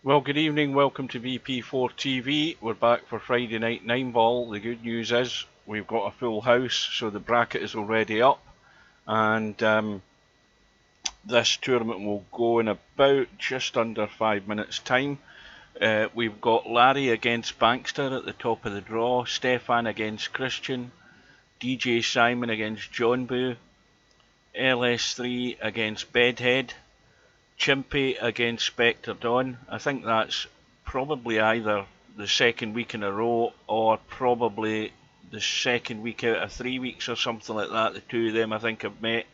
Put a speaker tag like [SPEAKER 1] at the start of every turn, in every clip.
[SPEAKER 1] Well, good evening. Welcome to VP4TV. We're back for Friday night 9-ball. The good news is we've got a full house, so the bracket is already up. And this tournament will go in about just under 5 minutes' time. We've got Larry against Bankster at the top of the draw, Stefan against Christian, DJ Simon against John Boo, LS3 against Bedhead, Chimpy against Spectre Dawn. I think that's probably either the second week in a row or probably the second week out of 3 weeks or something like that. The two of them I think have met.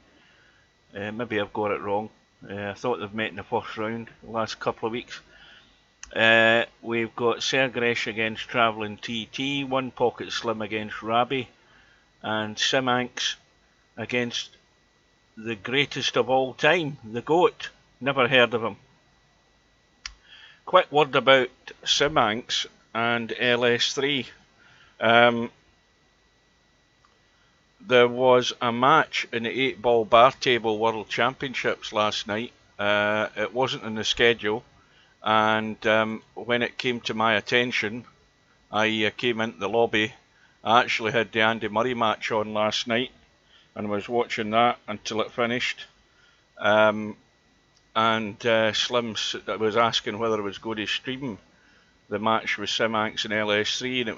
[SPEAKER 1] Maybe I've got it wrong. I thought they've met in the first round the last couple of weeks. We've got Sergresh against Travelling TT, One Pocket Slim against Rabi, and Simanx against the greatest of all time, the GOAT. Never heard of him. Quick word about Simanx and LS3. There was a match in the 8-ball bar table World Championships last night. It wasn't in the schedule, and when it came to my attention, I came into the lobby. I actually had the Andy Murray match on last night and was watching that until it finished. And Slim was asking whether I was going to stream the match with Simanx and LS3, and it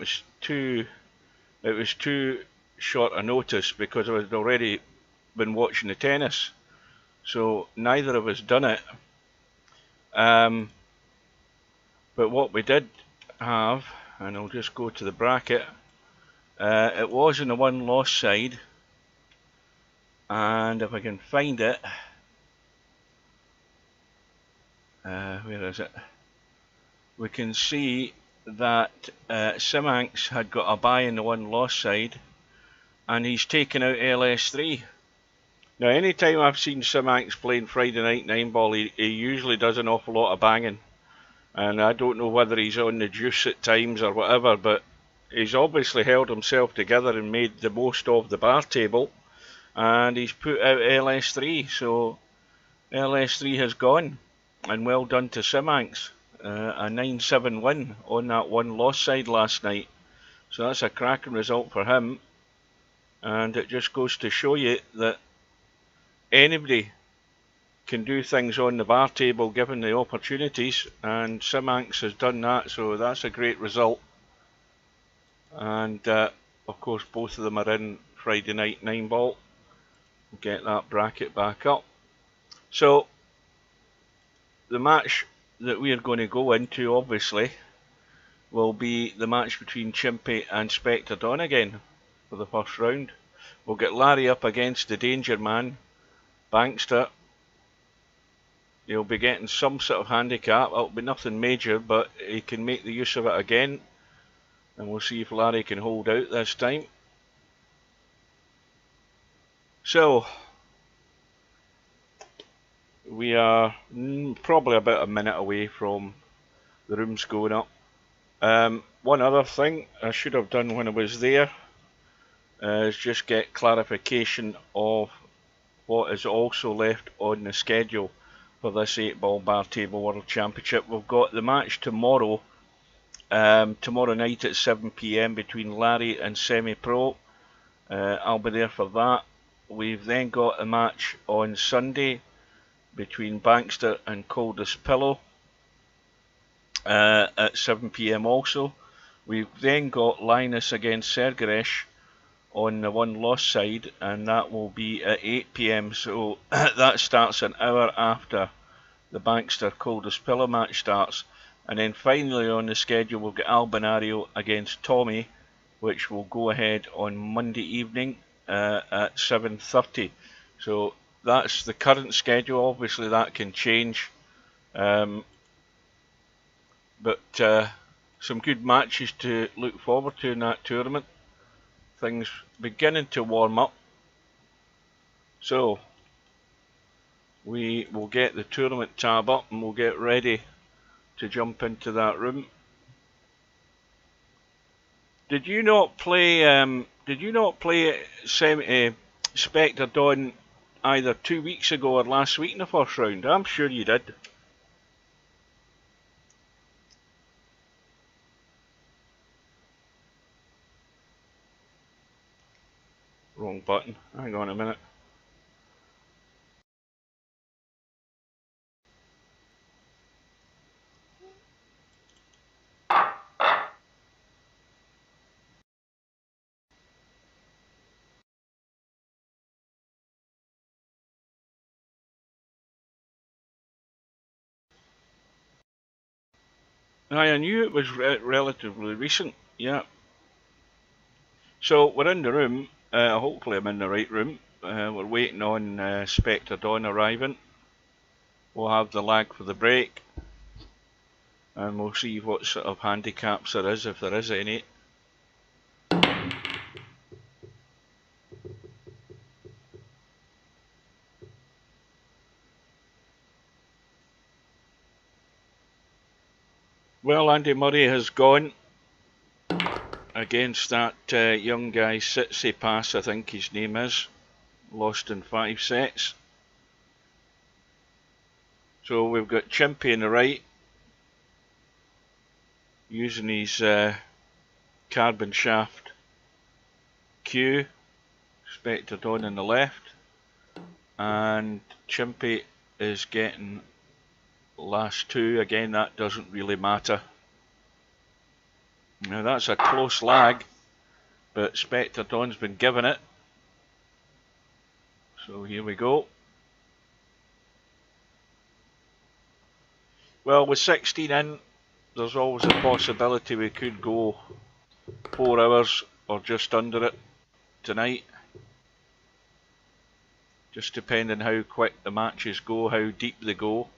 [SPEAKER 1] was too short a notice because I had already been watching the tennis, so neither of us done it. But what we did have, and I'll just go to the bracket, it was on the one-loss side, and if I can find it. Where is it? We can see that Simanx had got a bye in the one-loss side, and he's taken out LS3. Now, any time I've seen Simanx playing Friday night 9-ball, he usually does an awful lot of banging, and I don't know whether he's on the juice at times or whatever, but he's obviously held himself together and made the most of the bar table, and he's put out LS3, so LS3 has gone. And well done to Simanx, a 9-7 win on that one-loss side last night. So that's a cracking result for him, and it just goes to show you that anybody can do things on the bar table given the opportunities, and Simanx has done that, so that's a great result. And of course both of them are in Friday night 9-ball. We'll get that bracket back up. So the match that we are going to go into, obviously, will be the match between Chimpy and Spectre Dawn again for the first round. We'll get Larry up against the Danger Man, Bankster. He'll be getting some sort of handicap. It'll be nothing major, but he can make the use of it again. And we'll see if Larry can hold out this time. So we are probably about a minute away from the rooms going up. One other thing I should have done when I was there is just get clarification of what is also left on the schedule for this 8-ball bar table World Championship. We've got the match tomorrow, tomorrow night at 7 PM between Larry and Semi Pro. I'll be there for that. We've then got a match on Sunday between Bankster and Coldest Pillow at 7 PM also. We've then got Linus against Sergresh on the one-loss side, and that will be at 8 PM, so that starts an hour after the Bankster Coldest Pillow match starts. And then finally on the schedule we'll get Albinario against Tommy, which will go ahead on Monday evening at 7:30. So that's the current schedule. Obviously that can change, but some good matches to look forward to in that tournament. Things beginning to warm up, so we will get the tournament tab up and we'll get ready to jump into that room. Did you not play Spectre Dawn either 2 weeks ago or last week in the first round? I'm sure you did. Wrong button. Hang on a minute. I knew it was relatively recent. Yeah. So we're in the room. Hopefully I'm in the right room. We're waiting on Spectre Dawn arriving. We'll have the lag for the break. And we'll see what sort of handicaps there is, if there is any. Well, Andy Murray has gone against that young guy, Tsitsipas, I think his name is. Lost in 5 sets. So we've got Chimpy on the right, using his carbon shaft cue. Spectre Dawn on the left. And Chimpy is getting last 2. Again, that doesn't really matter. Now that's a close lag, but Spectre Dawn's been given it. So here we go. Well, with 16 in, there's always a possibility we could go 4 hours or just under it tonight. Just depending how quick the matches go, how deep they go.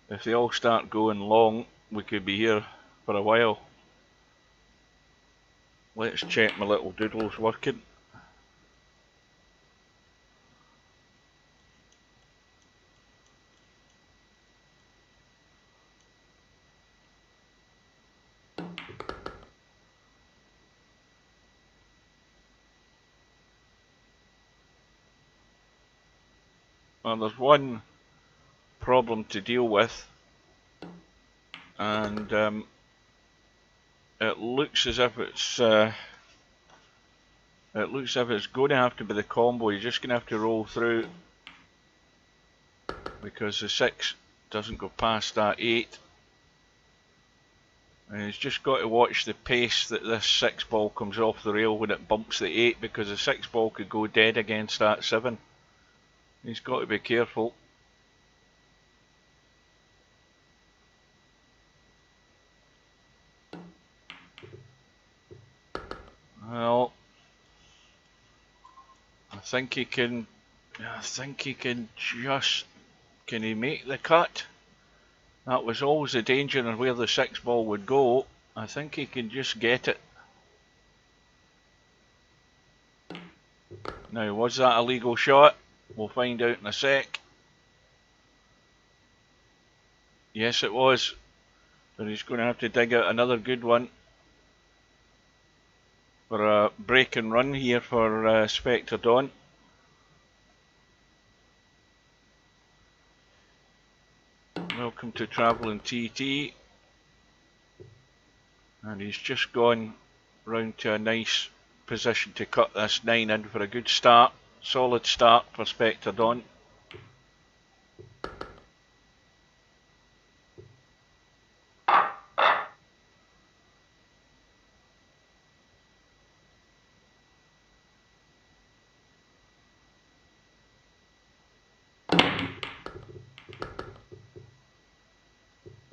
[SPEAKER 1] If they all start going long, we could be here for a while. Let's check my little doodle's working. Well, there's one problem to deal with, and it looks as if it's going to have to be the combo. You're just going to have to roll through, because the 6 doesn't go past that 8. And he's just got to watch the pace that this 6 ball comes off the rail when it bumps the 8, because the 6 ball could go dead against that 7. He's got to be careful. Well, I think he can just... Can he make the cut? That was always the danger of where the 6 ball would go. I think he can just get it. Now, was that a legal shot? We'll find out in a sec. Yes, it was. But he's going to have to dig out another good one for a break and run here for Spectre Dawn. Welcome to Travelling TT. And he's just gone round to a nice position to cut this 9 in for a good start. Solid start for Spectre Dawn.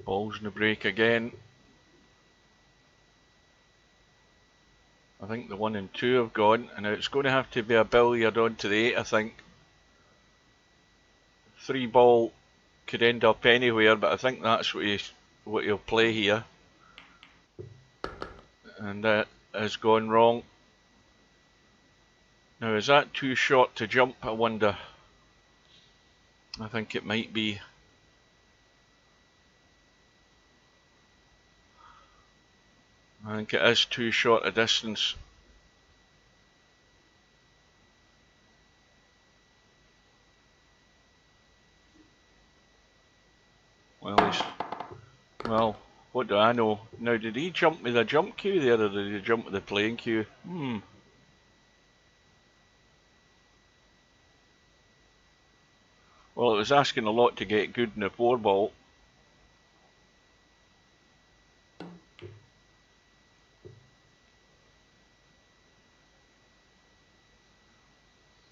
[SPEAKER 1] Ball's in the break again. I think the 1 and 2 have gone, and now it's going to have to be a billiard onto the 8, I think. 3 ball could end up anywhere, but I think that's what he'll play here. And that has gone wrong. Now, is that too short to jump, I wonder? I think it might be. I think it is too short a distance. Well, what do I know? Now, did he jump with a jump cue there, or did he jump with the playing cue? Well, it was asking a lot to get good in the 4-ball.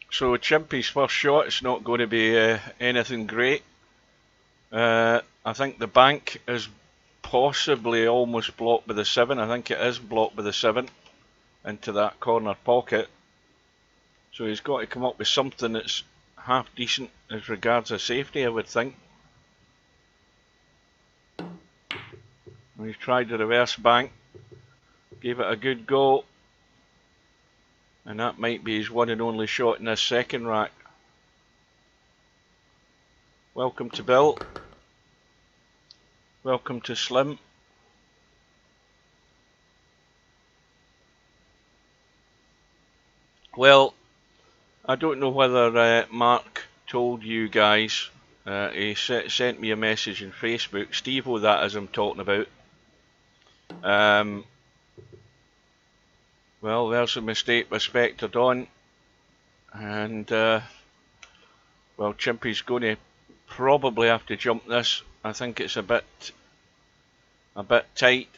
[SPEAKER 1] So Chimpy's first shot is not going to be anything great. I think the bank is possibly almost blocked by the 7. I think it is blocked by the 7 into that corner pocket. So he's got to come up with something that's half decent as regards a safety, I would think. He's tried the reverse bank, gave it a good go, and that might be his one and only shot in this second rack. Welcome to Bill. Welcome to Slim. Well, I don't know whether Mark told you guys. He sent me a message on Facebook. Steve-O, that is, I'm talking about. Well, there's a mistake by Spectre Dawn, and well, Chimpy's going to probably have to jump this. I think it's a bit tight.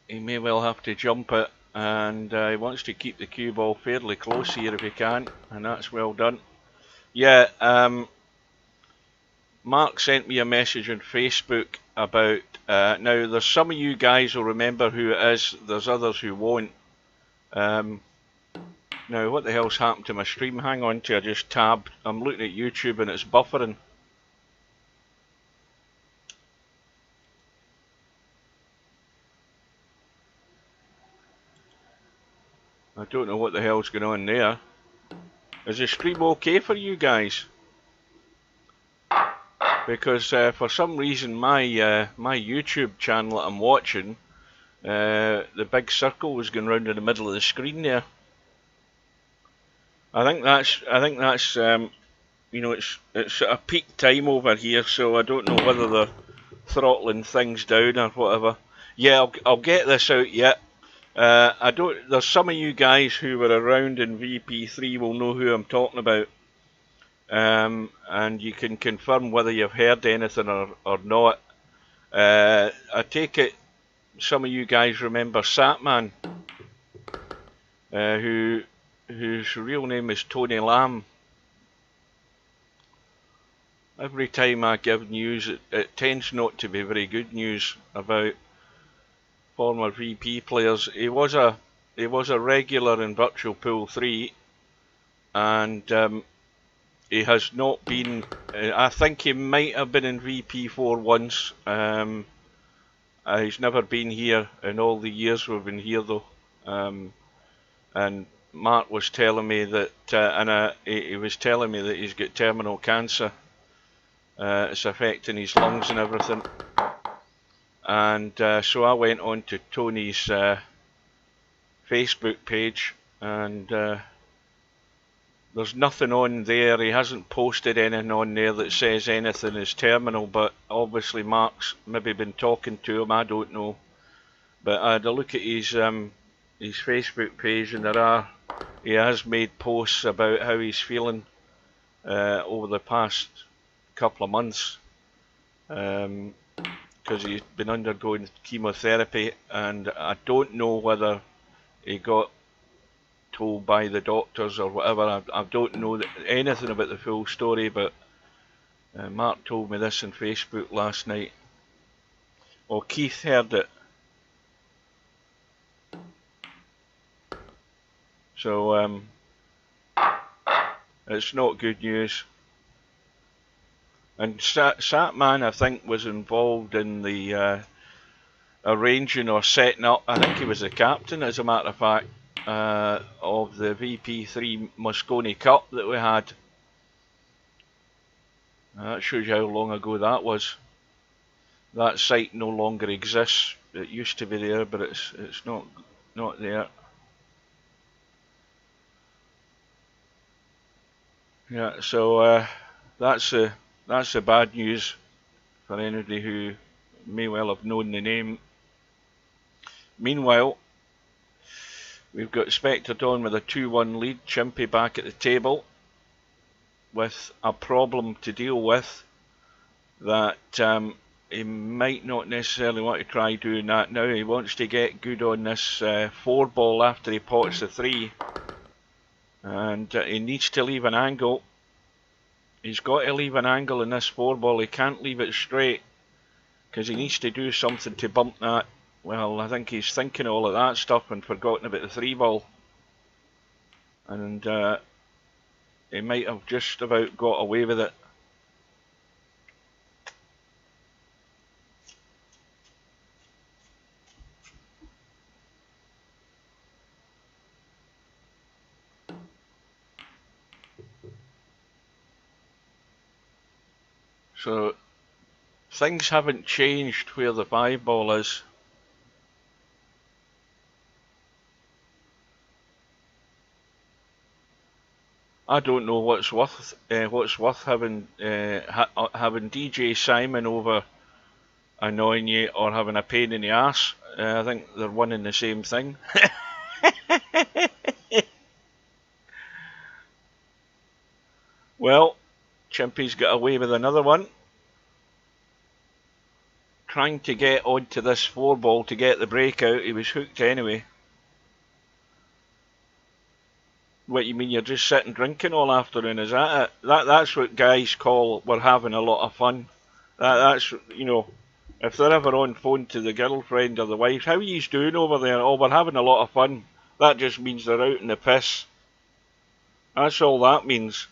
[SPEAKER 1] He may well have to jump it, and he wants to keep the cue ball fairly close here if he can, and that's well done. Yeah, Mark sent me a message on Facebook about, now there's some of you guys will remember who it is, there's others who won't. Now what the hell's happened to my stream? Hang on to, I just tabbed. I'm looking at YouTube and it's buffering. I don't know what the hell's going on there. Is the stream okay for you guys? Because for some reason my my YouTube channel that I'm watching, the big circle was going round in the middle of the screen there. I think that's you know, it's at a peak time over here, so I don't know whether they're throttling things down or whatever. Yeah, I'll get this out yet. I don't. There's some of you guys who were around in VP3 will know who I'm talking about, and you can confirm whether you've heard anything or not. I take it some of you guys remember Satman, whose real name is Tony Lamb. Every time I give news, it tends not to be very good news about former VP players. He was a regular in Virtual Pool 3, and he has not been. I think he might have been in VP4 once. He's never been here in all the years we've been here though. And Mark was telling me that, he was telling me that he's got terminal cancer. It's affecting his lungs and everything. And so I went on to Tony's Facebook page, and there's nothing on there. He hasn't posted anything on there that says anything is terminal, but obviously Mark's maybe been talking to him, I don't know. But I had a look at his Facebook page, and he has made posts about how he's feeling over the past couple of months, because he's been undergoing chemotherapy, and I don't know whether he got told by the doctors or whatever. I don't know anything about the full story, but Mark told me this on Facebook last night. Well, Keith heard it. So it's not good news. And Satman, I think, was involved in the arranging or setting up. I think he was the captain, as a matter of fact, of the VP3 Moscone Cup that we had. That shows you how long ago that was. That site no longer exists. It used to be there, but it's not there. Yeah, so that's the bad news for anybody who may well have known the name. Meanwhile, we've got Spectre Dawn with a 2-1 lead. Chimpy back at the table. with a problem to deal with that he might not necessarily want to try doing that now. He wants to get good on this 4 ball after he pots the 3, and he needs to leave an angle. He's got to leave an angle in this 4 ball. He can't leave it straight because he needs to do something to bump that. Well, I think he's thinking all of that stuff and forgotten about the 3 ball, and he might have just about got away with it. So things haven't changed where the 5 ball is. I don't know what's worth having having DJ Simon over annoying you or having a pain in the arse. I think they're one and the same thing. Well, Chimpy's got away with another one. Trying to get onto this 4 ball to get the breakout. He was hooked anyway. What, you mean you're just sitting drinking all afternoon? Is that it? That's what guys call we're having a lot of fun. That's, you know, if they're ever on phone to the girlfriend or the wife, how are you doing over there? Oh, we're having a lot of fun. That just means they're out in the piss. That's all that means.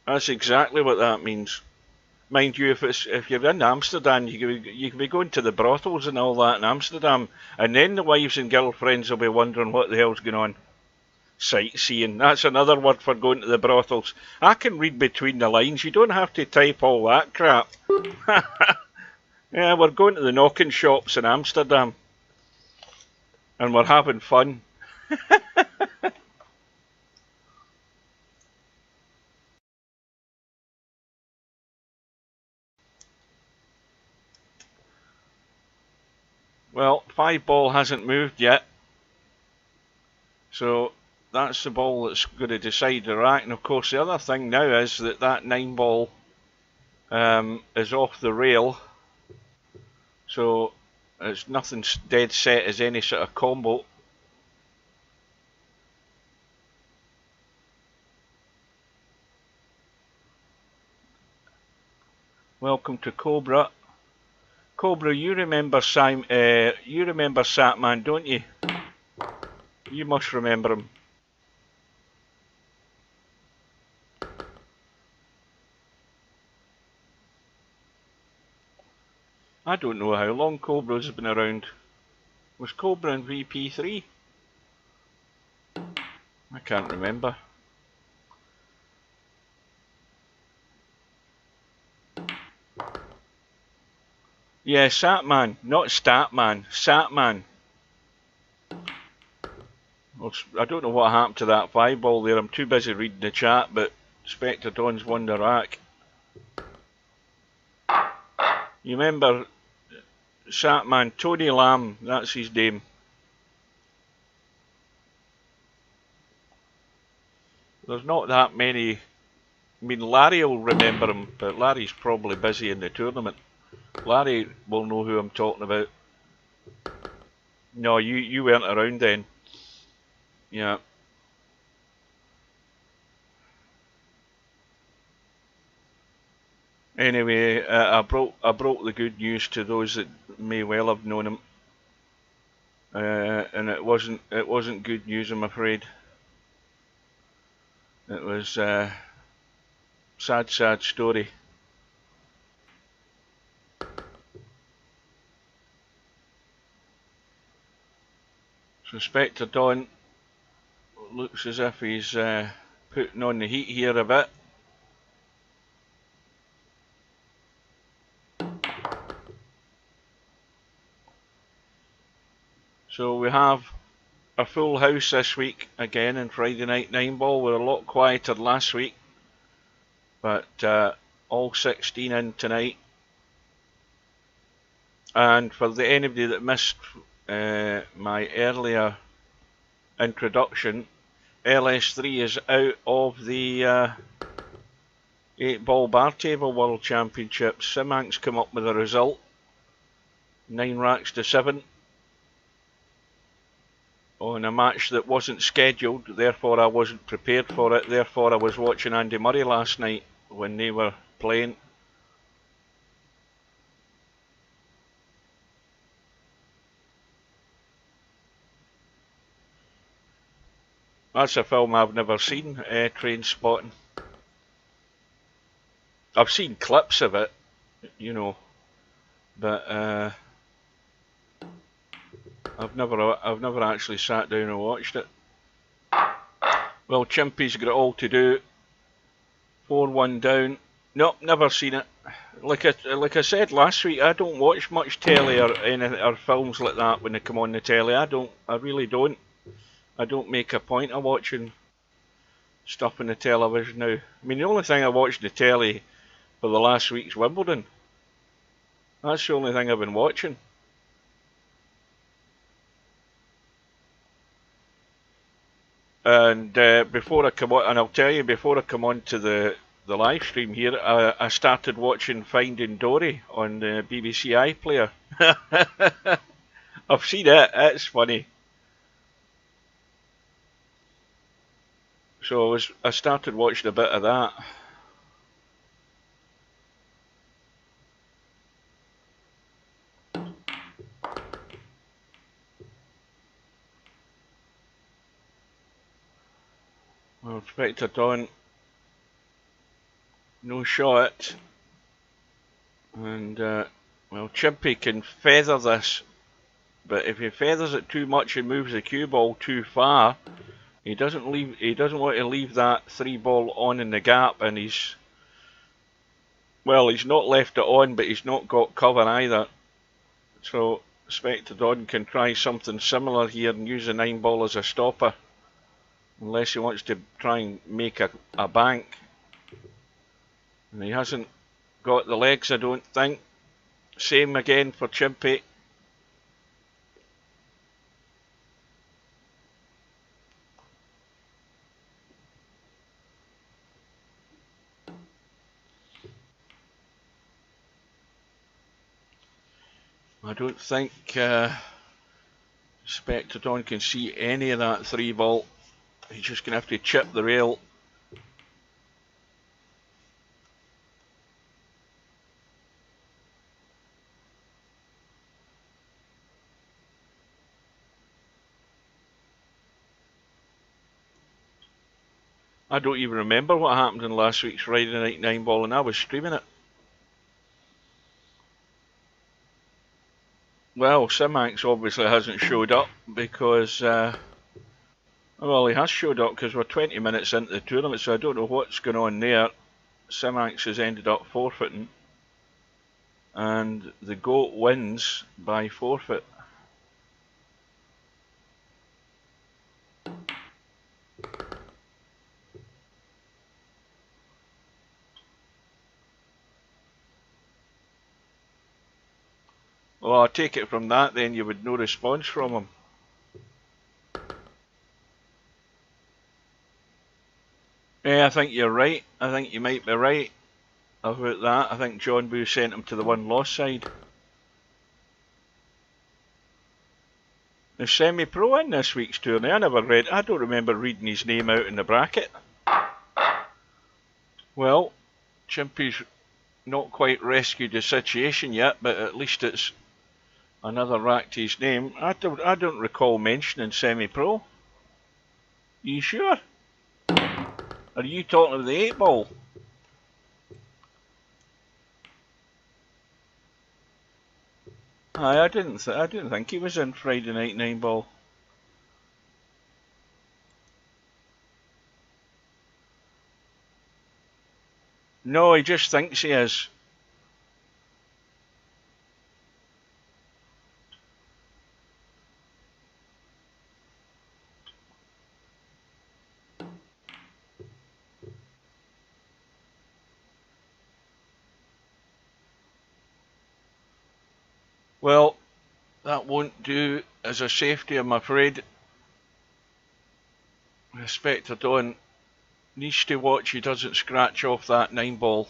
[SPEAKER 1] That's exactly what that means. Mind you, if you're in Amsterdam, you can be going to the brothels and all that in Amsterdam, and then the wives and girlfriends will be wondering what the hell's going on. Sightseeing, that's another word for going to the brothels. I can read between the lines, you don't have to type all that crap. Yeah, we're going to the knocking shops in Amsterdam, and we're having fun. Well, 5 ball hasn't moved yet, so that's the ball that's going to decide the rack. And of course the other thing now is that 9 ball is off the rail, so it's nothing dead set as any sort of combo. Welcome to Cobra. Cobra, you remember Satman, don't you? You must remember him. I don't know how long Cobra's been around. Was Cobra in VP3? I can't remember. Yeah, Satman, not Statman, Satman. I don't know what happened to that 5 ball there. I'm too busy reading the chat, but Spectre Dawn's won the rack. You remember Satman, Tony Lamb, that's his name. There's not that many. I mean, Larry will remember him, but Larry's probably busy in the tournament. Larry will know who I'm talking about. No, you weren't around then. Yeah. Anyway, I broke the good news to those that may well have known him, and it wasn't good news, I'm afraid. It was a sad story. So Spectre Dawn looks as if he's putting on the heat here a bit. So we have a full house this week again in Friday Night 9 Ball. We're a lot quieter last week, but all 16 in tonight. And for anybody that missed my earlier introduction, LS3 is out of the 8-ball bar table World Championships. Simank's come up with a result. 9 racks to 7. On a match that wasn't scheduled, therefore I wasn't prepared for it. Therefore I was watching Andy Murray last night when they were playing. That's a film I've never seen, Train Spotting. I've seen clips of it, you know, but I've never actually sat down and watched it. Well, Chimpy's got it all to do. 4-1 down. Nope, never seen it. Like I said last week, I don't watch much telly or films like that when they come on the telly. I really don't. I don't make a point of watching stuff on the television now. I mean, the only thing I watched on the telly for the last week's Wimbledon. That's the only thing I've been watching. And before I come on, and I'll tell you, before I come on to the live stream here, I started watching Finding Dory on the BBC iPlayer. I've seen it, it's funny. So I started watching a bit of that. Well, Spectre Dawn, no shot. And, well, Chimpy can feather this, but if he feathers it too much and moves the cue ball too far, he doesn't want to leave that 3-ball on in the gap, and he's not left it on, but he's not got cover either. So Spectre Dawn can try something similar here and use the 9-ball as a stopper, unless he wants to try and make a bank. And he hasn't got the legs, I don't think. Same again for Chimpy. I don't think Spectre Dawn can see any of that 3-ball. He's just going to have to chip the rail. I don't even remember what happened in last week's Friday night 9-ball, and I was streaming it. Well, Simank's obviously hasn't showed up because, well, he has showed up because we're 20 minutes into the tournament, so I don't know what's going on there. Simank's has ended up forfeiting, and the GOAT wins by forfeit. Well, I take it from that then you would no response from him. Yeah, I think you're right. I think you might be right about that. I think John Boo sent him to the one-loss side. There's semi-pro in this week's tourney. I don't remember reading his name out in the bracket. Well, Chimpy's not quite rescued the situation yet, but at least it's another rack to his name. I don't recall mentioning semi-pro. You sure? Are you talking of the 8-ball? Aye, I didn't think he was in Friday night 9-ball. No, he just thinks he is. Well, that won't do as a safety, I'm afraid. Spectre Dawn needs to watch he doesn't scratch off that 9 ball.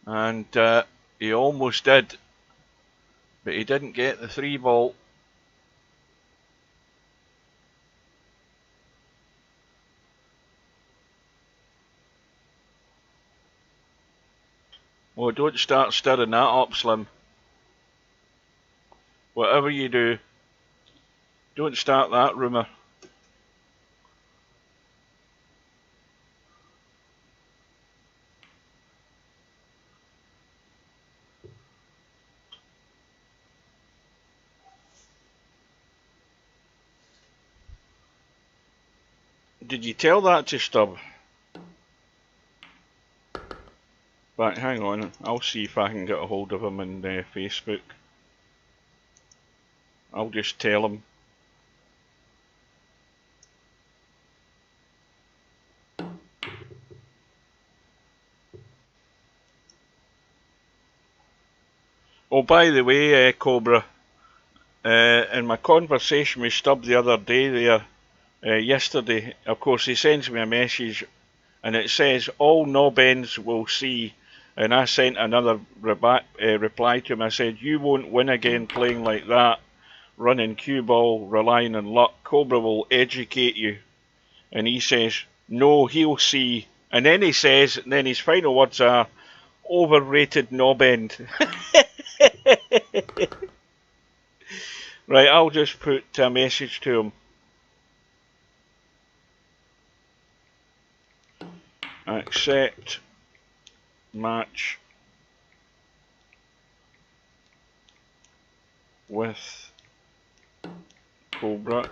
[SPEAKER 1] And he almost did, but he didn't get the 3 ball. Oh, don't start stirring that up, Slim. Whatever you do, don't start that rumour. Did you tell that to Stubb? But hang on, I'll see if I can get a hold of him on Facebook. I'll just tell him. Oh, by the way, Cobra, in my conversation with Stubb the other day there, yesterday, of course, he sends me a message and it says, all knob ends will see, and I sent another reply to him. I said, you won't win again playing like that, running cue ball, relying on luck. Cobra will educate you. And he says, no, he'll see. And then he says, and then his final words are, overrated knob end. Right, I'll just put a message to him. Accept match with Cobra.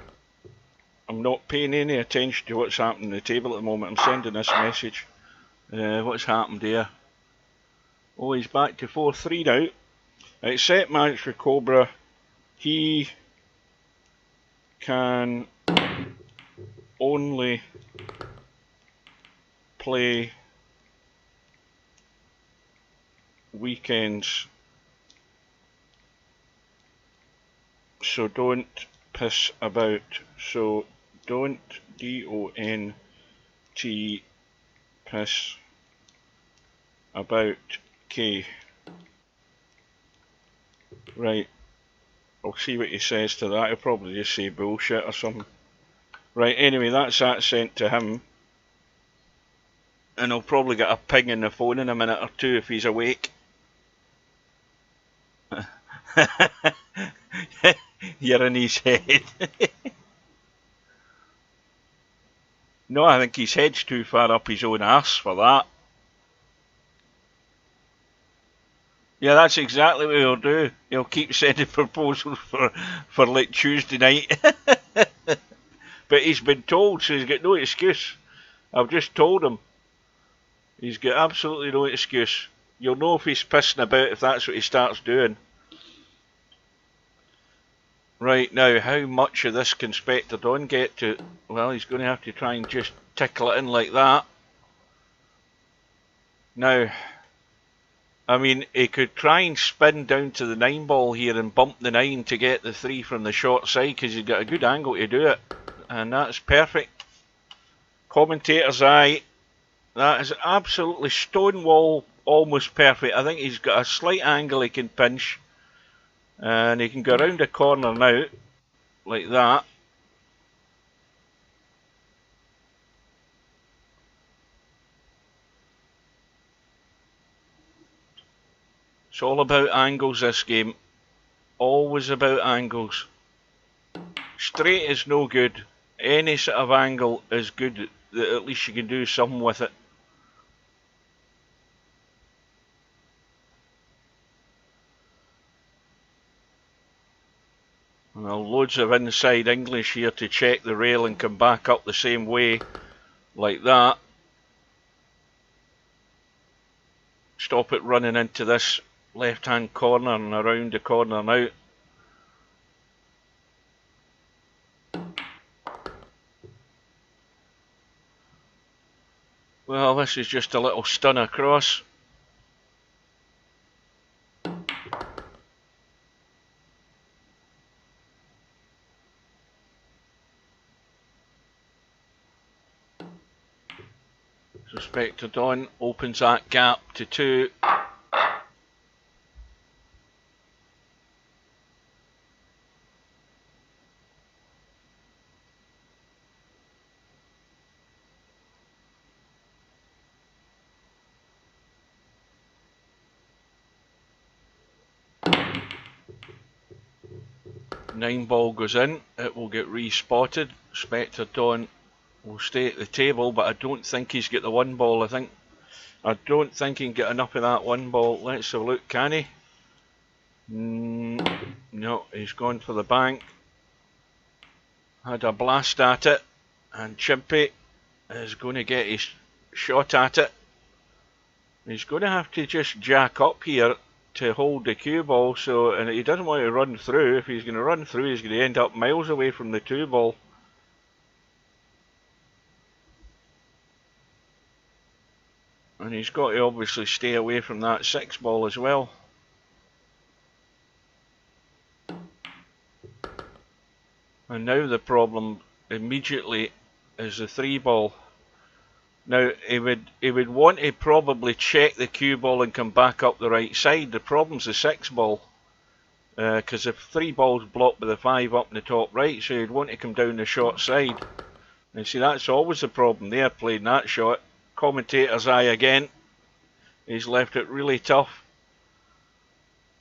[SPEAKER 1] I'm not paying any attention to what's happening on the table at the moment. I'm sending this message. What's happened here? Oh, he's back to 4-3 now. Accept match with Cobra. He can only play weekends, so don't piss about. So don't D-O-N-T piss about. K. Right, I'll see what he says to that. He'll probably just say bullshit or something. Right, anyway, that's that sent to him. And I'll probably get a ping in the phone in a minute or two if he's awake. You're in his head. No, I think his head's too far up his own arse for that. Yeah, that's exactly what he'll do. He'll keep sending proposals for like Tuesday night. But he's been told, so he's got no excuse. I've just told him. He's got absolutely no excuse. You'll know if he's pissing about if that's what he starts doing. Right, now, how much of this can Spectre Dawn get to? Well, he's going to have to try and just tickle it in like that. Now, I mean, he could try and spin down to the 9 ball here and bump the 9 to get the 3 from the short side, because he's got a good angle to do it. And that's perfect. Commentator's eye. That is absolutely stonewall, almost perfect. I think he's got a slight angle he can pinch. And he can go around the corner now, like that. It's all about angles, this game. Always about angles. Straight is no good. Any sort of angle is good, that at least you can do something with it. Well, loads of inside English here to check the rail and come back up the same way, like that. Stop it running into this left-hand corner and around the corner now. Well, this is just a little stun across. Spectre Dawn opens that gap to 2. Nine ball goes in, it will get respotted. Spectre Dawn will stay at the table, but I don't think he's got the 1 ball. I don't think he can get enough of that 1 ball. Let's have a look, can he? No, he's gone for the bank. Had a blast at it, and Chimpy is going to get his shot at it. He's going to have to just jack up here to hold the cue ball, so, and he doesn't want to run through. If he's going to run through, he's going to end up miles away from the 2 ball. And he's got to obviously stay away from that 6 ball as well. And now the problem immediately is the 3 ball. Now he would want to probably check the cue ball and come back up the right side. The problem's the 6 ball, because if 3 ball's blocked by the 5 up in the top right, so you'd want to come down the short side. And see, that's always the problem there, playing that shot. Commentator's eye again. He's left it really tough.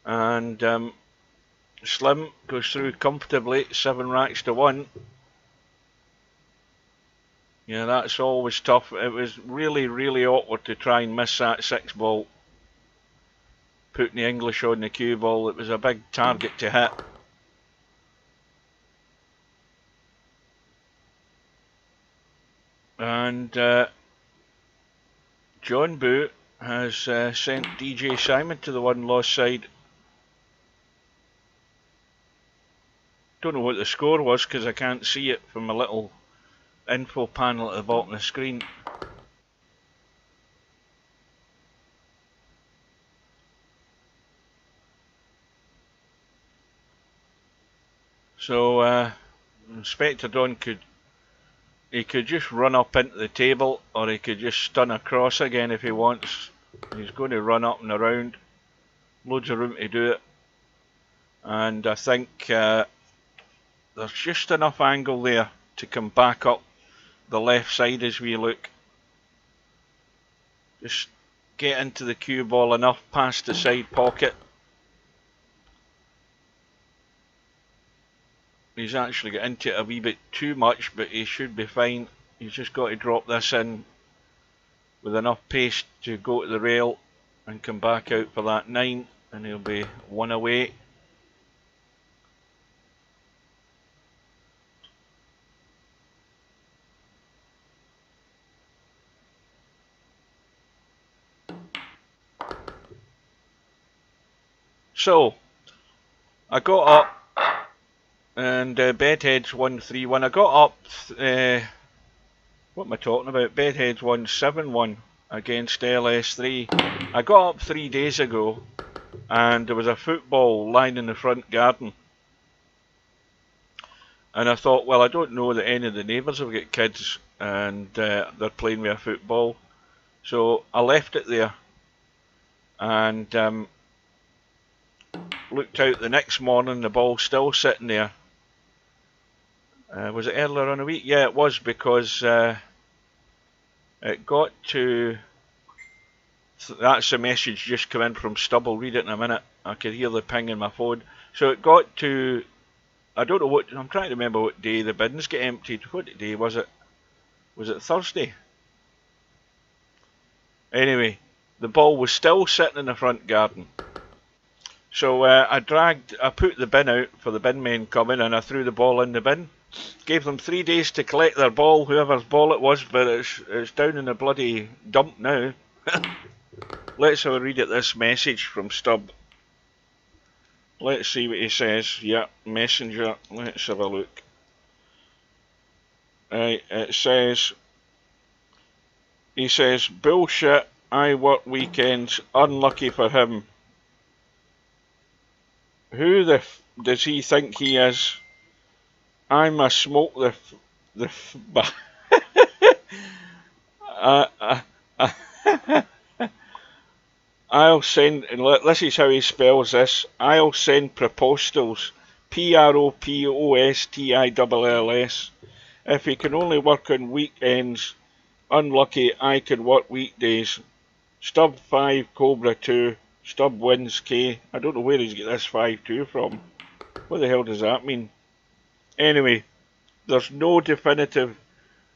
[SPEAKER 1] And Slim goes through comfortably, 7 racks to 1. Yeah, that's always tough. It was really, really awkward to try and miss that 6 ball. Putting the English on the cue ball, it was a big target to hit. And John Boo has sent DJ Simon to the 1 loss side. Don't know what the score was because I can't see it from a little info panel at the bottom of the screen. So Spectre Dawn could just run up into the table, or he could just stun across again if he wants. He's going to run up and around. Loads of room to do it. And I think there's just enough angle there to come back up the left side as we look. Just get into the cue ball enough past the side pocket. He's actually got into it a wee bit too much, but he should be fine. He's just got to drop this in with enough pace to go to the rail and come back out for that 9, and he'll be 1 away. So I got up and Bedheads won 3-1. I got up, what am I talking about? Bedheads won 7-1 against LS3. I got up 3 days ago and there was a football lying in the front garden. And I thought, well, I don't know that any of the neighbours have got kids and they're playing with a football. So I left it there and looked out the next morning, the ball's still sitting there. Was it earlier on the week? Yeah, it was, because it got to... That's a message just come in from Stubble. Read it in a minute. I could hear the ping in my phone. So it got to... I don't know what... I'm trying to remember what day the bins get emptied. What day was it? Was it Thursday? Anyway, the ball was still sitting in the front garden. So I put the bin out for the bin men coming, and I threw the ball in the bin. Gave them 3 days to collect their ball, whoever's ball it was, but it's down in the bloody dump now. Let's have a read at this message from Stub. Let's see what he says. Yeah, Messenger. Let's have a look. It says, he says, bullshit, I work weekends, unlucky for him. Who the f does he think he is? I must smoke the I'll send, and this is how he spells this, I'll send proposals, Propostills. If he can only work on weekends, unlucky I can work weekdays. Stub 5, Cobra 2, Stub wins K. I don't know where he's got this 5-2 from. What the hell does that mean? Anyway, there's no definitive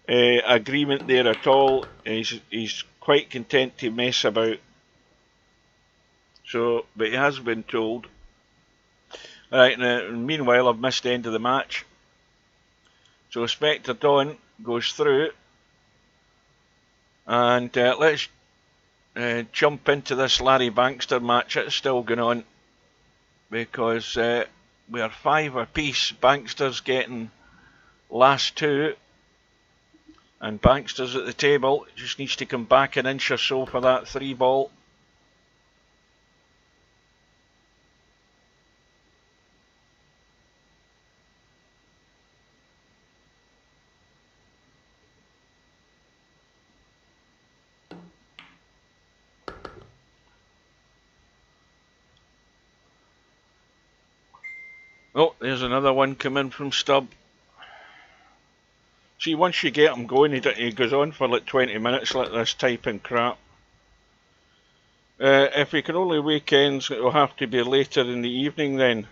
[SPEAKER 1] agreement there at all. He's quite content to mess about. So, but he has been told. Right, now, meanwhile, I've missed the end of the match. So, Spectre Dawn goes through. And let's jump into this Larry Bankster match. It's still going on. Because we are 5 apiece. Bankster's getting last 2. And Bankster's at the table. Just needs to come back an inch or so for that 3 ball. Oh, there's another one coming from Stubb. See, once you get him going, he goes on for like 20 minutes like this typing crap. If we can only weekends, it'll have to be later in the evening then.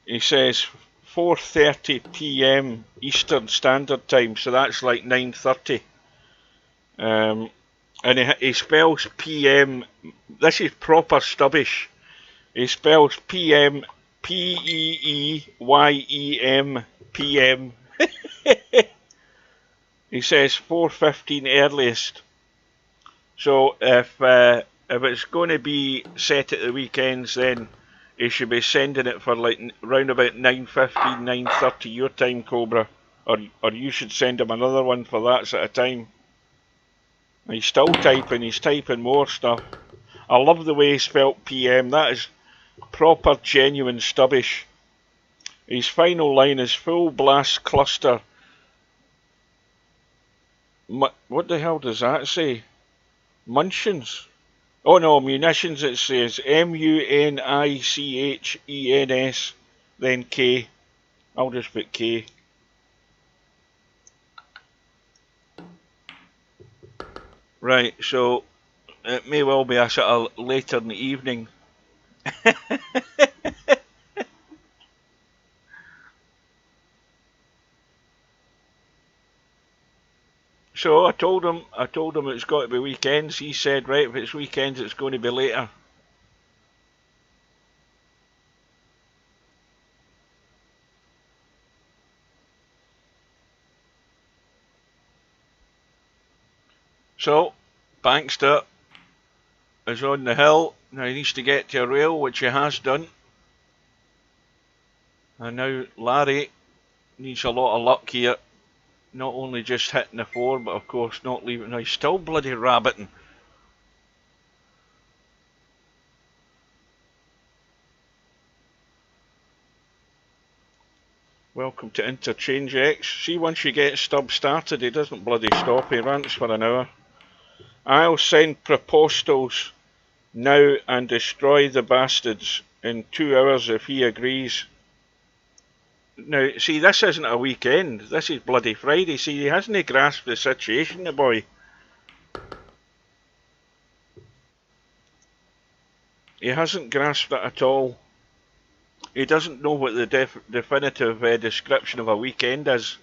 [SPEAKER 1] He says 4:30 PM Eastern Standard Time, so that's like 9:30. And he spells PM, this is proper stubbish. He spells PM, P-E-E-Y-E-M, PM. He says 4:15 earliest. So if it's going to be set at the weekends, then he should be sending it for like round about 9:15, 9:30 your time, Cobra. Or you should send him another one for that sort of time. He's still typing, he's typing more stuff. I love the way he spelt PM, that is proper genuine stubbish. His final line is full blast cluster. What the hell does that say? Munchins? Oh no, munitions it says. M-U-N-I-C-H-E-N-S, then K. I'll just put K. Right, so it may well be a sort of later in the evening. So I told him it's got to be weekends. He said, right, if it's weekends, it's going to be later. So, Bankster is on the hill. Now he needs to get to a rail, which he has done. And now Larry needs a lot of luck here. Not only just hitting the 4, but of course not leaving. Now he's still bloody rabbiting. Welcome to Interchange X. See, once you get Stubb started, he doesn't bloody stop. He rants for an hour. I'll send proposals now and destroy the bastards in 2 hours if he agrees. Now, see, this isn't a weekend. This is bloody Friday. See, he hasn't grasped the situation, the boy. He hasn't grasped it at all. He doesn't know what the definitive description of a weekend is.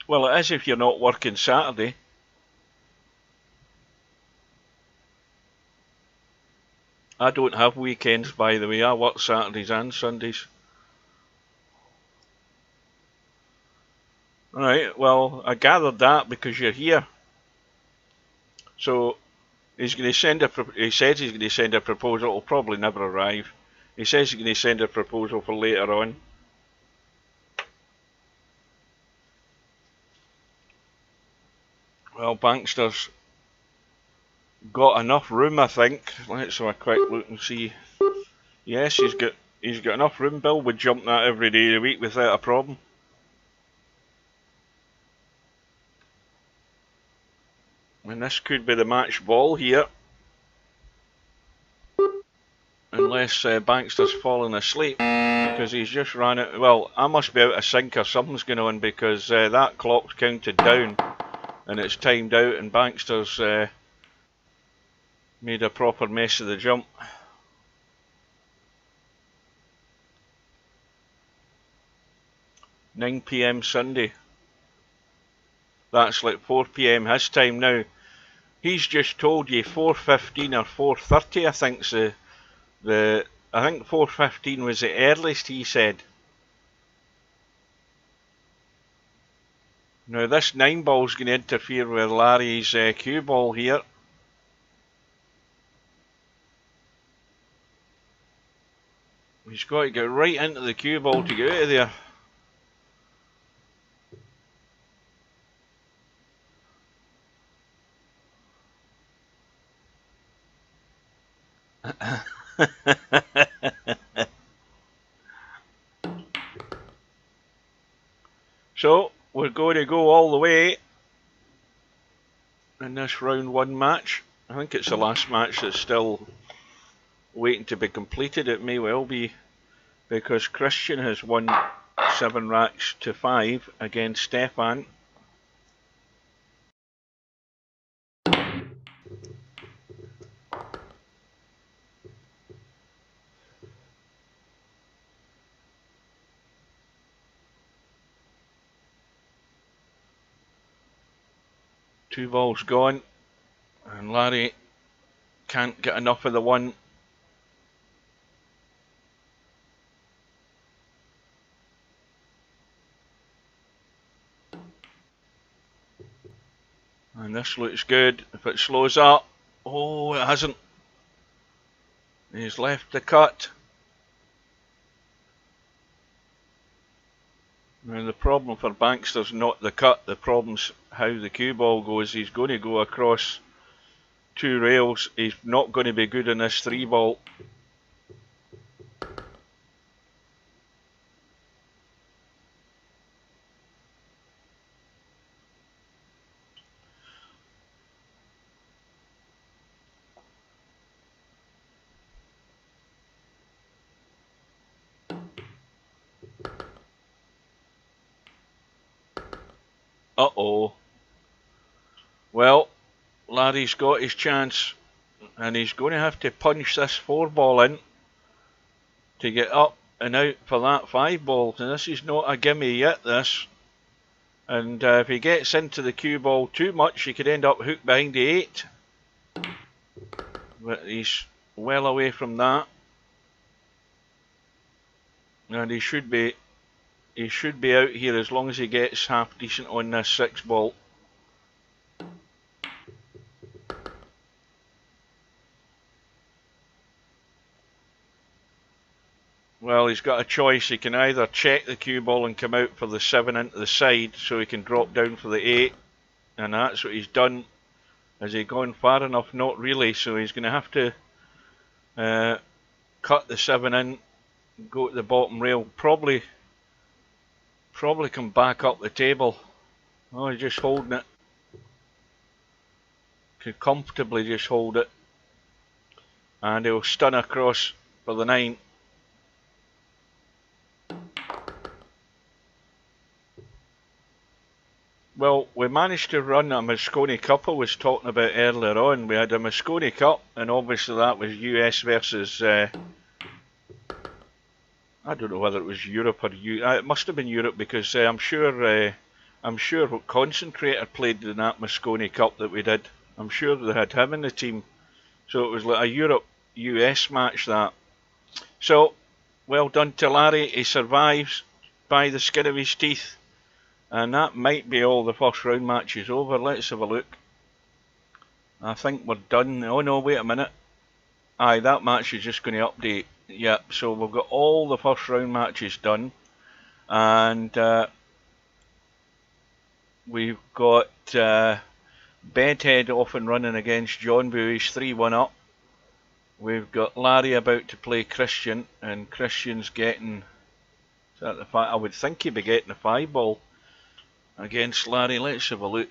[SPEAKER 1] Well, it is if you're not working Saturday. I don't have weekends, by the way. I work Saturdays and Sundays. Alright, well, I gathered that because you're here. So, he's going to send he says he's going to send a proposal. It'll probably never arrive. He says he's going to send a proposal for later on. Well, Bankster's got enough room, I think. Let's have a quick look and see. Yes, he's got enough room. Bill would jump that every day of the week without a problem. And this could be the match ball here. Unless Bankster's fallen asleep, because he's just ran it. Well, I must be out of sync or something's going on, because that clock's counted down and it's timed out, and Bankster's made a proper mess of the jump. "9 PM Sunday. That's like 4 PM his time now. He's just told you 4:15 or 4:30, I think's I think 4:15 was the earliest he said. Now this 9 ball's going to interfere with Larry's cue ball here. He's got to get right into the cue ball to get out of there. So we're going to go all the way in this round 1 match. I think it's the last match that's still waiting to be completed. It may well be, because Christian has won 7 racks to 5 against Stefan. Two balls gone, and Larry can't get enough of the one. And this looks good. If it slows up, oh, it hasn't. He's left the cut. Now the problem for Bankster's not the cut, the problem's how the cue ball goes. He's going to go across 2 rails. He's not going to be good in this 3 ball. Uh-oh. Well, Larry's got his chance, and he's going to have to punch this 4 ball in to get up and out for that 5 ball. And this is not a gimme yet, this. And if he gets into the cue ball too much, he could end up hooked behind the 8. But he's well away from that. And he should be out here as long as he gets half decent on this 6 ball. Well, he's got a choice. He can either check the cue ball and come out for the 7 into the side so he can drop down for the 8, and that's what he's done. Has he gone far enough? Not really, so he's going to have to cut the 7 in, go to the bottom rail, probably come back up the table. Oh, he's just holding it. Could comfortably just hold it, and he'll stun across for the 9. Well, we managed to run a Moscone Cup I was talking about earlier on. We had a Moscone Cup, and obviously that was US versus, I don't know whether it was Europe or it must have been Europe, because I'm sure what Concentrator played in that Moscone Cup that we did. I'm sure they had him in the team. So it was like a Europe-US match, that. So, well done to Larry. He survives by the skin of his teeth. And that might be all. The first round match is over. Let's have a look. I think we're done. Oh no, wait a minute. Aye, that match is just going to update. Yep, so we've got all the first round matches done. And we've got Bedhead off and running against John Boo. He's 3-1 up. We've got Larry about to play Christian, and Christian's getting, is that the I would think he'd be getting a 5 ball against Larry. Let's have a look.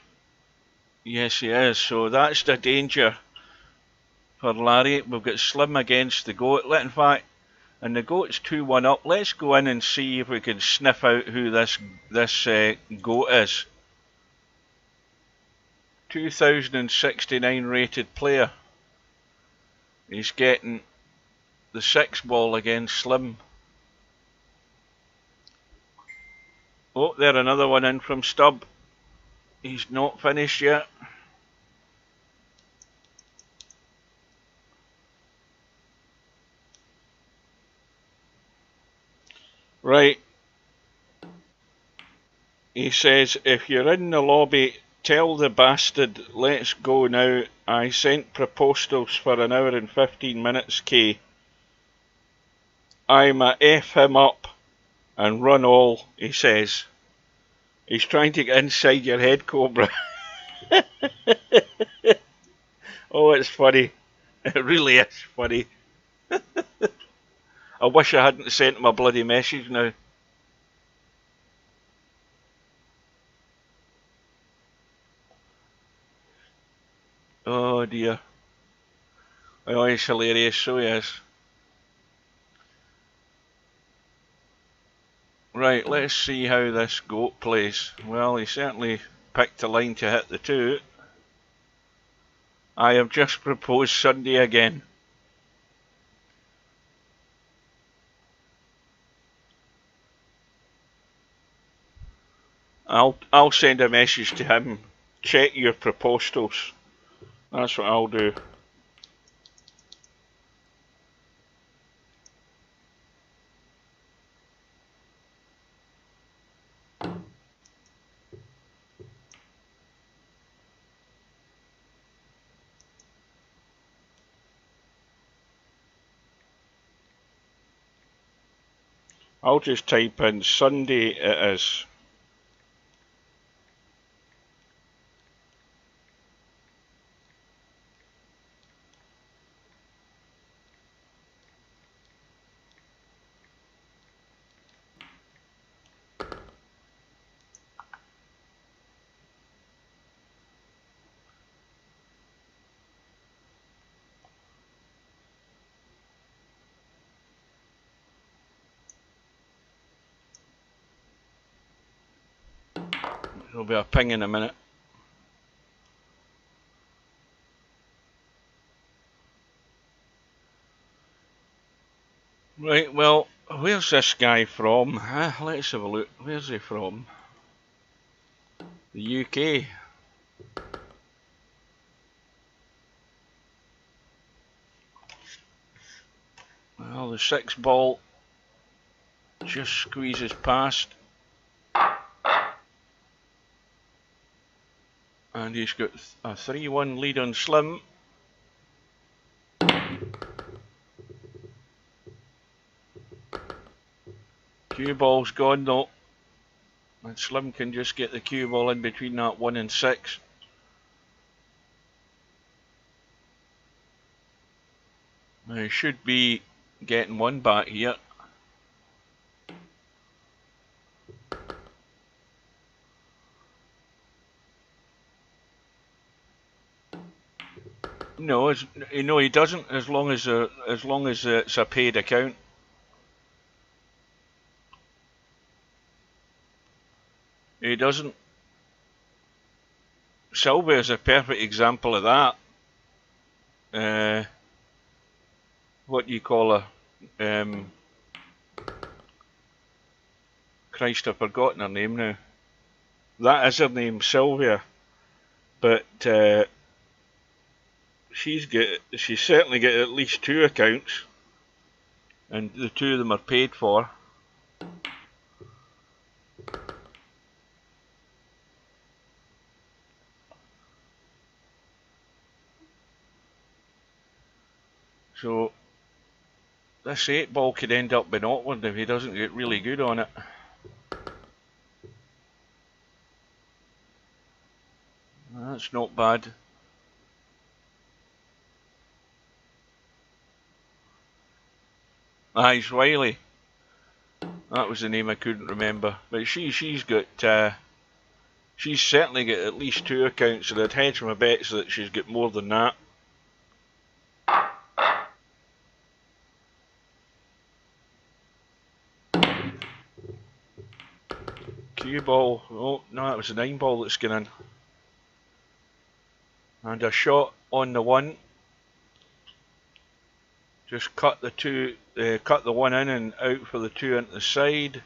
[SPEAKER 1] Yes, he is. So that's the danger for Larry. We've got Slim against the goat. In fact, and the goat's 2-1 up. Let's go in and see if we can sniff out who this goat is. 2069 rated player. He's getting the 6 ball against Slim. Oh, there another one in from Stubb. He's not finished yet. Right. He says, if you're in the lobby, tell the bastard, let's go now. I sent proposals for an hour and 15 minutes, K. I'm a F him up and run all, he says. He's trying to get inside your head, Cobra. Oh, it's funny. It really is funny. I wish I hadn't sent him a bloody message now. Oh dear. Oh, he's hilarious, so he is. Right, let's see how this goat plays. Well, he certainly picked a line to hit the 2. I have just proposed Sunday again. I'll send a message to him. Check your proposals. That's what I'll do. I'll just type in Sunday it is. There'll be a ping in a minute. Right, well, where's this guy from? Let's have a look. Where's he from? The UK. Well, the 6 ball just squeezes past. And he's got a 3-1 lead on Slim. Cue ball's gone though. And Slim can just get the cue ball in between that 1 and 6. Now he should be getting 1 back here. No, he doesn't. As long as it's a paid account. He doesn't. Sylvia is a perfect example of that. What do you call her? Christ, I've forgotten her name now. That is her name, Sylvia. But she's certainly got at least 2 accounts, and the 2 of them are paid for. So this 8 ball could end up being awkward if he doesn't get really good on it. That's not bad. It's Riley. That was the name I couldn't remember. But she's got She's certainly got at least 2 accounts, and I'd hedge my bets that she's got more than that. Cue ball. Oh, no, it was a 9 ball that's gone in. And a shot on the 1. Just cut the 1 in and out for the 2 into the side.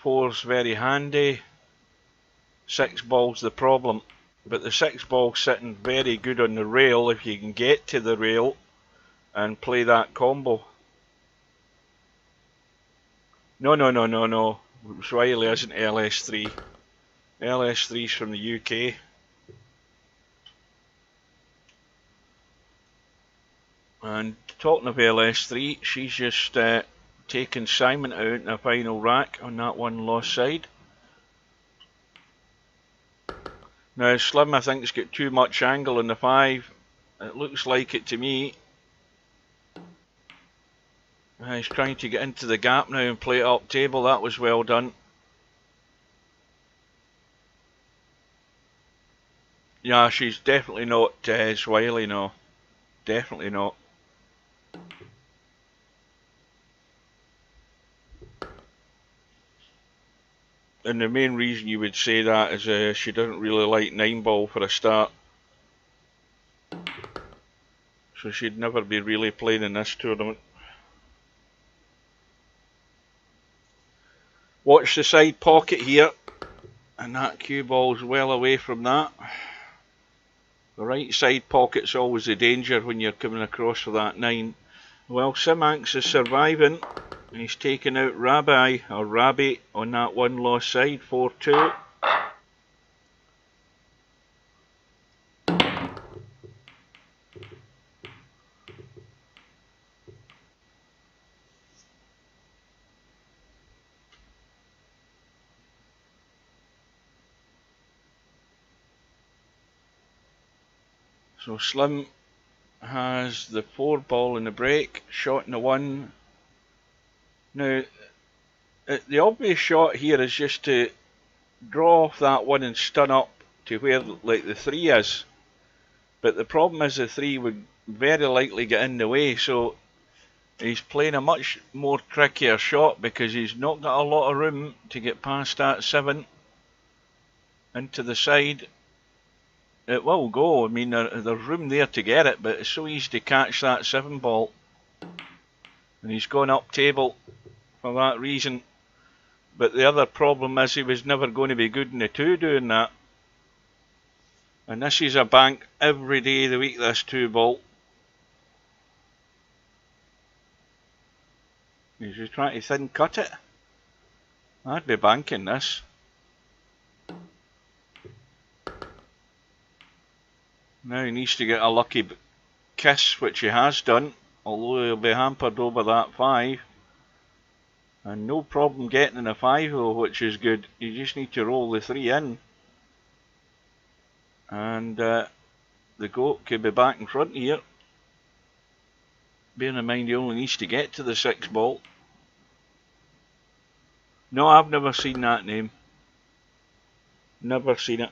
[SPEAKER 1] 4's very handy. 6 ball's the problem. But the 6 ball's sitting very good on the rail if you can get to the rail and play that combo. No. Swiley isn't LS3. LS3's from the UK. And talking of LS3, she's just taken Simon out in the final rack on that 1 lost side. Now Slim, I think, has got too much angle in the 5. It looks like it to me. He's trying to get into the gap now and play it up table. That was well done. Yeah, she's definitely not Swiley, no. Definitely not. And the main reason you would say that is she doesn't really like 9 ball for a start. So she'd never be really playing in this tournament. Watch the side pocket here. And that cue ball's well away from that. The right side pocket's always the danger when you're coming across for that 9. Well, Simanx is surviving. He's taken out Rabbi on that 1 lost side, 4-2. So Slim has the 4 ball in the break, shot in the 1. Now, the obvious shot here is just to draw off that 1 and stun up to where like the 3 is. But the problem is the 3 would very likely get in the way, so he's playing a much more trickier shot because he's not got a lot of room to get past that 7 into the side. It will go, I mean there's room there to get it, but it's so easy to catch that 7 ball. And he's gone up table for that reason. But the other problem is he was never going to be good in the 2 doing that. And this is a bank every day of the week, this 2 ball. He's just trying to thin cut it. I'd be banking this. Now he needs to get a lucky kiss, which he has done, although he'll be hampered over that 5. And no problem getting in a 5-hole, which is good. You just need to roll the 3 in. And the goat could be back in front here. Bearing in mind he only needs to get to the 6 ball. No, I've never seen that name. Never seen it.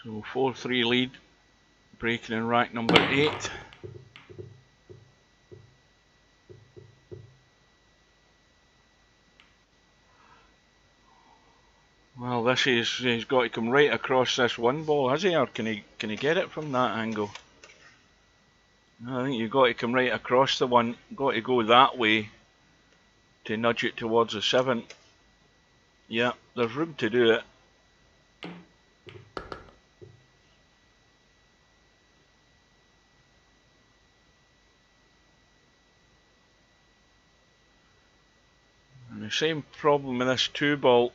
[SPEAKER 1] So 4-3 lead, breaking in rack number 8. Well, this is, he's got to come right across this 1 ball, has he? Or can he get it from that angle? I think you've got to come right across the 1, got to go that way to nudge it towards the 7. Yeah, there's room to do it. And the same problem with this 2 ball,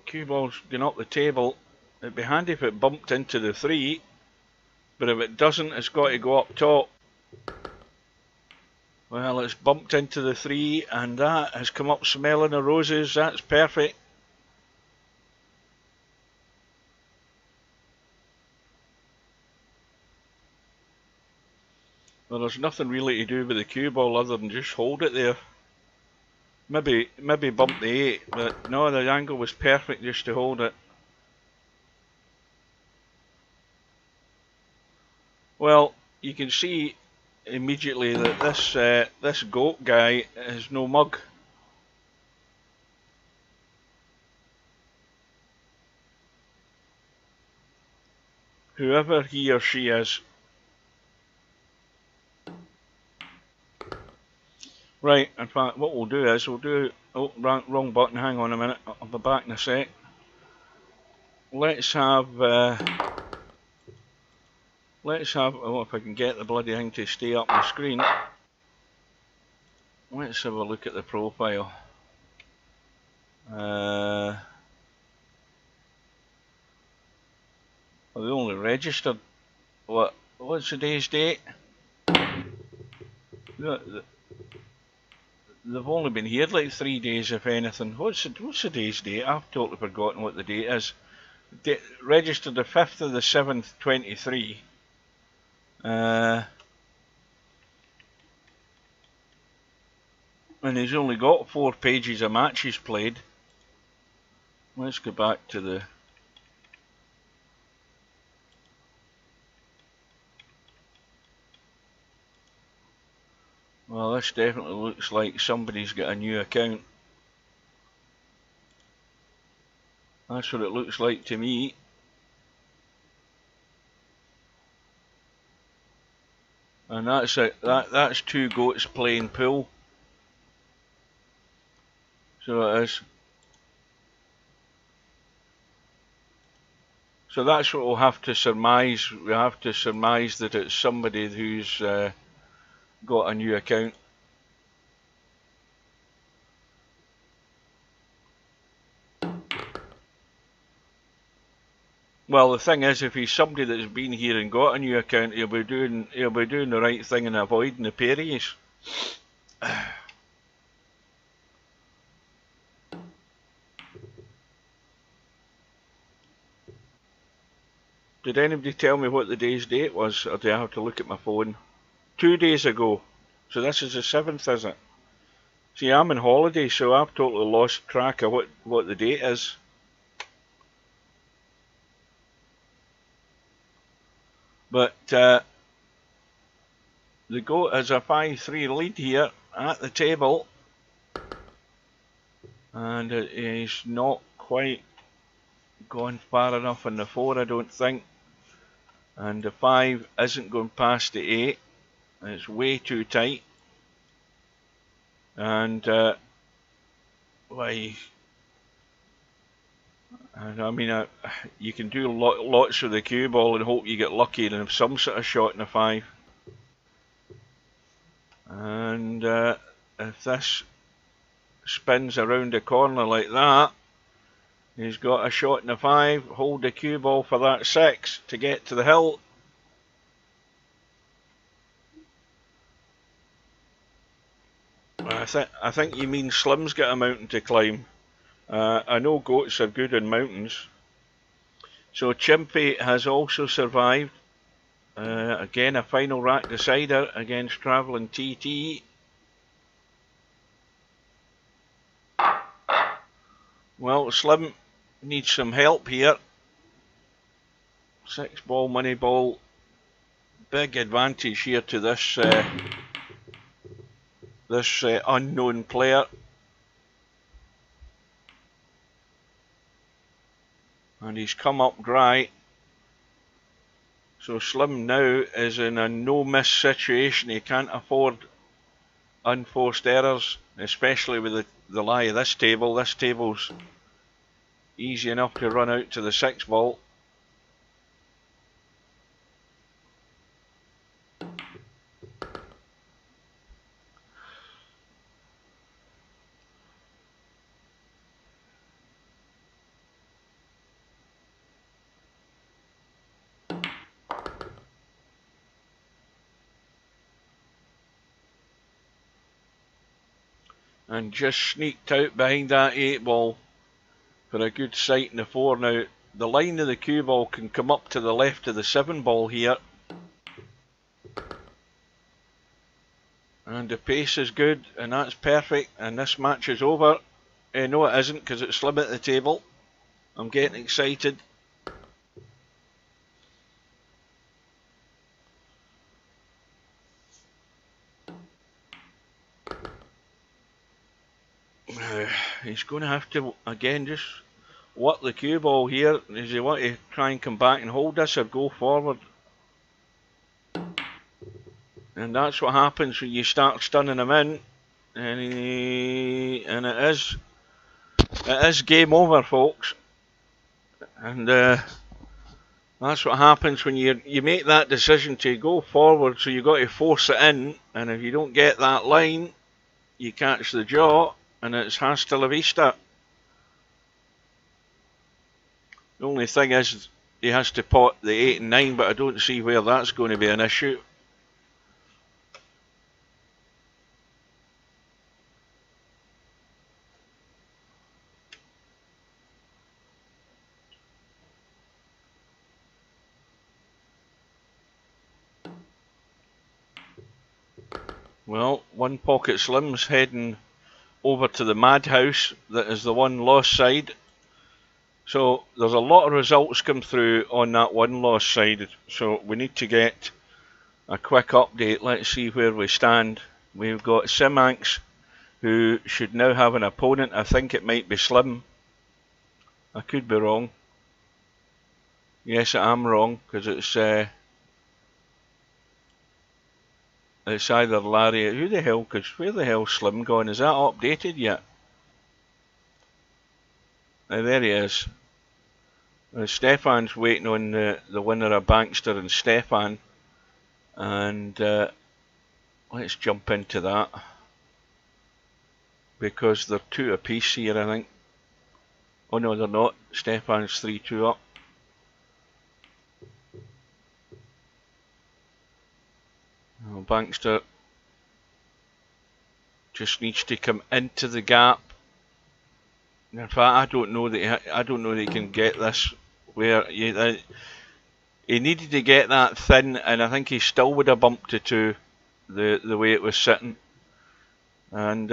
[SPEAKER 1] Cue ball's going up the table. It'd be handy if it bumped into the 3, but if it doesn't, it's got to go up top. Well, it's bumped into the 3, and that has come up smelling of roses. That's perfect. Well, there's nothing really to do with the cue ball other than just hold it there. Maybe bump the 8, but no, the angle was perfect just to hold it. Well, you can see immediately that this goat guy is no mug. Whoever he or she is. Right, in fact, what we'll do is we'll do... Oh, wrong button, hang on a minute, I'll be back in a sec. Let's have... oh, if I can get the bloody thing to stay up the screen. Let's have a look at the profile. Well, they only registered... What's today's date? They've only been here like 3 days, if anything. What's today's date? I've totally forgotten what the date is. Registered the 5th of the 7th, 23. And he's only got 4 pages of matches played. Let's go back to the... Well, this definitely looks like somebody's got a new account. That's what it looks like to me. And that's 2 goats playing pool. So it is. So that's what we'll have to surmise. We have to surmise that it's somebody who's got a new account. Well, the thing is, if he's somebody that's been here and got a new account, he'll be doing the right thing and avoiding the parries. Did anybody tell me what the day's date was, or do I have to look at my phone? 2 days ago. So this is the 7th, is it? See, I'm on holiday, so I've totally lost track of what the date is. But the goat has a 5-3 lead here at the table. And he's not quite gone far enough in the 4, I don't think. And the 5 isn't going past the 8. It's way too tight. And I mean, you can do lots with the cue ball and hope you get lucky and have some sort of shot in a 5. And if this spins around the corner like that, he's got a shot in a 5. Hold the cue ball for that 6 to get to the hill. I think you mean Slim's got a mountain to climb. I know goats are good on mountains. So Chimpy has also survived. Again, a final rack decider against Travelling TT. Well, Slim needs some help here. 6 ball, money ball. Big advantage here to this unknown player. And he's come up dry. So Slim now is in a no-miss situation. He can't afford unforced errors, especially with the lie of this table. This table's easy enough to run out to the 6 ball. and just sneaked out behind that 8 ball for a good sight in the 4. Now, the line of the cue ball can come up to the left of the 7 ball here. And the pace is good, and that's perfect, and this match is over. No, it isn't, because it's slim at the table. I'm getting excited. He's going to have to, again, just work the cue ball here. Does he want to try and come back and hold this or go forward? And that's what happens when you start stunning him in. And it is game over, folks. And that's what happens when you make that decision to go forward, so you've got to force it in, and if you don't get that line, you catch the jaw, and it's hasta la vista. The only thing is, he has to pot the 8 and 9, but I don't see where that's going to be an issue. Well, one pocket slim's heading over to the madhouse that is the one lost side. So there's a lot of results come through on that one lost side. So we need to get a quick update. Let's see where we stand. We've got Simanx, who should now have an opponent. I think it might be Slim. I could be wrong. Yes, I am wrong, because it's either Larry. Who the hell? Because where the hell's Slim gone? Is that updated yet? There he is. Stefan's waiting on the winner of Bankster and Stefan. And let's jump into that. Because they're 2 apiece here, I think. Oh no, they're not. Stefan's 3-2 up. Oh, Bankster just needs to come into the gap. In fact, I don't know that he can get this where he needed to get that thin, and I think he still would have bumped to 2 the way it was sitting. And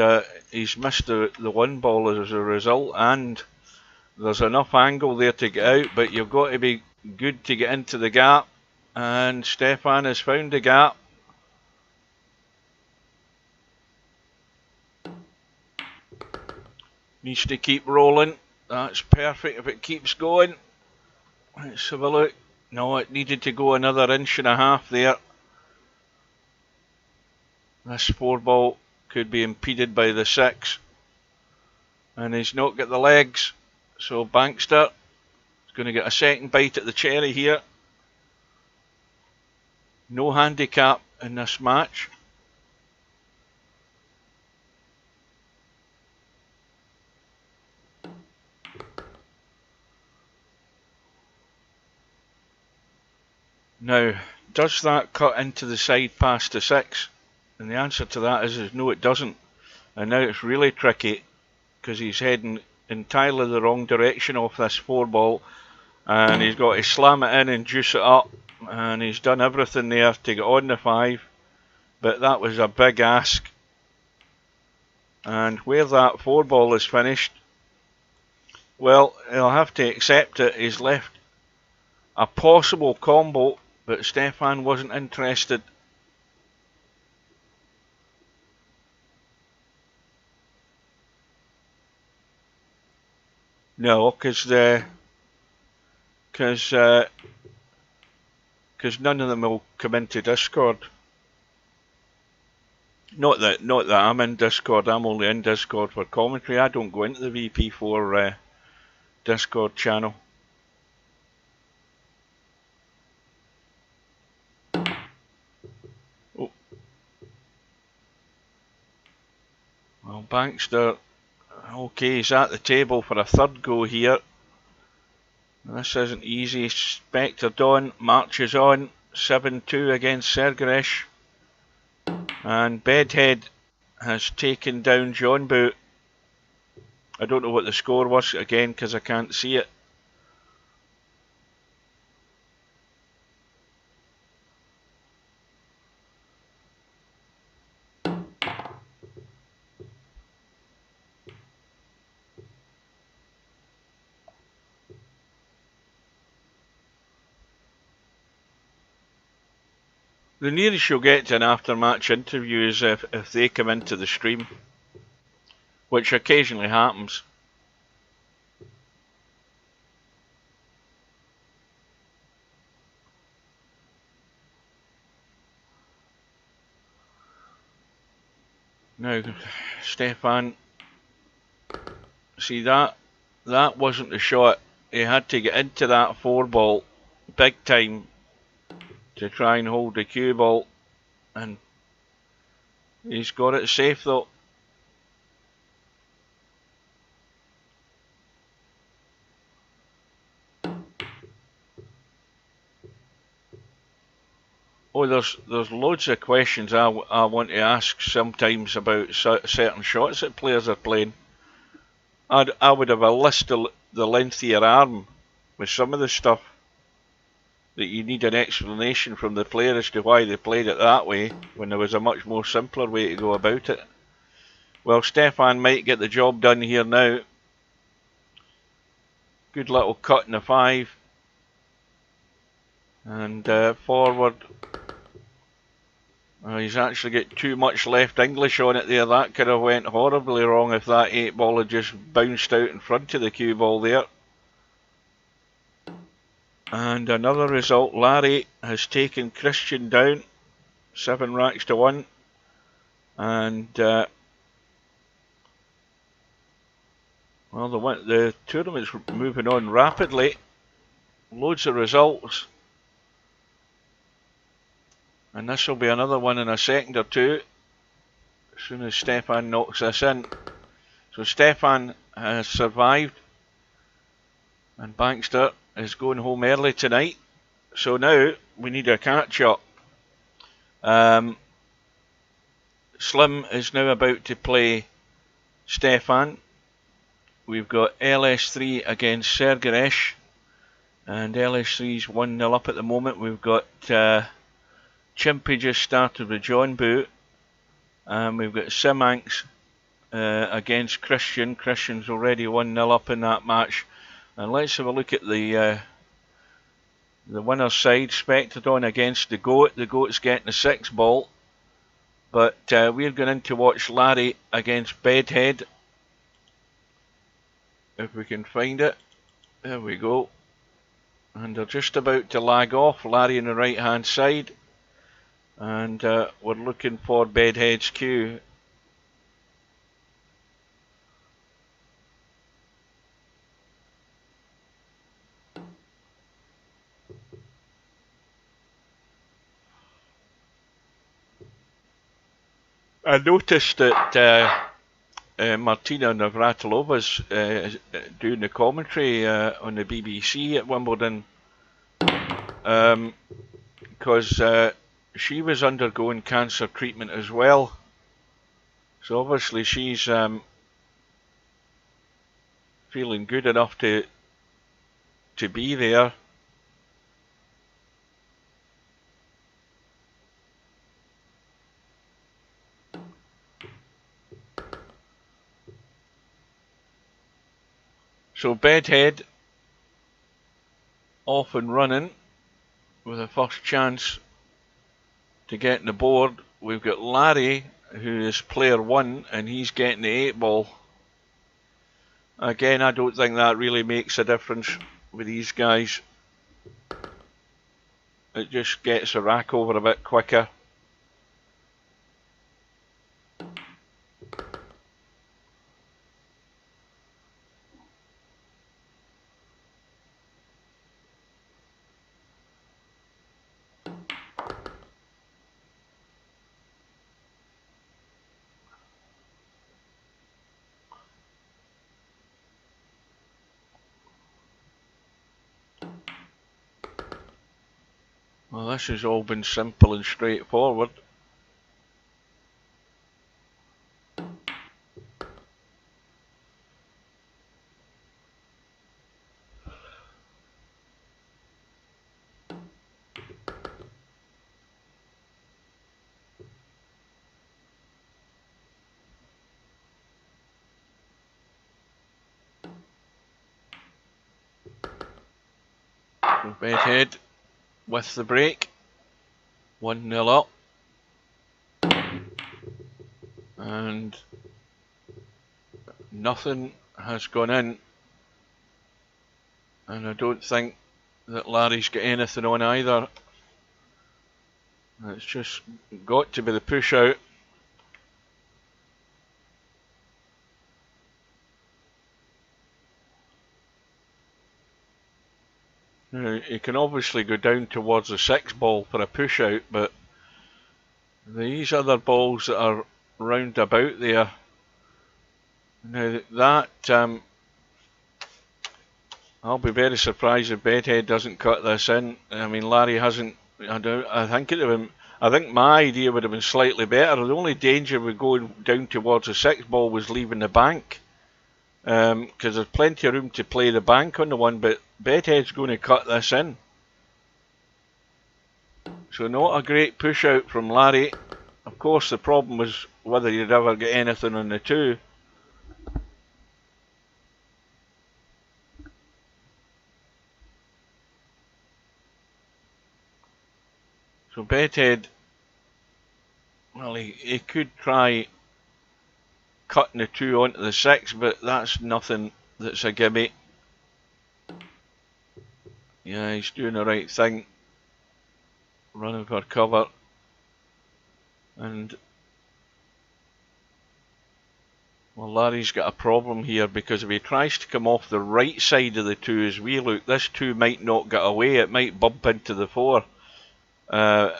[SPEAKER 1] he's missed the 1 ball as a result, and there's enough angle there to get out, but you've got to be good to get into the gap, and Stefan has found the gap. Needs to keep rolling. That's perfect if it keeps going. Let's have a look. No, it needed to go another 1.5 inches there. This 4 ball could be impeded by the 6. And he's not got the legs. So Bankster is going to get a second bite at the cherry here. No handicap in this match. Now, does that cut into the side past the 6? And the answer to that is no, it doesn't. And now it's really tricky, because he's heading entirely the wrong direction off this 4 ball, and he's got to slam it in and juice it up, and he's done everything there to get on the 5, but that was a big ask. And where that 4 ball is finished, well, he'll have to accept it. He's left a possible combo, but Stefan wasn't interested. No, because none of them will come into Discord. Not that I'm in Discord. I'm only in Discord for commentary. I don't go into the VP4 Discord channel. Oh. Well, Bankster, okay, he's at the table for a 3rd go here. This isn't easy. Spectre Dawn marches on, 7-2 against Sergeresh. And Bedhead has taken down John Boot. I don't know what the score was again because I can't see it. The nearest you'll get to an after-match interview is if they come into the stream, which occasionally happens. Now, Stefan, see that wasn't the shot. He had to get into that 4-ball big time to try and hold the cue ball, and he's got it safe though. Oh, there's loads of questions I want to ask sometimes about certain shots that players are playing. I would have a list of the length of your arm with some of the stuff that you need an explanation from the player as to why they played it that way when there was a much more simpler way to go about it. Well, Stefan might get the job done here now. Good little cut in the 5. And forward. He's actually got too much left English on it there. That could have went horribly wrong if that 8-ball had just bounced out in front of the cue ball there. And another result, Larry has taken Christian down 7 racks to 1. And well, the tournament's moving on rapidly. Loads of results. And this will be another one in a second or two, as soon as Stefan knocks this in. So Stefan has survived, and Bankster is going home early tonight. So now we need a catch-up. Slim is now about to play Stefan. We've got LS3 against Sergaresh, and LS3's 1-0 up at the moment. We've got Chimpy just started with John Boot, and we've got Simanx against Christian. Christian's already 1-0 up in that match. And let's have a look at the winner's side. Spectrodon against the Goat. The Goat's getting the 6-ball. But we're going in to watch Larry against Bedhead. If we can find it. There we go. And they're just about to lag off. Larry on the right hand side. And we're looking for Bedhead's cue. I noticed that Martina Navratilova's doing the commentary on the BBC at Wimbledon, because she was undergoing cancer treatment as well. So obviously she's feeling good enough to be there. So Bedhead off and running with a first chance to get on the board. We've got Larry, who is player 1, and he's getting the 8-ball. Again, I don't think that really makes a difference with these guys. It just gets the rack over a bit quicker. Well, this has all been simple and straightforward. Bedhead with the break. 1-0 up. And nothing has gone in. And I don't think that Larry's got anything on either. It's just got to be the push out. Now, he can obviously go down towards the 6 ball for a push out, but these other balls that are round about there, now that I'll be very surprised if Bedhead doesn't cut this in. I mean, Larry hasn't. I think my idea would have been slightly better. The only danger with going down towards the 6 ball was leaving the bank, because there's plenty of room to play the bank on the one, but Bedhead's going to cut this in. So not a great push out from Larry. Of course, the problem was whether you'd ever get anything on the 2. So Bedhead, well, he could try cutting the 2 onto the 6, but that's nothing that's a gimme. Yeah, he's doing the right thing, running for cover. And well, Larry's got a problem here, because if he tries to come off the right side of the 2 as we look, this 2 might not get away, it might bump into the 4. And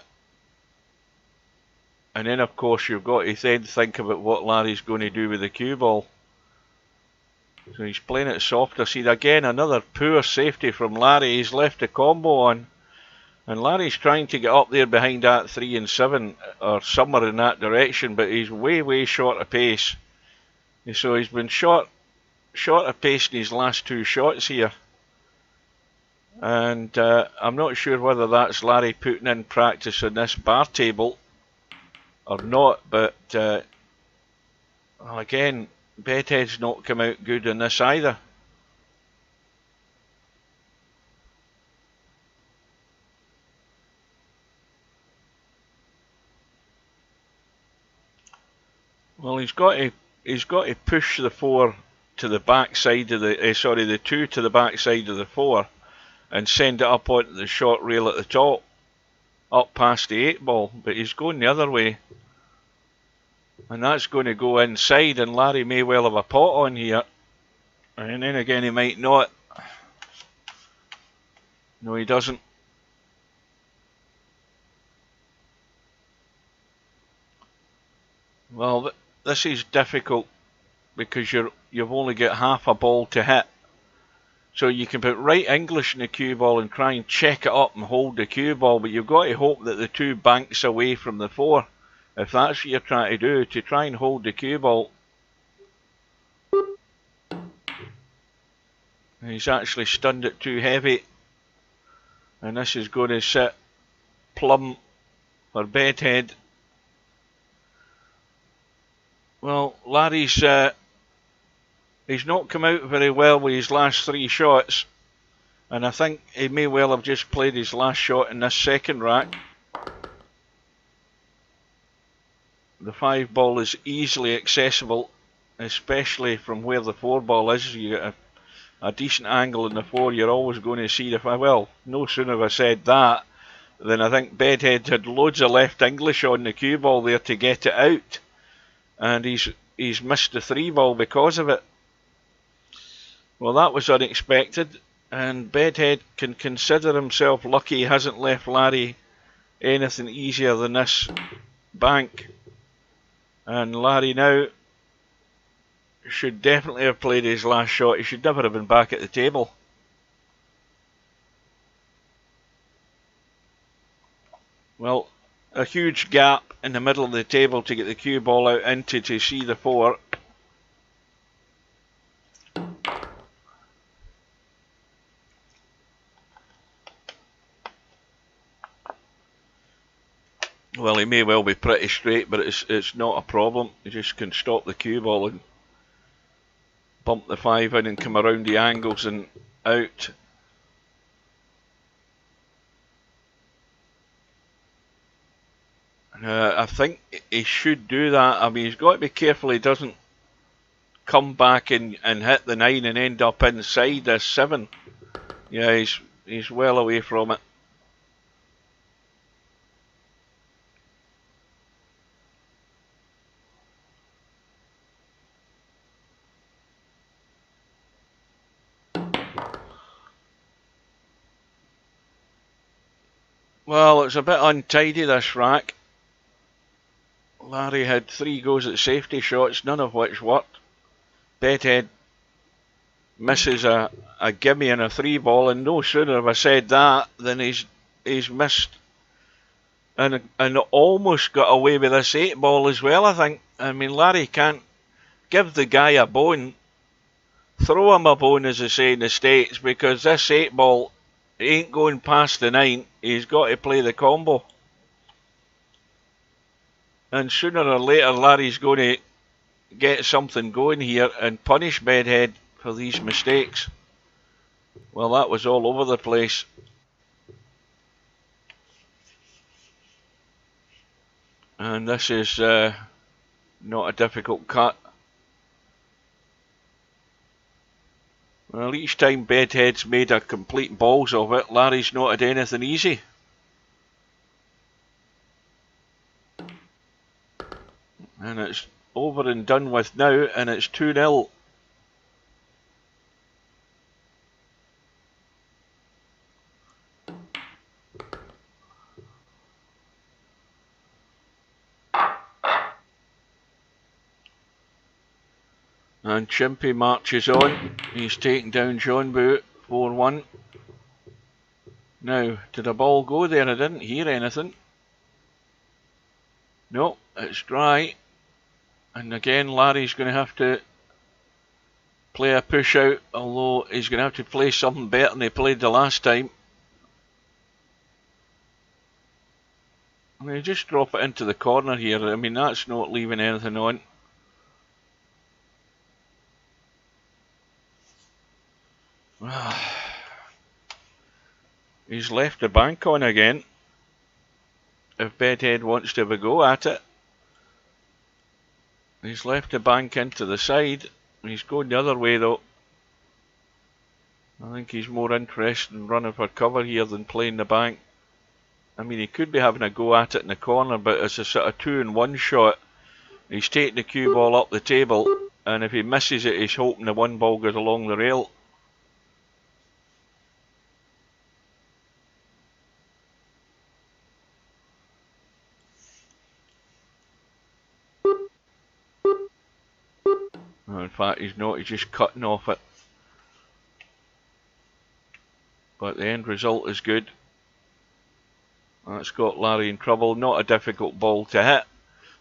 [SPEAKER 1] then of course you've got to then think about what Larry's going to do with the cue ball. So he's playing it softer. See, again, another poor safety from Larry. He's left the combo on. And Larry's trying to get up there behind that 3 and 7, or somewhere in that direction, but he's way short of pace. So he's been short of pace in his last 2 shots here. And I'm not sure whether that's Larry putting in practice on this bar table or not, but well, again, Bedhead's not come out good in this either. Well, he's got to push the 4 to the back side of the the 2 to the back side of the 4, and send it up onto the short rail at the top, up past the 8 ball. But he's going the other way, and that's going to go inside, and Larry may well have a pot on here, and then again he might not. No, he doesn't. Well, this is difficult because you've only got half a ball to hit. So you can put right English in the cue ball and try and check it up and hold the cue ball, but you've got to hope that the 2 banks away from the 4. If that's what you're trying to do, to try and hold the cue ball. He's actually stunned it too heavy. And this is going to sit plumb for Bedhead. Well, Larry's he's not come out very well with his last 3 shots, and I think he may well have just played his last shot in this second rack. The 5 ball is easily accessible, especially from where the 4 ball is. You get a decent angle in the 4, you're always going to see the 5. Well, no sooner have I said that than I think Bedhead had loads of left English on the cue ball there to get it out, and he's missed the 3 ball because of it. Well, that was unexpected, and Bedhead can consider himself lucky he hasn't left Larry anything easier than this bank. And Larry now should definitely have played his last shot. He should never have been back at the table. Well, a huge gap in the middle of the table to get the cue ball out into to see the 4. Well, he may well be pretty straight, but it's not a problem. He just can stop the cue ball and bump the 5 in and come around the angles and out. I think he should do that. I mean, he's got to be careful he doesn't come back and hit the 9 and end up inside this 7. Yeah, he's well away from it. Well, it's a bit untidy, this rack. Larry had 3 goes at safety shots, none of which worked. Bedhead misses a gimme and a 3 ball, and no sooner have I said that than he's missed and almost got away with this 8 ball as well, I think. I mean, Larry can't give the guy a bone, throw him a bone, as they say in the States, because this 8 ball ain't going past the 9. He's got to play the combo. And sooner or later, Larry's going to get something going here and punish Bedhead for these mistakes. Well, that was all over the place. And this is not a difficult cut. Well, each time Bedhead's made a complete balls of it, Larry's not had anything easy. And it's over and done with now, and it's 2-0. And Chimpy marches on. He's taken down John Boo, 4-1. Now, did a ball go there? I didn't hear anything. No, it's dry. And again, Larry's going to have to play a push out, although he's going to have to play something better than he played the last time. I mean, just drop it into the corner here. I mean, that's not leaving anything on. He's left the bank on again. If Bedhead wants to have a go at it. He's left the bank into the side. He's going the other way though. I think he's more interested in running for cover here than playing the bank. I mean, he could be having a go at it in the corner, but it's a sort of 2-in-1 shot. He's taking the cue ball up the table, and if he misses it, he's hoping the 1 ball goes along the rail. In fact, he's not, he's just cutting off it. But the end result is good. That's got Larry in trouble. Not a difficult ball to hit.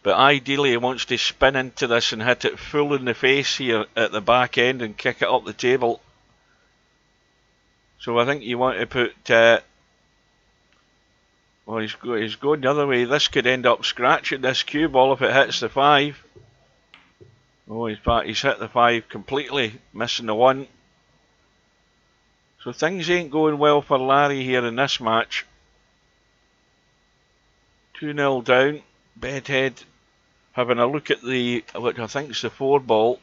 [SPEAKER 1] But ideally he wants to spin into this and hit it full in the face here at the back end and kick it up the table. So I think you want to put... well, he's going the other way. This could end up scratching this cue ball if it hits the 5. Oh, in fact, he's hit the 5 completely, missing the 1. So things ain't going well for Larry here in this match. 2-0 down. Bedhead having a look at the, which I think is the 4 ball.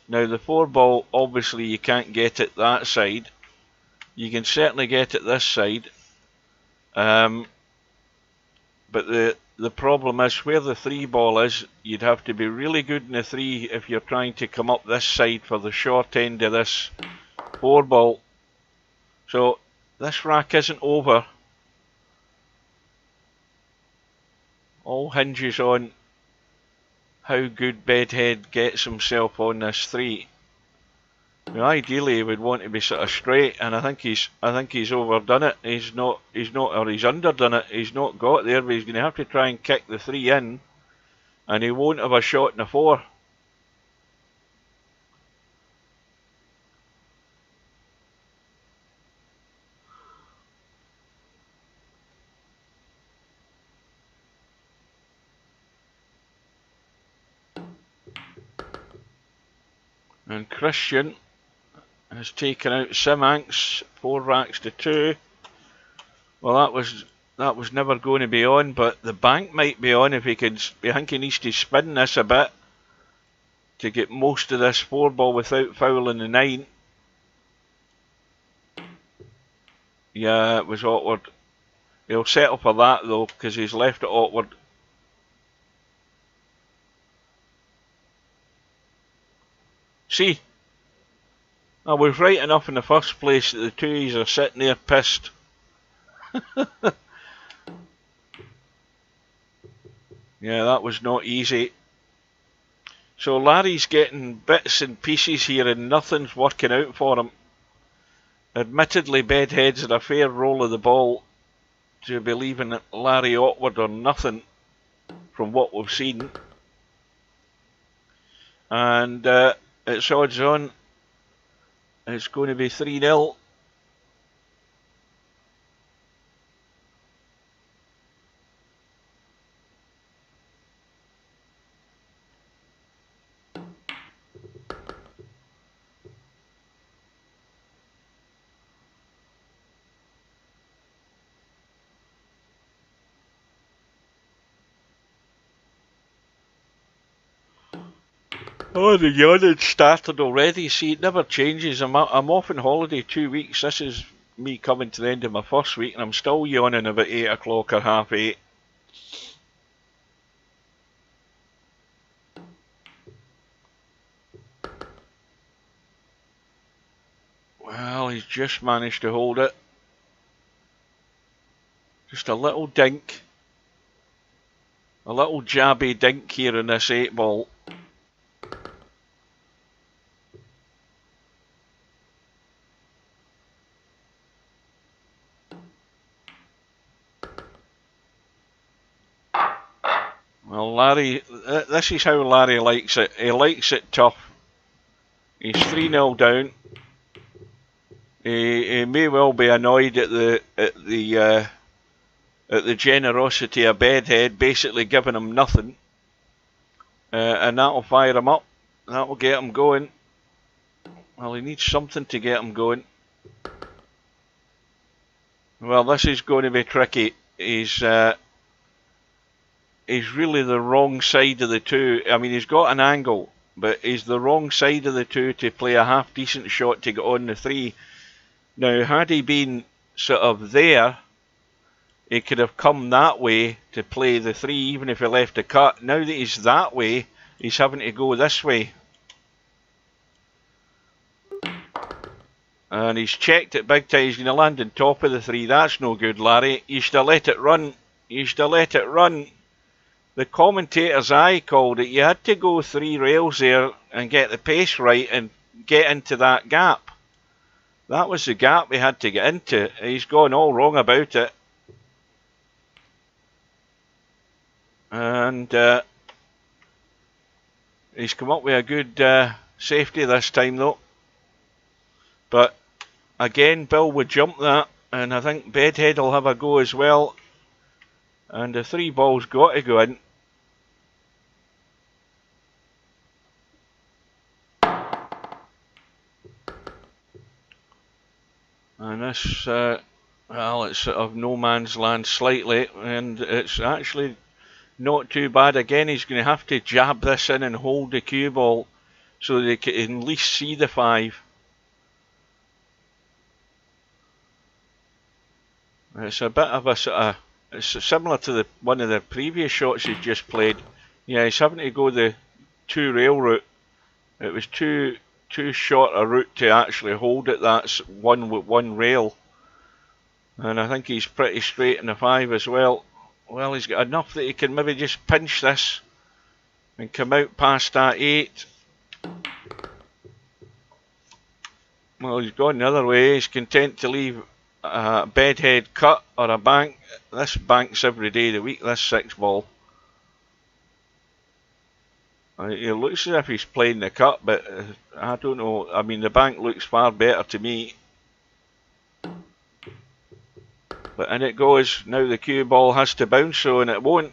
[SPEAKER 1] Now the 4 ball, obviously you can't get it that side. You can certainly get it this side. But the problem is where the 3 ball is, you'd have to be really good in the 3 if you're trying to come up this side for the short end of this 4 ball. So this rack isn't over. All hinges on how good Bedhead gets himself on this 3. Now, ideally he would want to be sort of straight, and I think he's overdone it. He's underdone it. He's not got there, but he's going to have to try and kick the 3 in, and he won't have a shot in the 4. And Christian has taken out Simanx, 4 racks to 2. Well, that was that was never going to be on, but the bank might be on if he could. I think he needs to spin this a bit to get most of this 4-ball without fouling the 9. Yeah, it was awkward. He'll settle for that though, because he's left it awkward. See, I was right enough in the first place that the 2s are sitting there pissed. Yeah, that was not easy. So Larry's getting bits and pieces here and nothing's working out for him. Admittedly, Bedhead's had a fair roll of the ball to be leaving Larry awkward or nothing from what we've seen. And it's odds on. It's going to be 3-0. Oh, the yawning started already. See, it never changes. I'm off on holiday 2 weeks. This is me coming to the end of my first week, and I'm still yawning about 8 o'clock or half 8. Well, he's just managed to hold it. Just a little dink. A little jabby dink here in this 8-ball. Well, Larry, this is how Larry likes it. He likes it tough. He's 3-0 down. He may well be annoyed at the generosity of Bedhead, basically giving him nothing, and that'll fire him up. That'll get him going. Well, he needs something to get him going. Well, this is going to be tricky. He's really the wrong side of the 2. I mean, he's got an angle, but he's the wrong side of the 2 to play a half decent shot to get on the 3. Now, had he been sort of there, he could have come that way to play the 3, even if he left a cut. Now that he's that way, he's having to go this way. And he's checked it big time. He's going to land on top of the 3. That's no good, Larry. You should have let it run. You should have let it run. The commentator's eye called it. You had to go 3 rails there and get the pace right and get into that gap. That was the gap he had to get into. He's gone all wrong about it. And he's come up with a good safety this time though. But again, Bill would jump that, and I think Bedhead will have a go as well. And the 3 ball's got to go in. And this, well, it's sort of no man's land slightly, and it's actually not too bad. Again, he's going to have to jab this in and hold the cue ball so they can at least see the 5. It's a bit of a sort of, it's similar to one of the previous shots he's just played. Yeah, he's having to go the 2 rail route. It was too short a route to actually hold it. That's one with 1 rail. And I think he's pretty straight in the 5 as well. Well, he's got enough that he can maybe just pinch this and come out past that 8. Well, he's gone the other way. He's content to leave a Bedhead cut or a bank. This banks every day of the week, this 6-ball. It looks as if he's playing the cut, but I don't know. I mean, the bank looks far better to me. But in it goes. Now the cue ball has to bounce, so and it won't.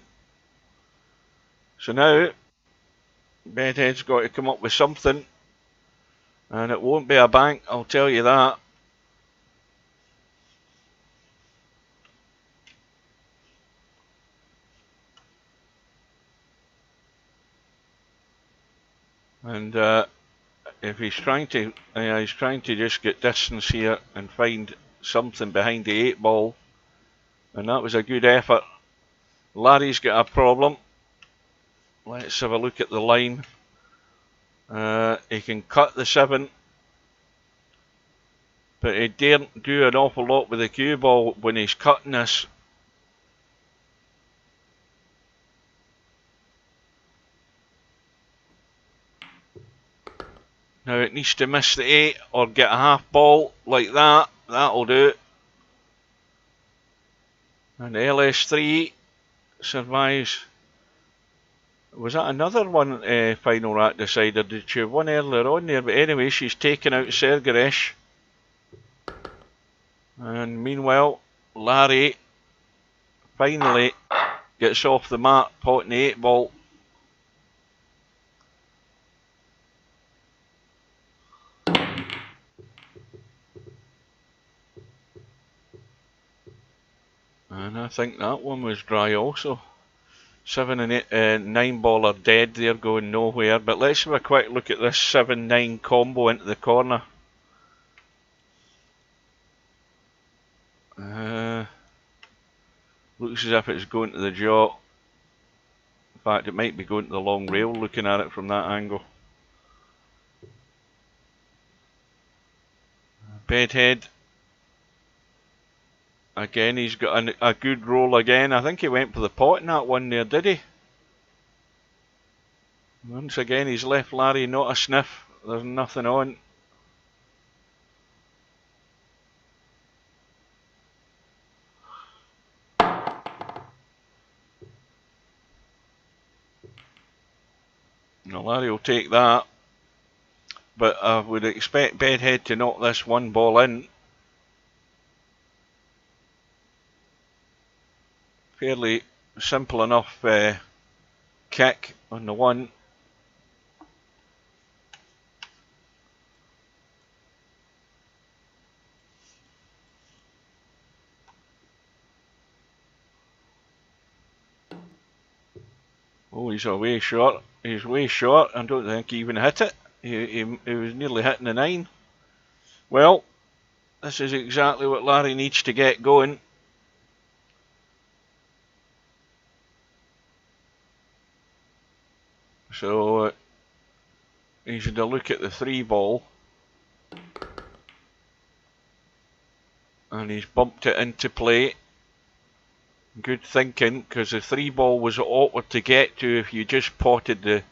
[SPEAKER 1] So now Bedhead's got to come up with something, and it won't be a bank, I'll tell you that. And if he's trying to just get distance here and find something behind the 8 ball, and that was a good effort. Larry's got a problem. Let's have a look at the line. He can cut the 7, but he daren't do an awful lot with the cue ball when he's cutting this. Now it needs to miss the 8 or get a half ball like that. That'll do it. And LS3 survives. Was that another one final rat decider? Did she have one earlier on there? But anyway, she's taken out Sergaresh. And meanwhile, Larry finally gets off the mat, potting the 8 ball. And I think that one was dry also. 7 and 8, 9 ball are dead, they're going nowhere. But let's have a quick look at this 7-9 combo into the corner. Looks as if it's going to the jaw. In fact, it might be going to the long rail looking at it from that angle. Bedhead. Again, he's got a good roll again. I think he went for the pot in that one there, did he? Once again, he's left Larry not a sniff. There's nothing on. Now, Larry will take that. But I would expect Bedhead to knock this 1 ball in. Fairly simple enough kick on the 1. Oh, he's way short. He's way short. I don't think he even hit it. He was nearly hitting the 9. Well, this is exactly what Larry needs to get going. So he should look at the 3 ball, and he's bumped it into play. Good thinking, because the 3 ball was awkward to get to if you just potted the,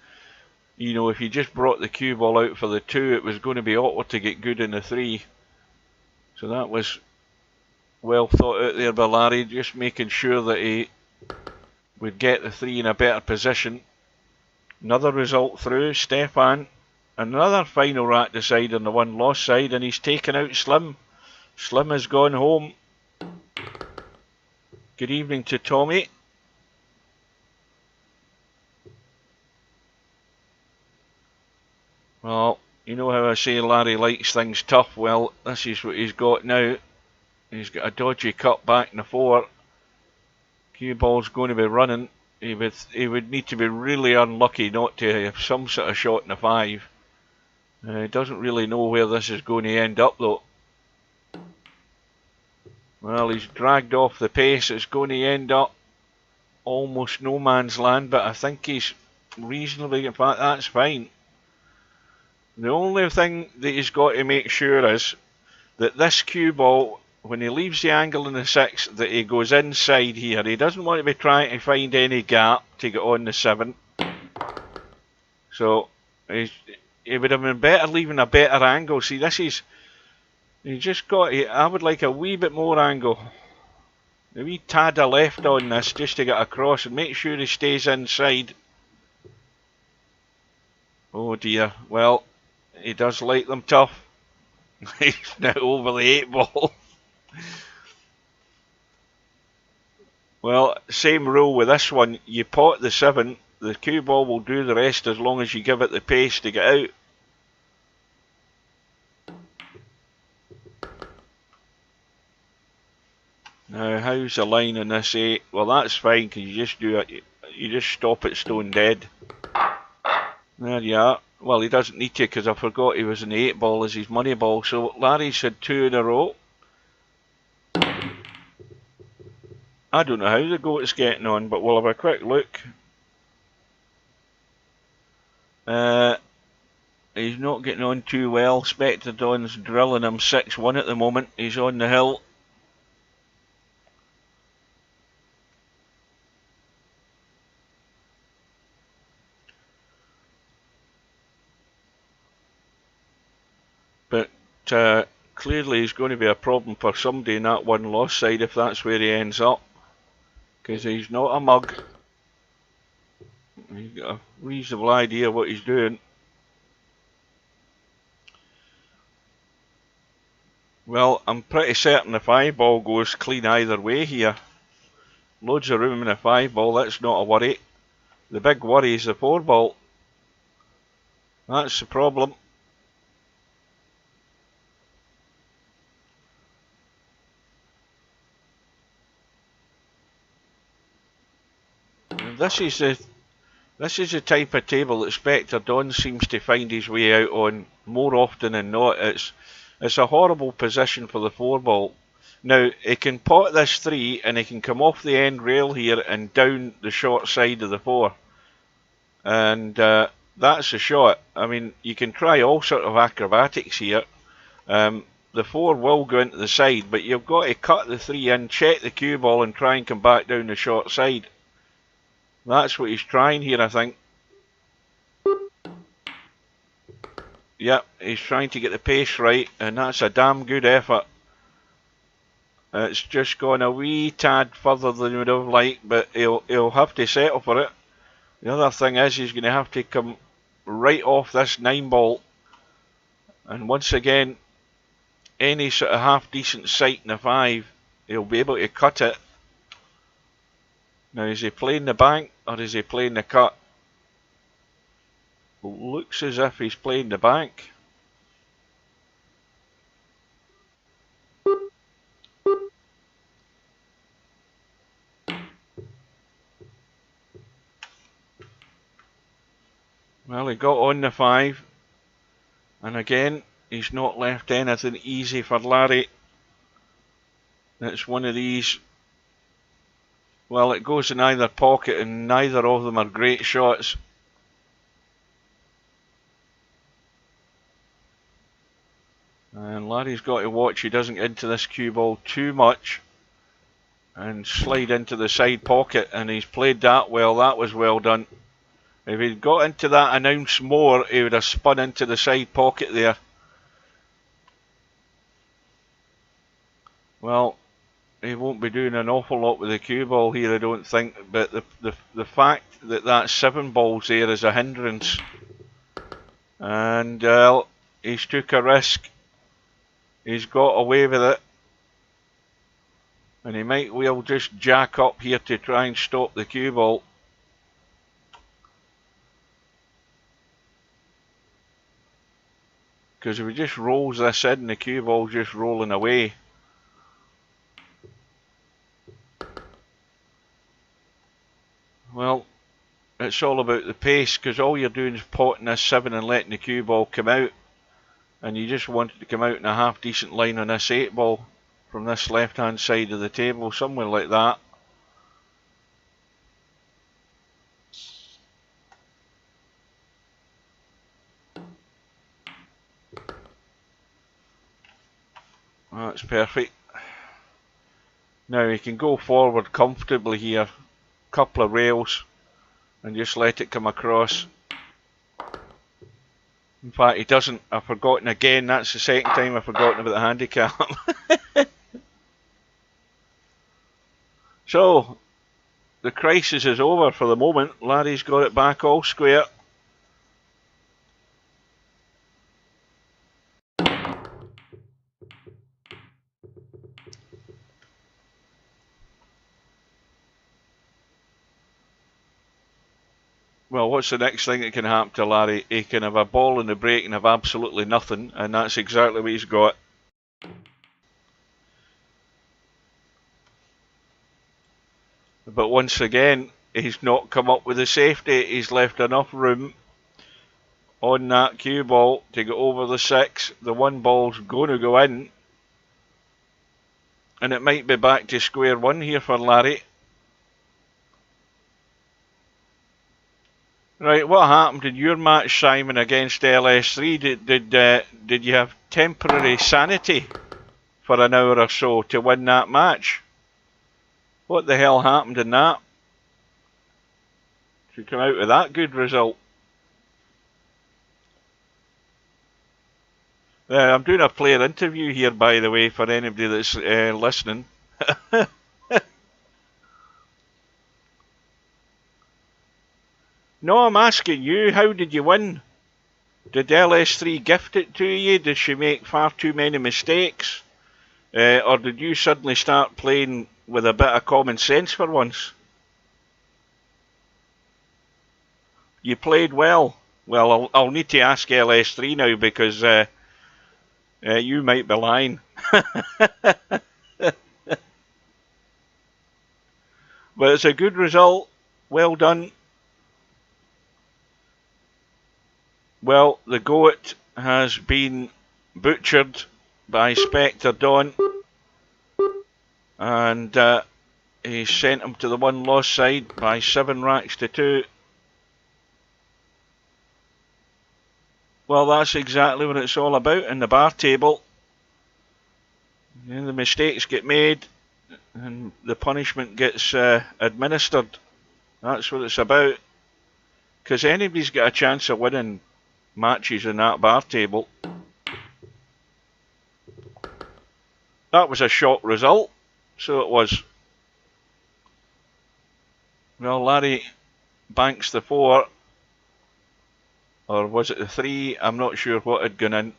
[SPEAKER 1] if you just brought the cue ball out for the 2, it was going to be awkward to get good in the 3. So that was well thought out there by Larry, just making sure that he would get the 3 in a better position. Another result through, Stefan. Another final rat decider on the 1 loss side, and he's taken out Slim. Slim has gone home. Good evening to Tommy. Well, you know how I say Larry likes things tough. Well, this is what he's got now. He's got a dodgy cut back in the 4. Cue ball's going to be running. He would need to be really unlucky not to have some sort of shot in the 5. He doesn't really know where this is going to end up though. Well, he's dragged off the pace. It's going to end up almost no man's land, but I think he's reasonably, in fact, that's fine. The only thing that he's got to make sure is that this cue ball, when he leaves the angle in the 6, that he goes inside here. He doesn't want to be trying to find any gap to get on the 7. So he would have been better leaving a better angle. See, this is, you just got to, I would like a wee bit more angle. A wee tad of left on this just to get across and make sure he stays inside. Oh dear, well, he does like them tough. He's now over the 8 ball. Well, same rule with this one. You pot the 7, the cue ball will do the rest as long as you give it the pace to get out. Now, how's the line in this 8? Well, that's fine because you just do it. You just stop it stone dead. There you are. Well, he doesn't need to because I forgot he was in the 8 ball as his money ball. So Larry's had 2 in a row. I don't know how the goat's getting on, but we'll have a quick look. He's not getting on too well. Spectrodon's drilling him 6-1 at the moment. He's on the hill. But clearly he's going to be a problem for somebody in that one loss side if that's where he ends up. Because he's not a mug. He's got a reasonable idea what he's doing. Well, I'm pretty certain the 5 ball goes clean either way here. Loads of room in the 5 ball, that's not a worry. The big worry is the 4 ball. That's the problem. This is the type of table that Spectrodon seems to find his way out on more often than not. It's a horrible position for the 4 ball. Now, he can pot this 3 and he can come off the end rail here and down the short side of the 4. And that's a shot. I mean, you can try all sort of acrobatics here. The 4 will go into the side, but you've got to cut the 3 in, check the cue ball and try and come back down the short side. That's what he's trying here, I think. Yep, he's trying to get the pace right, and that's a damn good effort. It's just gone a wee tad further than he would have liked, but he'll have to settle for it. The other thing is he's going to have to come right off this 9 ball. And once again, any sort of half decent sight in the 5, he'll be able to cut it. Now, is he playing the bank or is he playing the cut? Looks as if he's playing the bank. Well, he got on the 5. And again, he's not left anything easy for Larry. It's one of these. Well, it goes in either pocket and neither of them are great shots. And Larry's got to watch he doesn't get into this cue ball too much and slide into the side pocket, and he's played that well. That was well done. If he'd got into that an ounce more, he would have spun into the side pocket there. Well, he won't be doing an awful lot with the cue ball here, I don't think, but the fact that that 7 ball's there is a hindrance. And he's took a risk. He's got away with it. And he might well just jack up here to try and stop the cue ball. Because if he just rolls this in, the cue ball's just rolling away. Well, it's all about the pace, because all you're doing is potting this 7 and letting the cue ball come out. And you just want it to come out in a half decent line on this 8 ball from this left hand side of the table, somewhere like that. That's perfect. Now he can go forward comfortably here, couple of rails, and just let it come across. In fact, he doesn't. I've forgotten again. That's the second time I've forgotten about the handicap. So, the crisis is over for the moment. Larry's got it back all square. Well, what's the next thing that can happen to Larry? He can have a ball in the break and have absolutely nothing, and that's exactly what he's got. But once again, he's not come up with the safety. He's left enough room on that cue ball to get over the 6. The 1 ball's going to go in. And it might be back to square one here for Larry. Right, what happened in your match, Simon, against LS3? Did you have temporary sanity for an hour or so to win that match? What the hell happened in that? To come out with that good result. I'm doing a player interview here, by the way, for anybody that's listening. No, I'm asking you, how did you win? Did LS3 gift it to you? Did she make far too many mistakes? Or did you suddenly start playing with a bit of common sense for once? You played well. Well, I'll need to ask LS3 now, because you might be lying. But it's a good result. Well done. Well, the goat has been butchered by Spectre Dawn, and he sent him to the 1 loss side by 7 racks to 2. Well, that's exactly what it's all about in the bar table. The mistakes get made and the punishment gets administered. That's what it's about. Because anybody's got a chance of winning matches in that bar table. That was a shock result, so it was. Well, Larry banks the 4, or was it the 3? I'm not sure what had gone in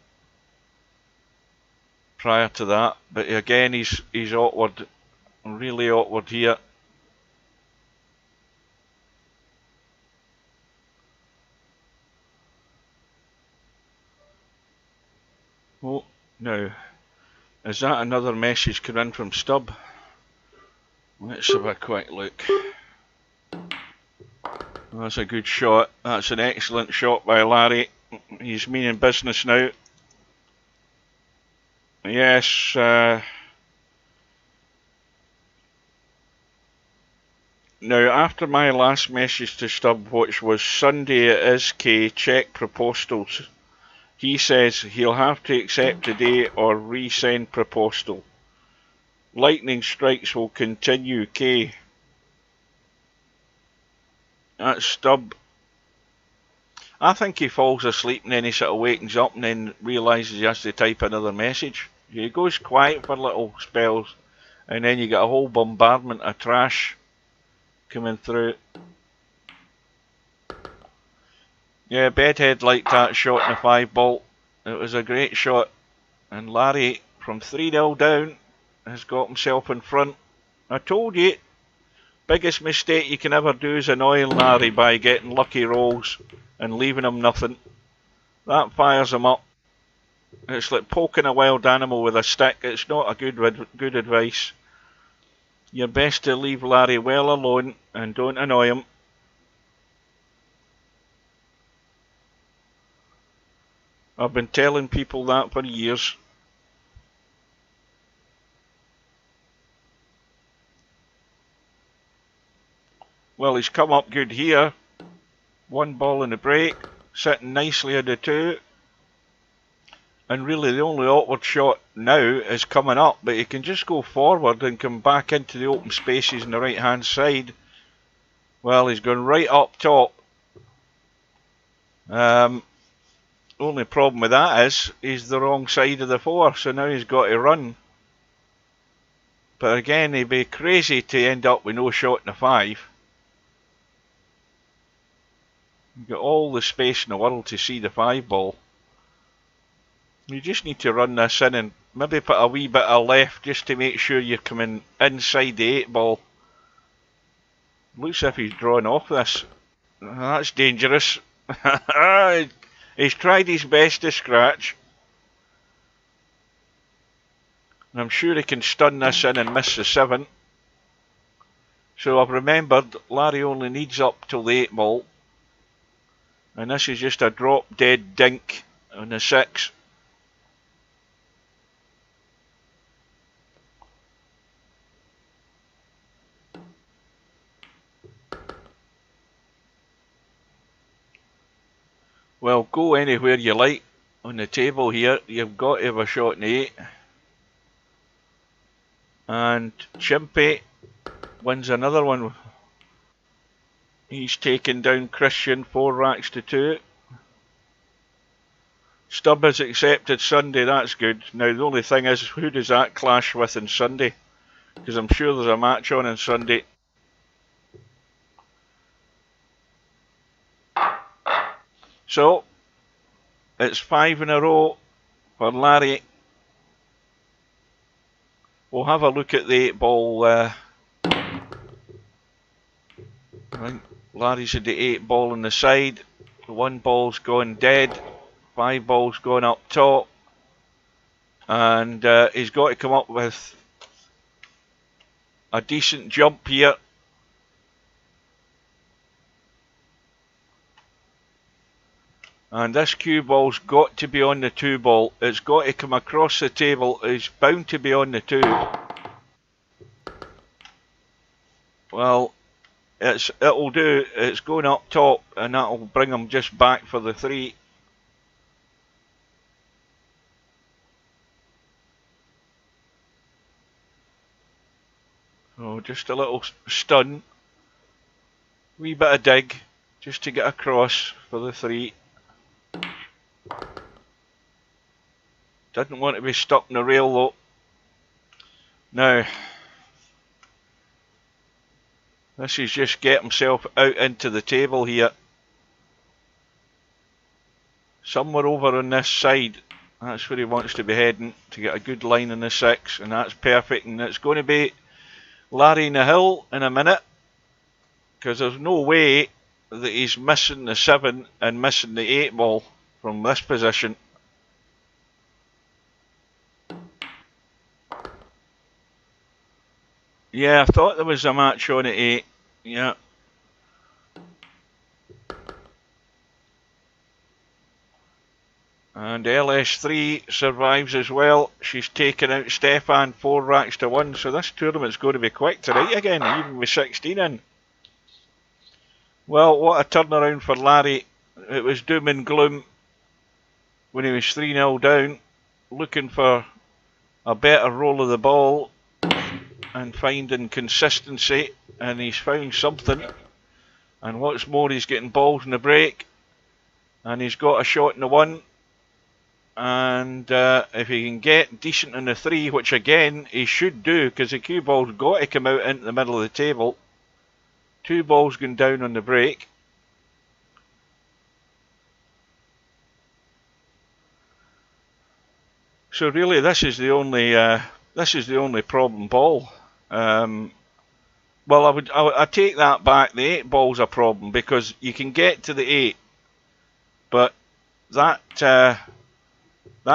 [SPEAKER 1] prior to that, but again he's awkward, really awkward here. Oh, now, is that another message coming in from Stubb? Let's have a quick look. That's a good shot. That's an excellent shot by Larry. He's meaning business now. Yes. Now, after my last message to Stubb, which was Sunday it is K, check proposals, he says he'll have to accept today or resend proposal. Lightning strikes will continue, K. That's Stubb. I think he falls asleep and then he sort of wakens up and then realises he has to type another message. He goes quiet for little spells and then you get a whole bombardment of trash coming through. Yeah, Bedhead liked that shot in the 5 ball. It was a great shot. And Larry, from 3-0 down, has got himself in front. I told you, biggest mistake you can ever do is annoying Larry by getting lucky rolls and leaving him nothing. That fires him up. It's like poking a wild animal with a stick. It's not a good advice. You're best to leave Larry well alone and don't annoy him. I've been telling people that for years. Well, he's come up good here. 1 ball in the break, sitting nicely at the 2. And really the only awkward shot now is coming up, but he can just go forward and come back into the open spaces on the right hand side. Well, he's going right up top. Only problem with that is he's the wrong side of the 4, so now he's got to run. But again, he'd be crazy to end up with no shot in the 5. You've got all the space in the world to see the 5 ball. You just need to run this in and maybe put a wee bit of left just to make sure you're coming inside the 8 ball. Looks as if he's drawn off this. That's dangerous. He's tried his best to scratch. And I'm sure he can stun this in and miss the 7. So I've remembered Larry only needs up till the 8 ball. And this is just a drop dead dink on the 6. Well, go anywhere you like on the table here. You've got to have a shot in the 8. And Chimpy wins another one. He's taken down Christian 4 racks to 2. Stubb has accepted Sunday, that's good. Now the only thing is, who does that clash with on Sunday? Because I'm sure there's a match on Sunday. So, it's 5 in a row for Larry. We'll have a look at the 8 ball. I think Larry's had the 8 ball on the side. The 1 ball's gone dead. 5 balls gone up top. And he's got to come up with a decent jump here. And this cue ball's got to be on the 2 ball. It's got to come across the table. It's bound to be on the 2. Well, it'll do. It's going up top, and that'll bring him just back for the 3. So just a little stun. Wee bit of dig, just to get across for the 3. Didn't want to be stuck in the rail though. Now, this is just get himself out into the table here. Somewhere over on this side. That's where he wants to be heading to get a good line in the 6, and that's perfect. And it's going to be Larry in the hill in a minute, because there's no way that he's missing the 7 and missing the 8 ball from this position. Yeah, I thought there was a match on at 8. Yeah. And LS3 survives as well. She's taken out Stefan 4 racks to 1. So this tournament's going to be quick tonight again, even with 16 in. Well, what a turnaround for Larry. It was doom and gloom when he was 3-0 down, looking for a better roll of the ball and finding consistency, and he's found something. And what's more, he's getting balls in the break, and he's got a shot in the 1. And if he can get decent in the 3, which again he should do, because the cue ball's got to come out into the middle of the table. 2 balls going down on the break. So really, this is the only problem ball. Well, I take that back. The 8 ball's a problem, because you can get to the 8, but that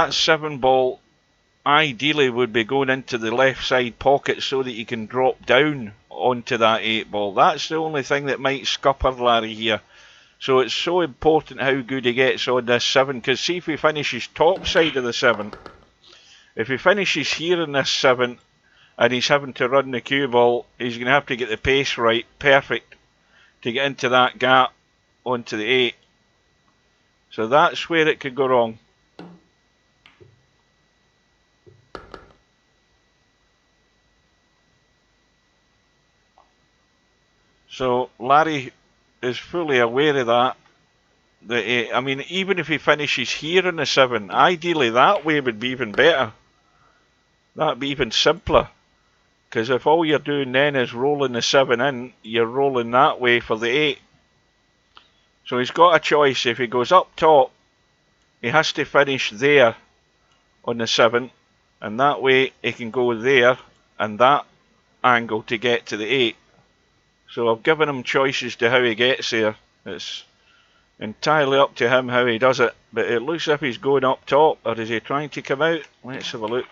[SPEAKER 1] 7 ball ideally would be going into the left side pocket so that you can drop down onto that 8 ball. That's the only thing that might scupper Larry here. So it's so important how good he gets on this 7, because see if he finishes top side of the 7. If he finishes here in this 7 and he's having to run the cue ball, he's going to have to get the pace right, perfect, to get into that gap onto the 8. So that's where it could go wrong. So Larry is fully aware of that. I mean, even if he finishes here in the 7, ideally that way would be even better. That'd be even simpler. Because if all you're doing then is rolling the 7 in, you're rolling that way for the 8. So he's got a choice. If he goes up top, he has to finish there on the 7, and that way he can go there and that angle to get to the 8. So I've given him choices to how he gets there. It's entirely up to him how he does it, but it looks as if he's going up top, or is he trying to come out? Let's have a look.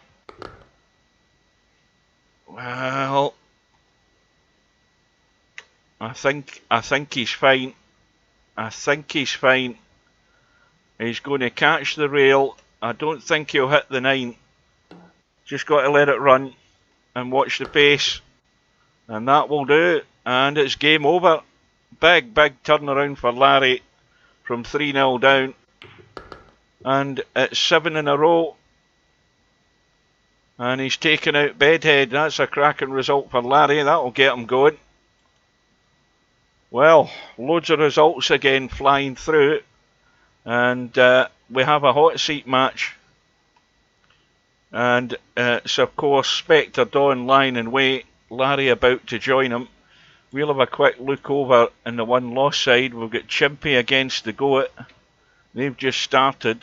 [SPEAKER 1] Well, I think he's fine. I think he's fine. He's going to catch the rail. I don't think he'll hit the 9. Just got to let it run and watch the pace. And that will do. And it's game over. Big turnaround for Larry from 3-0 down. And it's 7 in a row. And he's taken out Bedhead. That's a cracking result for Larry. That'll get him going. Well, loads of results again flying through. And we have a hot seat match. And it's of course Spectre Dawn lying in wait. Larry about to join him. We'll have a quick look over in the one loss side. We've got Chimpy against the Goat. They've just started.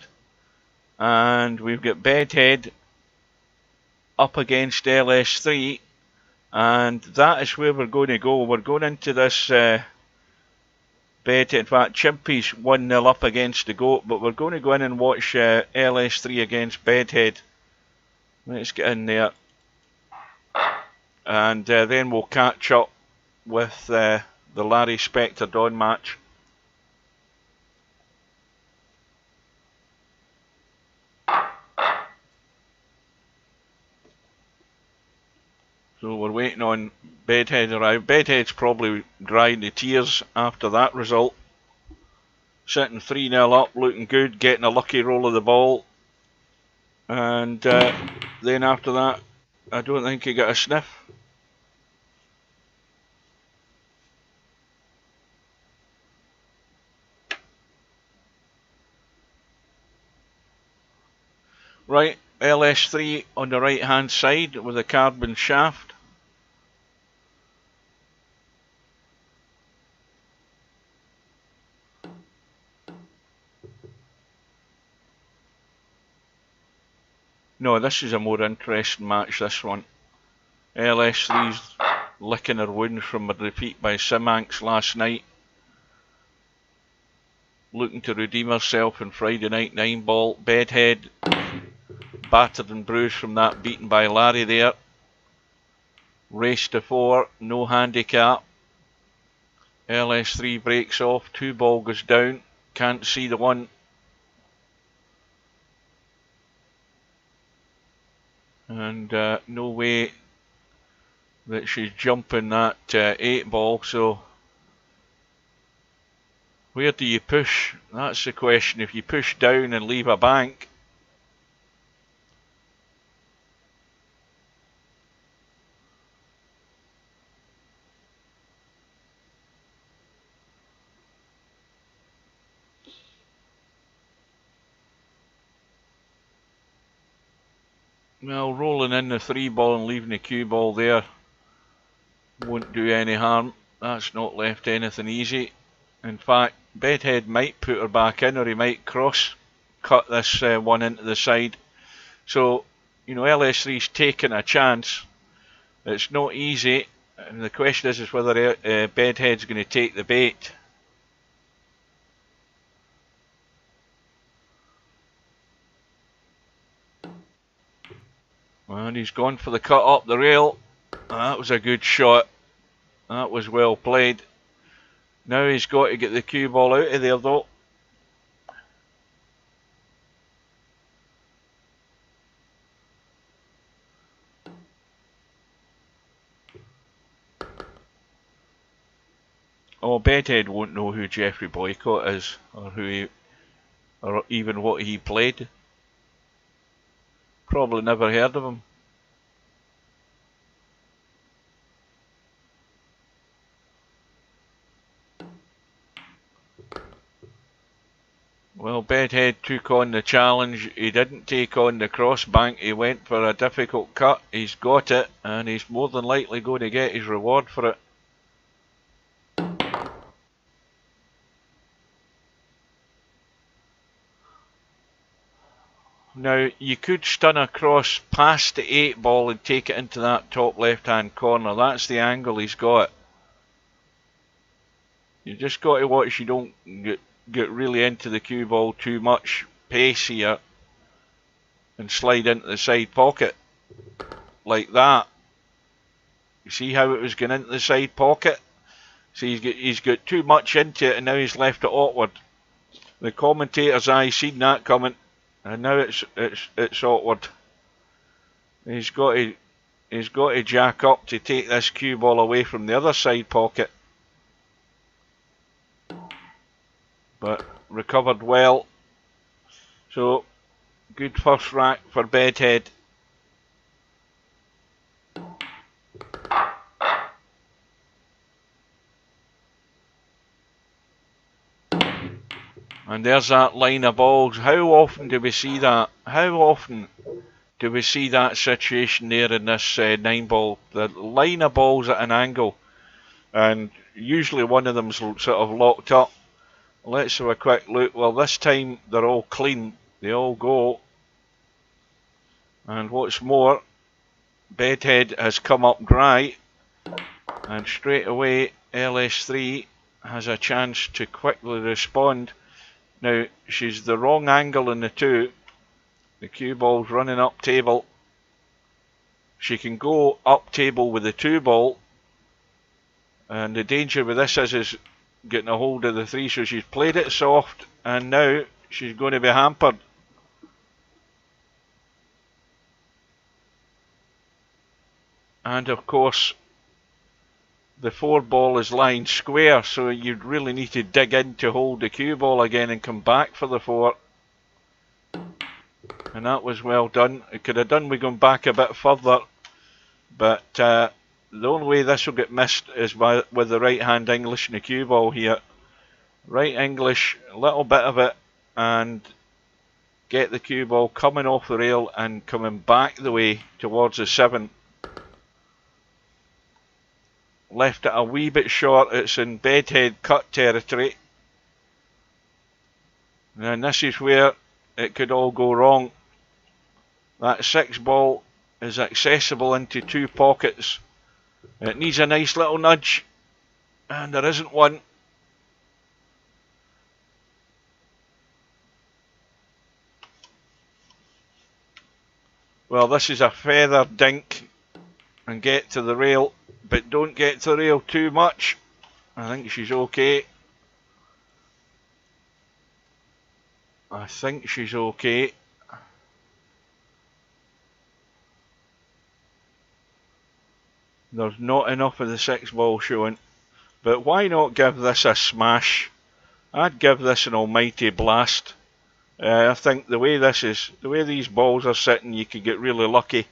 [SPEAKER 1] And we've got Bedhead up against LS3. And that is where we're going to go. We're going into this Bedhead. In fact, Chimpy's 1-0 up against the Goat. But we're going to go in and watch LS3 against Bedhead. Let's get in there. And then we'll catch up with the Larry Spectre Dawn match. So we're waiting on Bedhead to arrive. Bedhead's probably drying the tears after that result. Sitting 3-0 up, looking good, getting a lucky roll of the ball. And then after that, I don't think he got a sniff. Right, LS3 on the right hand side with a carbon shaft. No, this is a more interesting match, this one. LS3's licking her wounds from a defeat by Simanx last night. Looking to redeem herself in Friday night 9-ball. Bedhead battered and bruised from that beaten by Larry there. Race to 4, no handicap. LS3 breaks off, 2-ball goes down. Can't see the one. And no way that she's jumping that 8-ball, so where do you push? That's the question. If you push down and leave a bank, well, rolling in the 3-ball and leaving the cue-ball there won't do any harm. That's not left anything easy. In fact, Bedhead might put her back in, or he might cross-cut this one into the side. So, you know, LS3's taking a chance. It's not easy. And the question is whether Bedhead's going to take the bait. And he's gone for the cut up the rail. That was a good shot. That was well played. Now he's got to get the cue ball out of there though. Oh, Bedhead won't know who Jeffrey Boycott is, or or even what he played. Probably never heard of him. Well, Bedhead took on the challenge. He didn't take on the crossbank. He went for a difficult cut. He's got it, and he's more than likely going to get his reward for it. Now, you could stun across past the 8-ball and take it into that top left-hand corner. That's the angle he's got. You just got to watch you don't get really into the cue ball too much pace here and slide into the side pocket like that. You see how it was going into the side pocket? See, he's got too much into it, and now he's left it awkward. The commentator's eye seen that coming, and now it's awkward. He's got to jack up to take this cue ball away from the other side pocket. But recovered well. So good first rack for Bedhead. And there's that line of balls. How often do we see that? How often do we see that situation there in this 9-ball? The line of balls at an angle, and usually one of them's sort of locked up. Let's have a quick look. Well, this time they're all clean. They all go. And what's more, Bedhead has come up dry, and straight away LS3 has a chance to quickly respond. Now, she's the wrong angle in the two. The cue ball's running up table. She can go up table with the 2-ball, and the danger with this is getting a hold of the 3. So she's played it soft, and now she's going to be hampered. And of course, the 4-ball is lying square, so you'd really need to dig in to hold the cue ball again and come back for the 4. And that was well done. It could have done with going back a bit further, but the only way this will get missed is with the right hand English in the cue ball here. Right English, a little bit of it, and get the cue ball coming off the rail and coming back the way towards the 7. Left it a wee bit short. It's in Bedhead cut territory, and this is where it could all go wrong. That 6-ball is accessible into 2 pockets. It needs a nice little nudge, and there isn't one. Well, this is a feather dink and get to the rail, but don't get to the rail too much. I think she's okay. I think she's okay. There's not enough of the 6-ball showing, but why not give this a smash? I'd give this an almighty blast. I think the way these balls are sitting, you could get really lucky.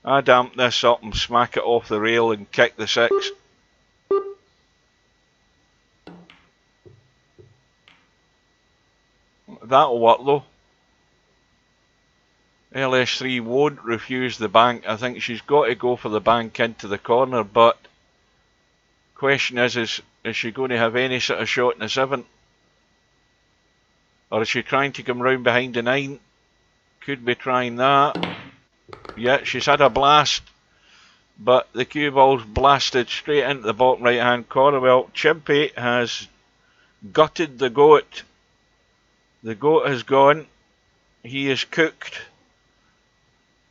[SPEAKER 1] I'd amp this up and smack it off the rail and kick the 6. That'll work though. LS3 won't refuse the bank. I think she's got to go for the bank into the corner, but question is she going to have any sort of shot in the 7? Or is she trying to come round behind the 9? Could be trying that. Yeah, she's had a blast, but the cue ball's blasted straight into the bottom right hand corner. Well, Chimpy has gutted the goat. The goat has gone. He is cooked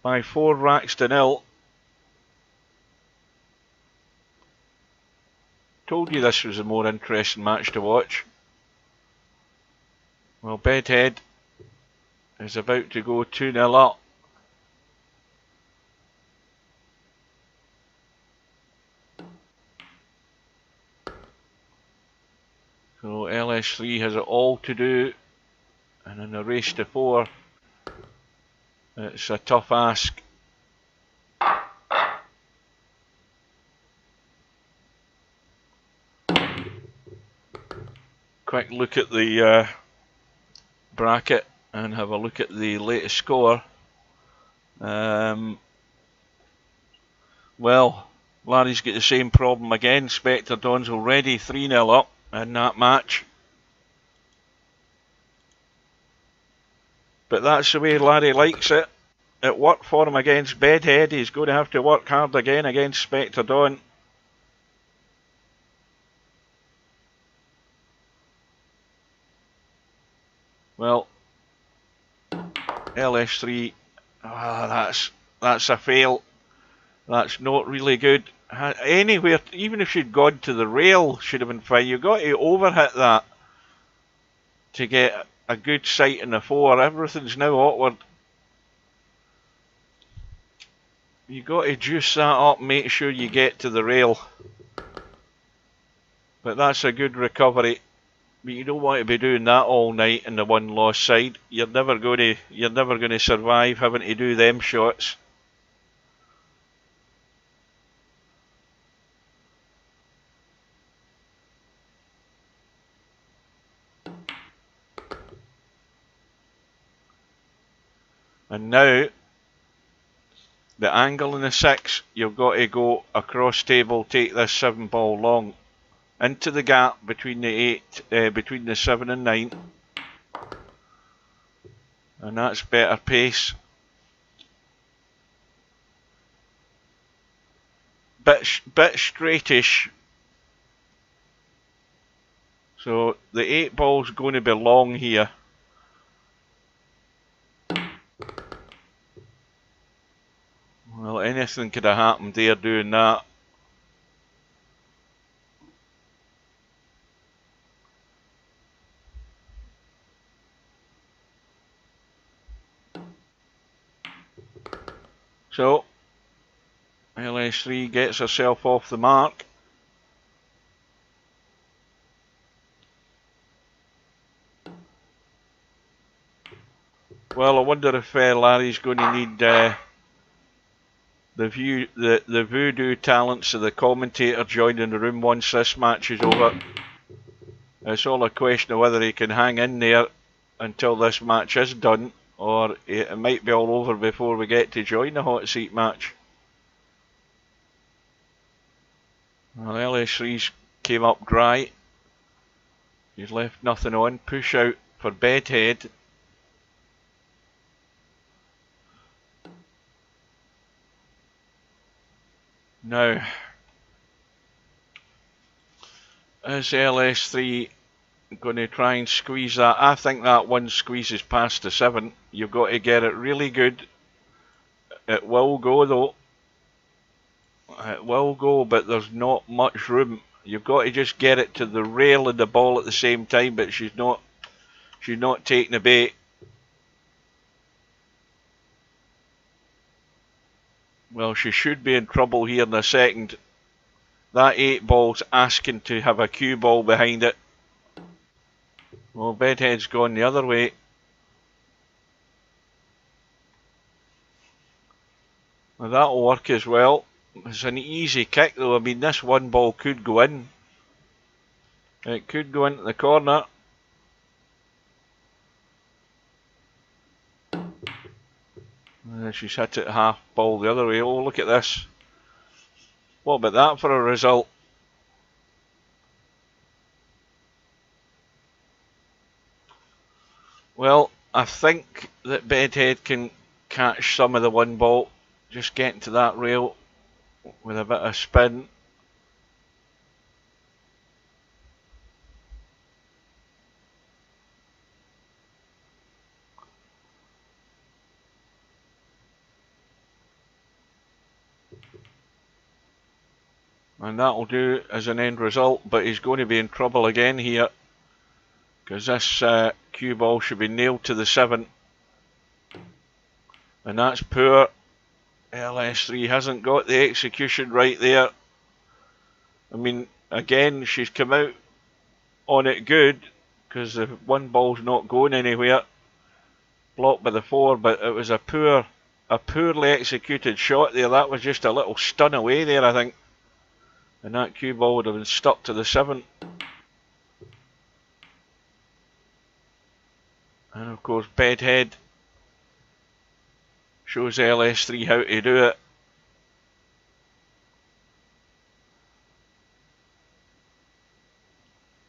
[SPEAKER 1] by 4 racks to 0. Told you this was a more interesting match to watch. Well, Bedhead is about to go 2-0 up. So LS3 has it all to do, and in a race to 4, it's a tough ask. Quick look at the bracket and have a look at the latest score. Well, Larry's got the same problem again. Spectre Dawn's already 3-0 up in that match. But that's the way Larry likes it. It worked for him against Bedhead. He's going to have to work hard again against Spectre Dawn. Well, LS3, that's a fail. That's not really good. Anywhere, even if she'd gone to the rail, should have been fine. You've got to overhit that to get a good sight in the 4. Everything's now awkward. You've got to juice that up, make sure you get to the rail. But that's a good recovery. But you don't want to be doing that all night in the one lost side. You're never going to survive having to do them shots. And now, the angle in the 6, you've got to go across table, take this 7 ball long into the gap between the 7 and 9, and that's better pace. Bit straightish. So the 8 ball's going to be long here. Well, anything could have happened there doing that. So, LS3 gets herself off the mark. Well, I wonder if Larry's going to need the voodoo talents of the commentator joining the room once this match is over. It's all a question of whether he can hang in there until this match is done, or it might be all over before we get to join the hot seat match. Well, LS3's came up dry. He's left nothing on. Push out for Bedhead. Now, is LS3 going to try and squeeze that? I think that one squeezes past the 7. You've got to get it really good. It will go though. It will go, but there's not much room. You've got to just get it to the rail and the ball at the same time, but she's not taking the bait. Well, she should be in trouble here in a second. That 8 ball's asking to have a cue ball behind it. Well, Bedhead's gone the other way. Well, that'll work as well. It's an easy kick though. I mean, this 1 ball could go in. It could go into the corner. She's hit it half ball the other way. Oh, look at this. What about that for a result? Well, I think that Bedhead can catch some of the 1 ball. Just getting to that rail with a bit of spin. And that'll do as an end result, but he's going to be in trouble again here, because this cue ball should be nailed to the 7. And that's poor. LS3 hasn't got the execution right there. I mean, again, she's come out on it good, because the 1 ball's not going anywhere. Blocked by the 4, but it was a poorly executed shot there. That was just a little stun away there, I think. And that cue ball would have been stuck to the 7. And of course, Bedhead shows LS3 how to do it.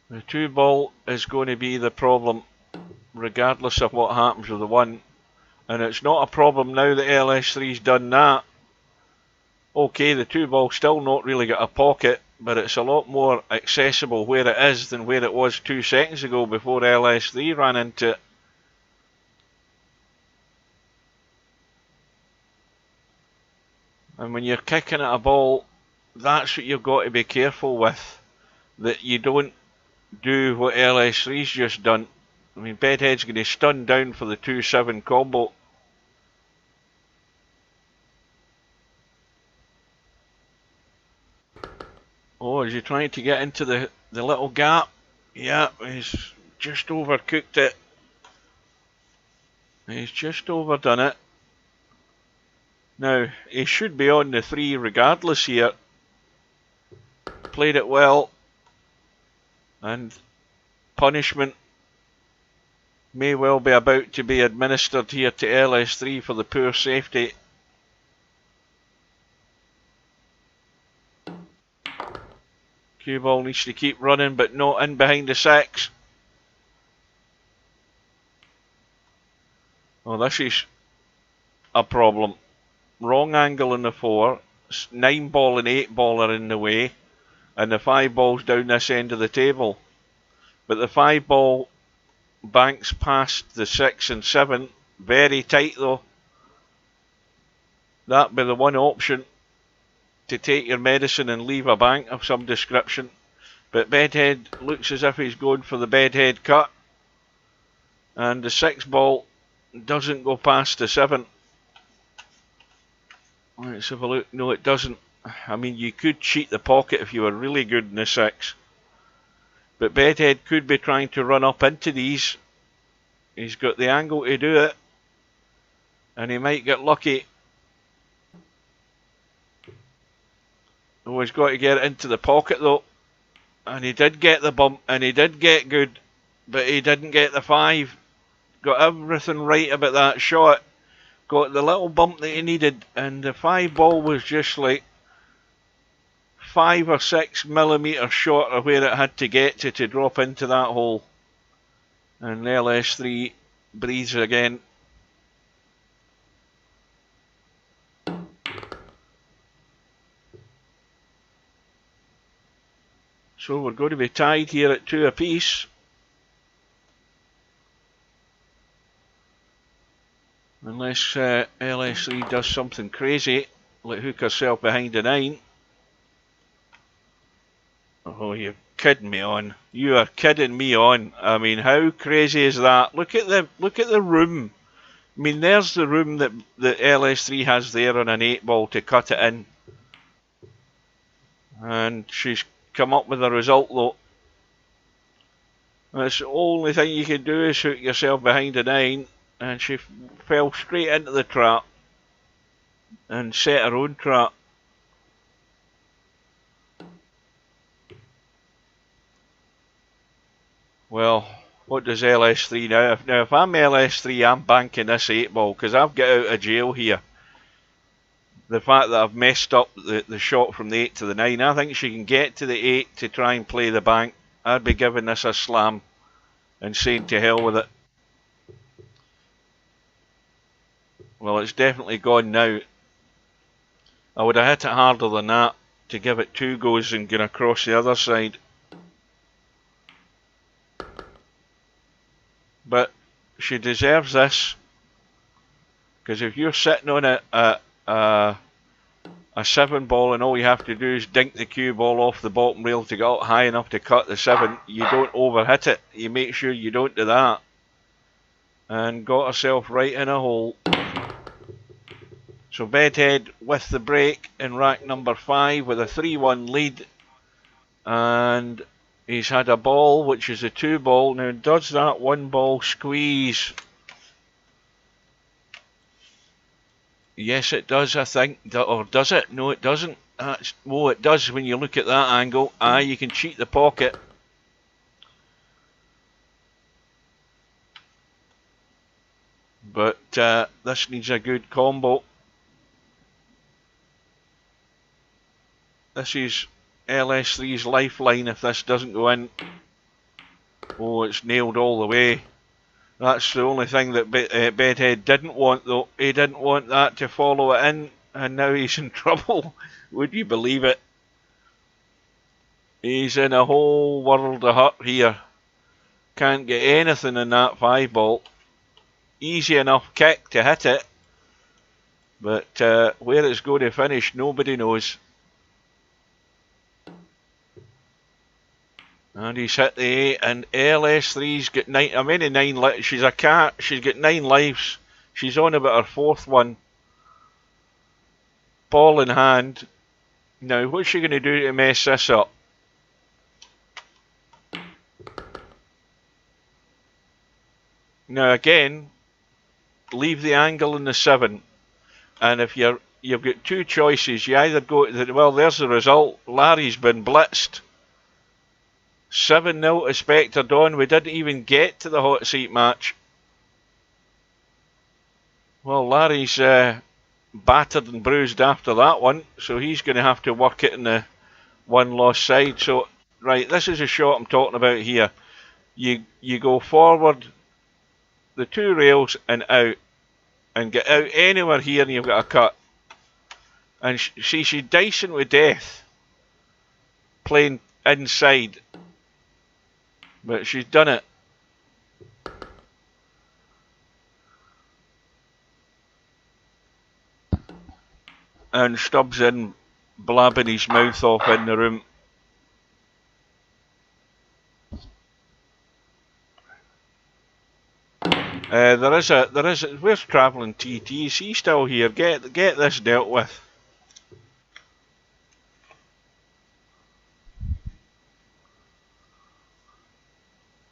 [SPEAKER 1] The 2 ball is going to be the problem, regardless of what happens with the 1. And it's not a problem now that LS3's done that. Okay, the 2 ball still not really got a pocket, but it's a lot more accessible where it is than where it was 2 seconds ago before LS3 ran into it. And when you're kicking at a ball that's what you've got to be careful with, that you don't do what LS3's just done. I mean, Bedhead's going to stun down for the 2-7 combo. Oh, is he trying to get into the little gap? Yeah, he's just overcooked it. He's just overdone it. Now, he should be on the 3 regardless here. Played it well. And punishment may well be about to be administered here to LS3 for the poor safety. Cue ball needs to keep running, but not in behind the 6. Oh, this is a problem. Wrong angle in the 4. 9 ball and 8 ball are in the way. And the 5 ball's down this end of the table. But the 5 ball banks past the 6 and 7. Very tight though. That'd be the one option, to take your medicine and leave a bank of some description. But Bedhead looks as if he's going for the Bedhead cut. And the 6 ball doesn't go past the 7. Let's have a look. No, it doesn't. I mean, you could cheat the pocket if you were really good in the 6. But Bedhead could be trying to run up into these. He's got the angle to do it. And he might get lucky. Oh, he's got to get it into the pocket though. And he did get the bump, and he did get good. But he didn't get the 5. Got everything right about that shot. Got the little bump that he needed. And the 5 ball was just like 5 or 6 millimetres short of where it had to get to drop into that hole. And LS3 breathes again. So we're going to be tied here at 2 apiece. Unless LS3 does something crazy, like hook herself behind the 9. Oh, you're kidding me on. You are kidding me on. I mean, how crazy is that? Look at the room. I mean, there's the room that LS3 has there on an 8 ball to cut it in. And she's come up with a result though. That's the only thing you can do is hook yourself behind a 9. And she fell straight into the trap. And set her own trap. Well, what does LS3 now? Now, if I'm LS3, I'm banking this 8 ball because I've got out of jail here. The fact that I've messed up the shot from the 8 to the 9, I think she can get to the 8 to try and play the bank. I'd be giving this a slam and saying to hell with it. Well, it's definitely gone now. I would have hit it harder than that to give it 2 goes and get across the other side. But she deserves this, because if you're sitting on a 7 ball and all you have to do is dink the cue ball off the bottom rail to get up high enough to cut the 7, you don't overhit it. You make sure you don't do that. And got herself right in a hole. So Bedhead with the break in rack number 5 with a 3-1 lead. And he's had a ball, which is a 2 ball. Now, does that 1 ball squeeze? Yes, it does, I think. Or does it? No, it doesn't. Oh, it does when you look at that angle. You can cheat the pocket. But this needs a good combo. This is LS3's lifeline if this doesn't go in. Oh, it's nailed all the way. That's the only thing that Bedhead didn't want though. He didn't want that to follow it in, and now he's in trouble. Would you believe it? He's in a whole world of hurt here. Can't get anything in that 5 ball. Easy enough kick to hit it, but where it's going to finish, nobody knows. And he's hit the 8, and LS3's got 9. How many 9 lives? She's a cat. She's got 9 lives. She's on about her 4th one. Ball in hand. Now, what's she going to do to mess this up? Now, again, leave the angle in the 7. And if you've got 2 choices, you either go to the, well, there's the result. Larry's been blitzed. 7-0 to Spectre Dawn. We didn't even get to the hot seat match. Well, Larry's battered and bruised after that one, so he's going to have to work it in the one-loss side. So, right, this is a shot I'm talking about here. You go forward the 2 rails and out, and get out anywhere here, and you've got a cut. And she's dicing with death, playing inside. But she's done it. And Stubbs in, blabbing his mouth off in the room. Where's Travelling TT? Is he still here? Get this dealt with.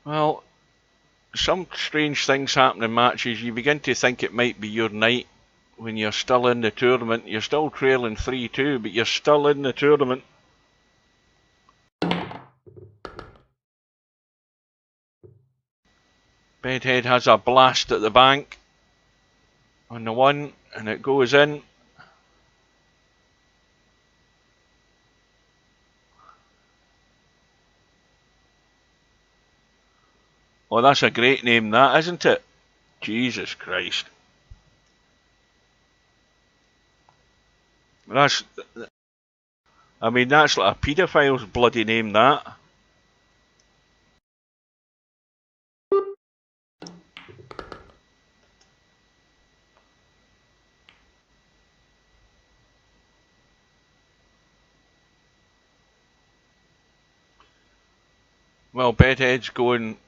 [SPEAKER 1] Well, some strange things happen in matches. You begin to think it might be your night when you're still in the tournament. You're still trailing 3-2, but you're still in the tournament. Bedhead has a blast at the bank on the 1, and it goes in. Oh, that's a great name, that, isn't it? Jesus Christ. That's like a paedophile's bloody name, that. Well, Bedhead's going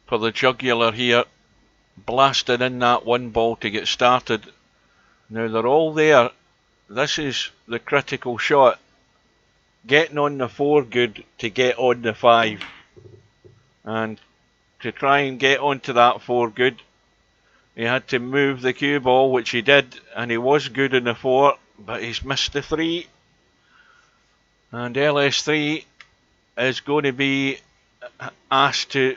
[SPEAKER 1] for the jugular here, blasting in that 1 ball to get started. Now they're all there. This is the critical shot. Getting on the 4 good to get on the 5. And to try and get onto that 4 good, he had to move the cue ball, which he did, and he was good in the 4, but he's missed the 3. And LS3 is going to be asked to,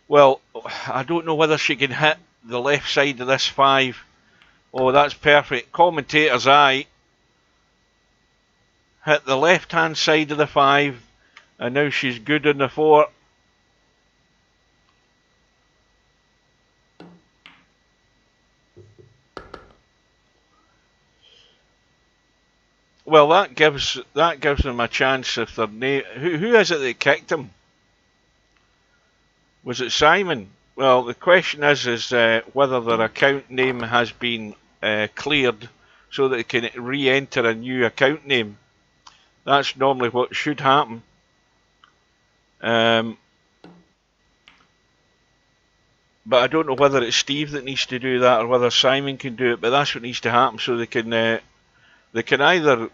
[SPEAKER 1] well, I don't know whether she can hit the left side of this 5. Oh, that's perfect. Commentator's eye. Hit the left hand side of the 5, and now she's good in the 4. Well, that gives them a chance if they're who is it that kicked him? Was it Simon? Well, the question is whether their account name has been cleared so that they can re-enter a new account name. That's normally what should happen. But I don't know whether it's Steve that needs to do that or whether Simon can do it. But that's what needs to happen, so they can either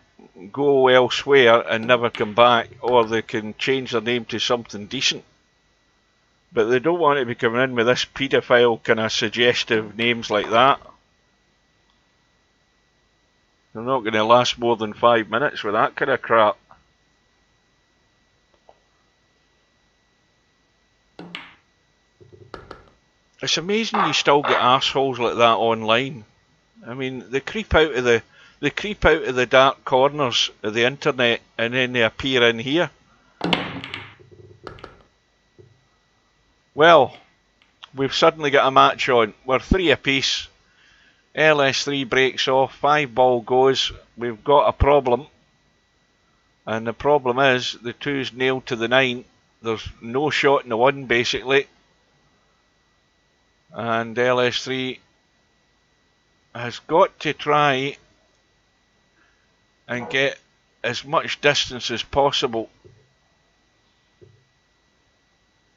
[SPEAKER 1] go elsewhere and never come back, or they can change their name to something decent. But they don't want to be coming in with this paedophile kind of suggestive names like that. They're not going to last more than 5 minutes with that kind of crap. It's amazing you still get arseholes like that online. I mean, they creep out of the dark corners of the internet, and then they appear in here. Well, we've suddenly got a match on. We're 3 apiece. LS3 breaks off, 5 ball goes. We've got a problem. And the problem is the 2's nailed to the 9. There's no shot in the 1 basically. And LS3 has got to try and get as much distance as possible.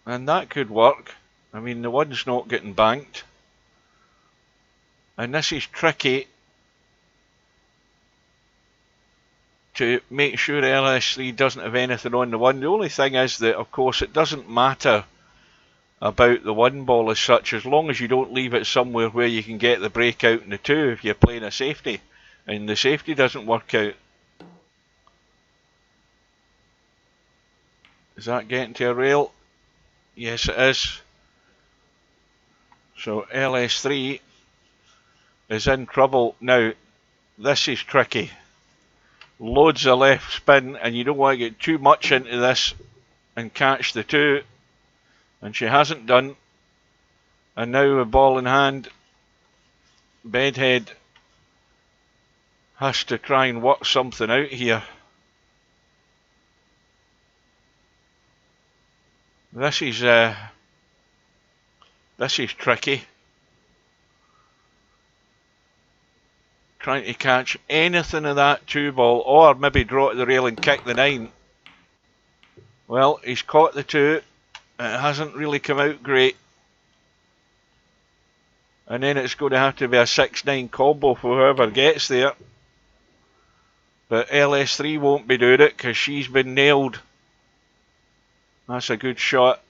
[SPEAKER 1] And that could work. I mean, the one's not getting banked. And this is tricky to make sure LS3 doesn't have anything on the one. The only thing is that, of course, it doesn't matter about the one ball as such, as long as you don't leave it somewhere where you can get the break out in the two if you're playing a safety, and the safety doesn't work out. Is that getting to a rail? Yes, it is. So LS3 is in trouble. Now, this is tricky. Loads of left spin, and you don't want to get too much into this and catch the two, and she hasn't done. And now with ball in hand, Bedhead has to try and work something out here. This is tricky. Trying to catch anything of that two ball, or maybe draw to the rail and kick the nine. Well, he's caught the two. It hasn't really come out great. And then it's going to have to be a 6-9 combo for whoever gets there. But LS3 won't be doing it because she's been nailed. That's a good shot.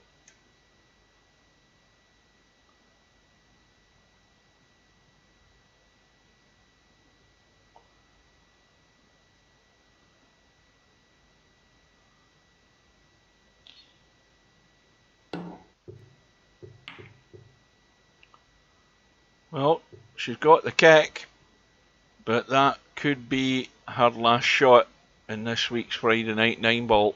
[SPEAKER 1] Well, she's got the kick, but that could be her last shot in this week's Friday night 9-ball.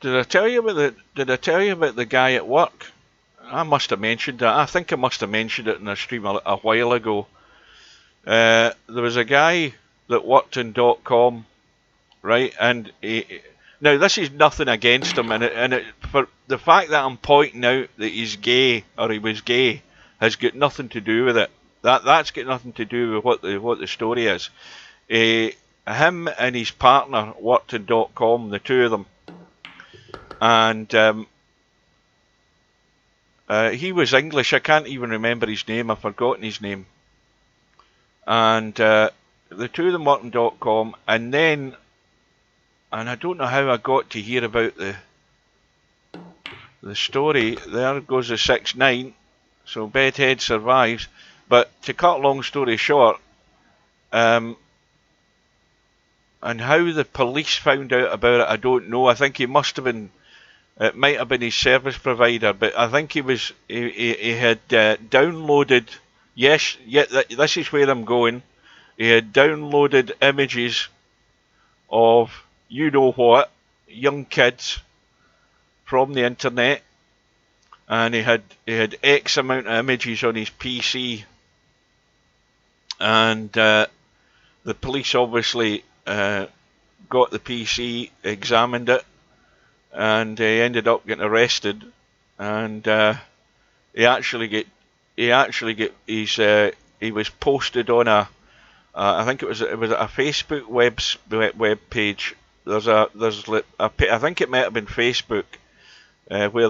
[SPEAKER 1] Did I tell you about the guy at work? I must have mentioned that. I think I must have mentioned it in a stream a while ago. There was a guy that worked in .com, right? And now this is nothing against him, and for the fact that I'm pointing out that he's gay or he was gay has got nothing to do with it. That's got nothing to do with what the story is. Him and his partner worked in .com, the two of them, and he was English. I can't even remember his name. I've forgotten his name. And the two of them worked in .com, and I don't know how I got to hear about the story. There goes the 6-9, so Bedhead survives. But to cut a long story short, and how the police found out about it, I don't know. I think he must have been. It might have been his service provider, but I think he had downloaded. Yes, this is where I'm going. He had downloaded images of you know what, young kids from the internet, and he had X amount of images on his PC, and the police obviously got the PC, examined it, and he ended up getting arrested, and he was posted on I think it was a Facebook web page. I think it might have been Facebook, where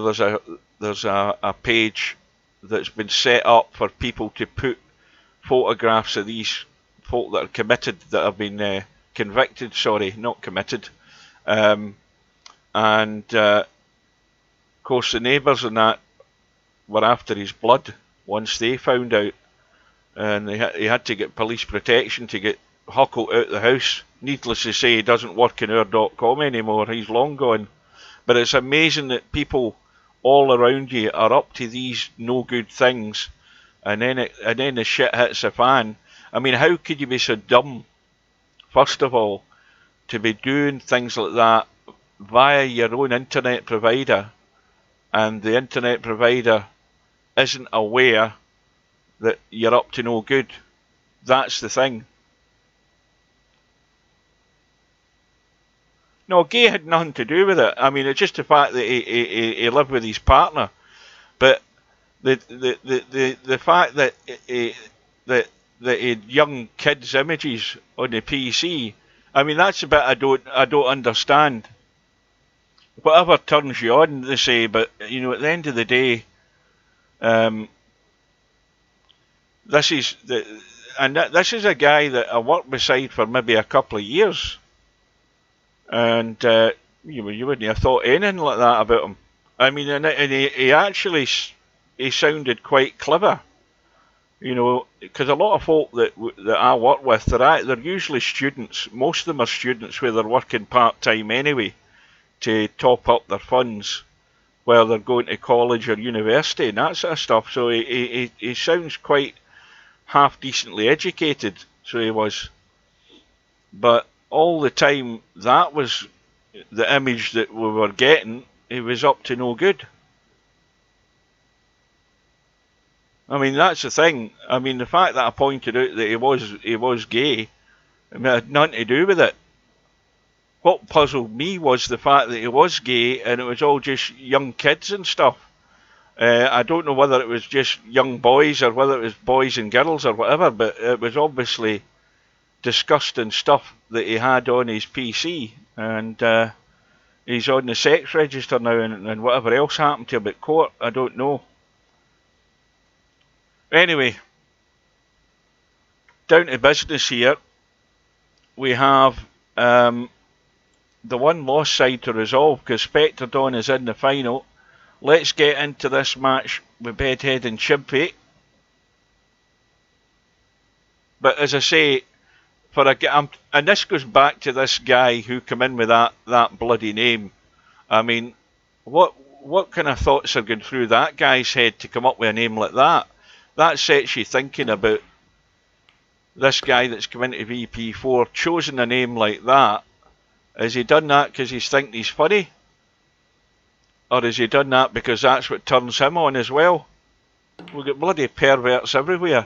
[SPEAKER 1] there's a page that's been set up for people to put photographs of these folk that are committed, that have been convicted. Sorry, not committed. And of course the neighbours and that were after his blood once they found out, and he had to get police protection to get Huckle out of the house. Needless to say, he doesn't work in our .com anymore. He's long gone. But it's amazing that people all around you are up to these no good things, and then the shit hits the fan. I mean, how could you be so dumb, first of all, to be doing things like that via your own internet provider, and the internet provider isn't aware that you're up to no good? That's the thing. No, gay had nothing to do with it. I mean, it's just the fact that he lived with his partner. But The fact that that he had young kids' images on the PC, I mean, that's a bit I don't understand. Whatever turns you on, they say, but you know, at the end of the day, this is this is a guy that I worked beside for maybe a couple of years, and you wouldn't have thought anything like that about him. I mean, and he actually he sounded quite clever, you know, because a lot of folk that I work with, they're usually students. Most of them are students where they're working part time anyway to top up their funds while they're going to college or university and that sort of stuff. So he sounds quite half decently educated, so he was. But all the time, that was the image that we were getting. He was up to no good. I mean, that's the thing. I mean, the fact that I pointed out that he was gay, I mean, it had nothing to do with it. What puzzled me was the fact that he was gay and it was all just young kids and stuff. I don't know whether it was just young boys or whether it was boys and girls or whatever, but it was obviously disgusting stuff that he had on his PC, and he's on the sex register now, and whatever else happened to him at court, I don't know. Anyway, down to business here. We have the one loss side to resolve because Spectre Dawn is in the final. Let's get into this match with Bedhead and Chimpy. But as I say, and this goes back to this guy who came in with that bloody name. I mean, what kind of thoughts are going through that guy's head to come up with a name like that? That sets you thinking about this guy that's come into VP4, chosen a name like that. Has he done that because he's thinking he's funny? Or has he done that because that's what turns him on as well? We've got bloody perverts everywhere.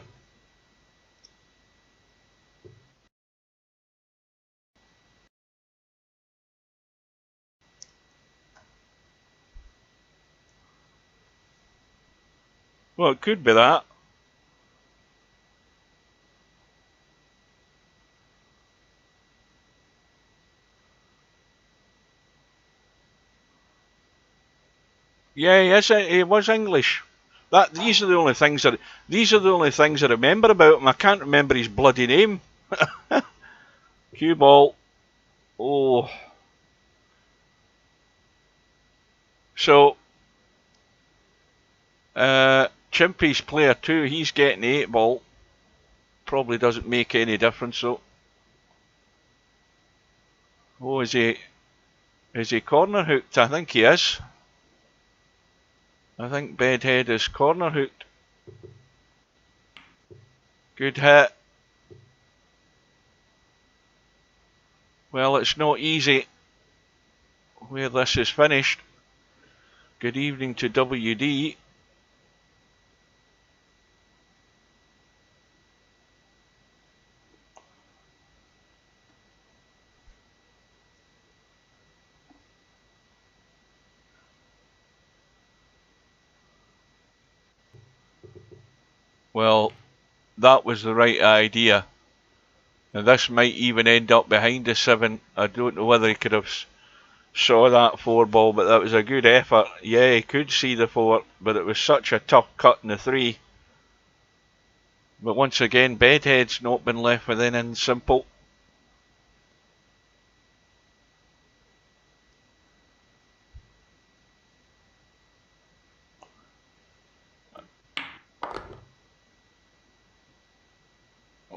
[SPEAKER 1] Well, it could be that. Yeah, he was English. These are the only things I remember about him. I can't remember his bloody name. Cue ball. Oh. So Chimpy's player 2, he's getting the 8 ball. Probably doesn't make any difference though. Oh, is he corner hooked? I think he is. I think Bedhead is corner hooked. Good hit. Well, it's not easy where this is finished. Good evening to WD. Well, that was the right idea. And this might even end up behind the 7. I don't know whether he could have saw that 4 ball, but that was a good effort. Yeah, he could see the 4, but it was such a tough cut in the 3. But once again, Bedhead's not been left within in simple.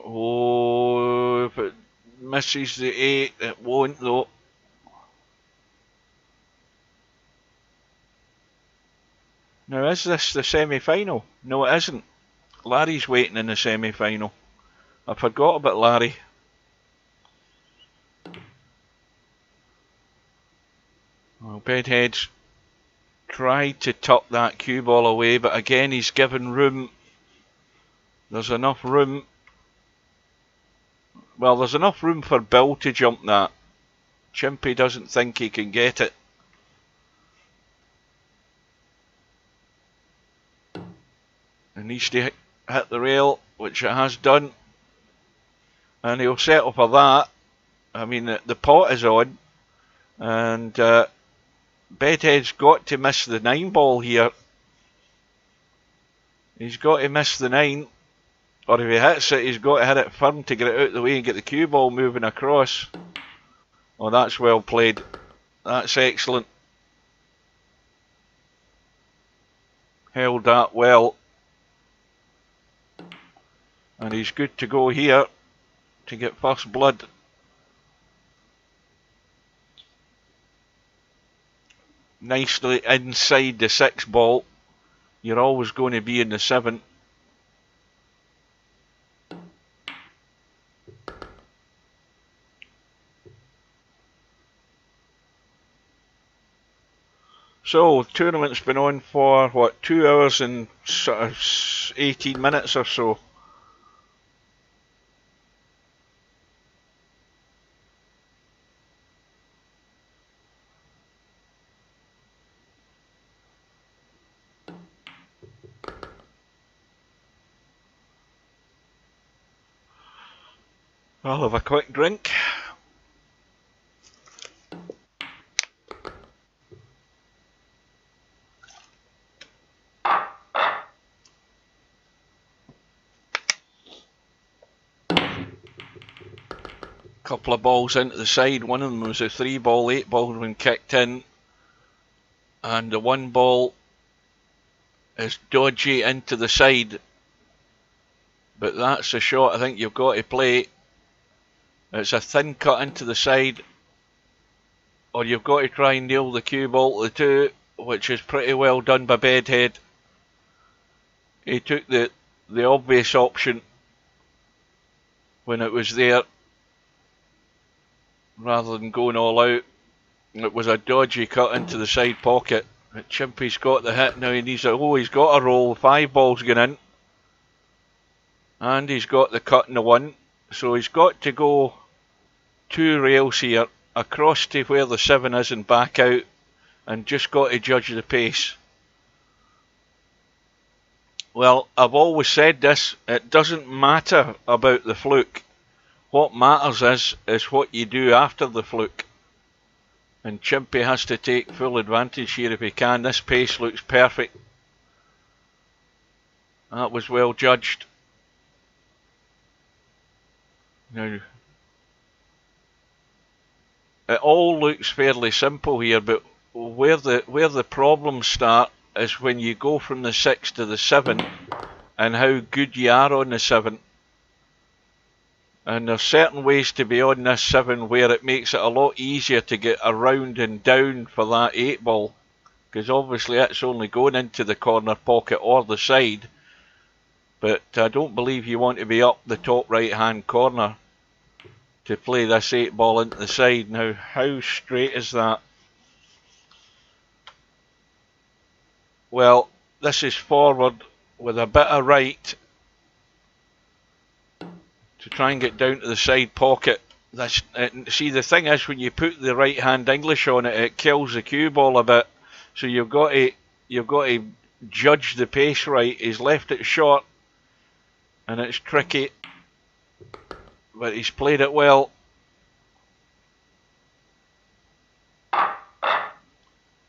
[SPEAKER 1] Oh, if it misses the 8, it won't though. Now, is this the semi-final? No, it isn't. Larry's waiting in the semi-final. I forgot about Larry. Well, Bedhead's tried to tuck that cue ball away, but again he's given room. There's enough room. Well, there's enough room for Bill to jump that. Chimpy doesn't think he can get it. It needs to hit the rail, which it has done. And he'll settle for that. I mean, the pot is on. And Bedhead's got to miss the 9 ball here. He's got to miss the 9. Or if he hits it, he's got to hit it firm to get it out of the way and get the cue ball moving across. Oh, that's well played. That's excellent. Held that well. And he's good to go here to get first blood. Nicely inside the 6 ball. You're always going to be in the 7. So, the tournament's been on for, what, 2 hours and sort of 18 minutes or so. I'll have a quick drink. Couple of balls into the side. One of them was a 3 ball, 8 ball when kicked in. And the 1 ball is dodgy into the side. But that's a shot I think you've got to play. It's a thin cut into the side. Or you've got to try and nail the cue ball to the 2, which is pretty well done by Bedhead. He took the obvious option when it was there, rather than going all out. It was a dodgy cut into the side pocket. But Chimpy's got the hit now. He needs a, oh, he's got a roll. 5 balls going in. And he's got the cut in the 1. So he's got to go 2 rails here, across to where the 7 is and back out, and just got to judge the pace. Well, I've always said this, it doesn't matter about the fluke. What matters is what you do after the fluke. And Chimpy has to take full advantage here if he can. This pace looks perfect. That was well judged. Now, it all looks fairly simple here, but where the problems start is when you go from the 6 to the 7 and how good you are on the 7. And there's certain ways to be on this 7 where it makes it a lot easier to get around and down for that 8 ball. Because obviously it's only going into the corner pocket or the side. But I don't believe you want to be up the top right hand corner to play this 8 ball into the side. Now, how straight is that? Well, this is forward with a bit of right to try and get down to the side pocket. See, the thing is, when you put the right hand English on it, it kills the cue ball a bit. So you've got to judge the pace right. He's left it short, and it's tricky, but he's played it well.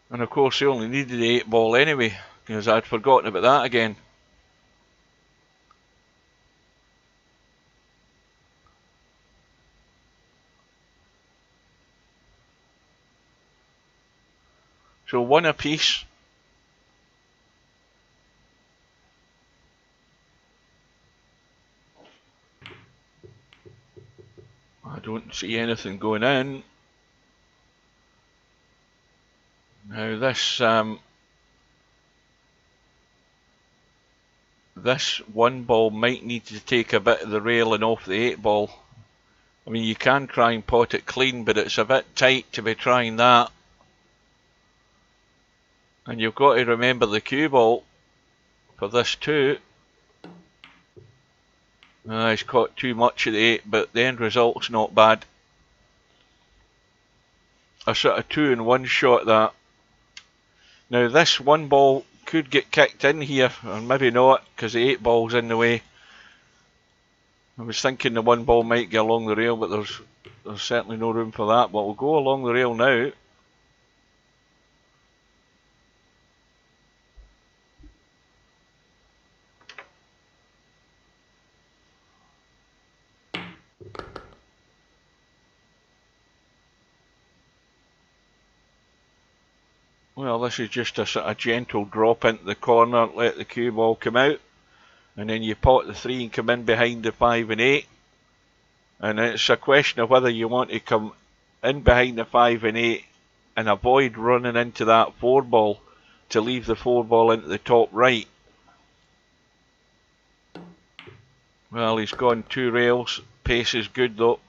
[SPEAKER 1] And of course, he only needed the 8 ball anyway, because I'd forgotten about that again. So 1 apiece. I don't see anything going in. Now this this 1 ball might need to take a bit of the railing off the 8 ball. I mean, you can try and pot it clean, but it's a bit tight to be trying that. And you've got to remember the cue ball for this too. He's caught too much of the 8, but the end result's not bad. A sort of 2-in-1 shot that. Now this 1 ball could get kicked in here, or maybe not, because the 8 ball's in the way. I was thinking the 1 ball might get along the rail, but there's certainly no room for that. But we'll go along the rail now. Well, this is just a sort of gentle drop into the corner, let the cue ball come out, and then you pot the 3 and come in behind the 5 and 8. And it's a question of whether you want to come in behind the 5 and 8 and avoid running into that 4 ball to leave the 4 ball into the top right. Well, he's gone 2 rails, pace is good though,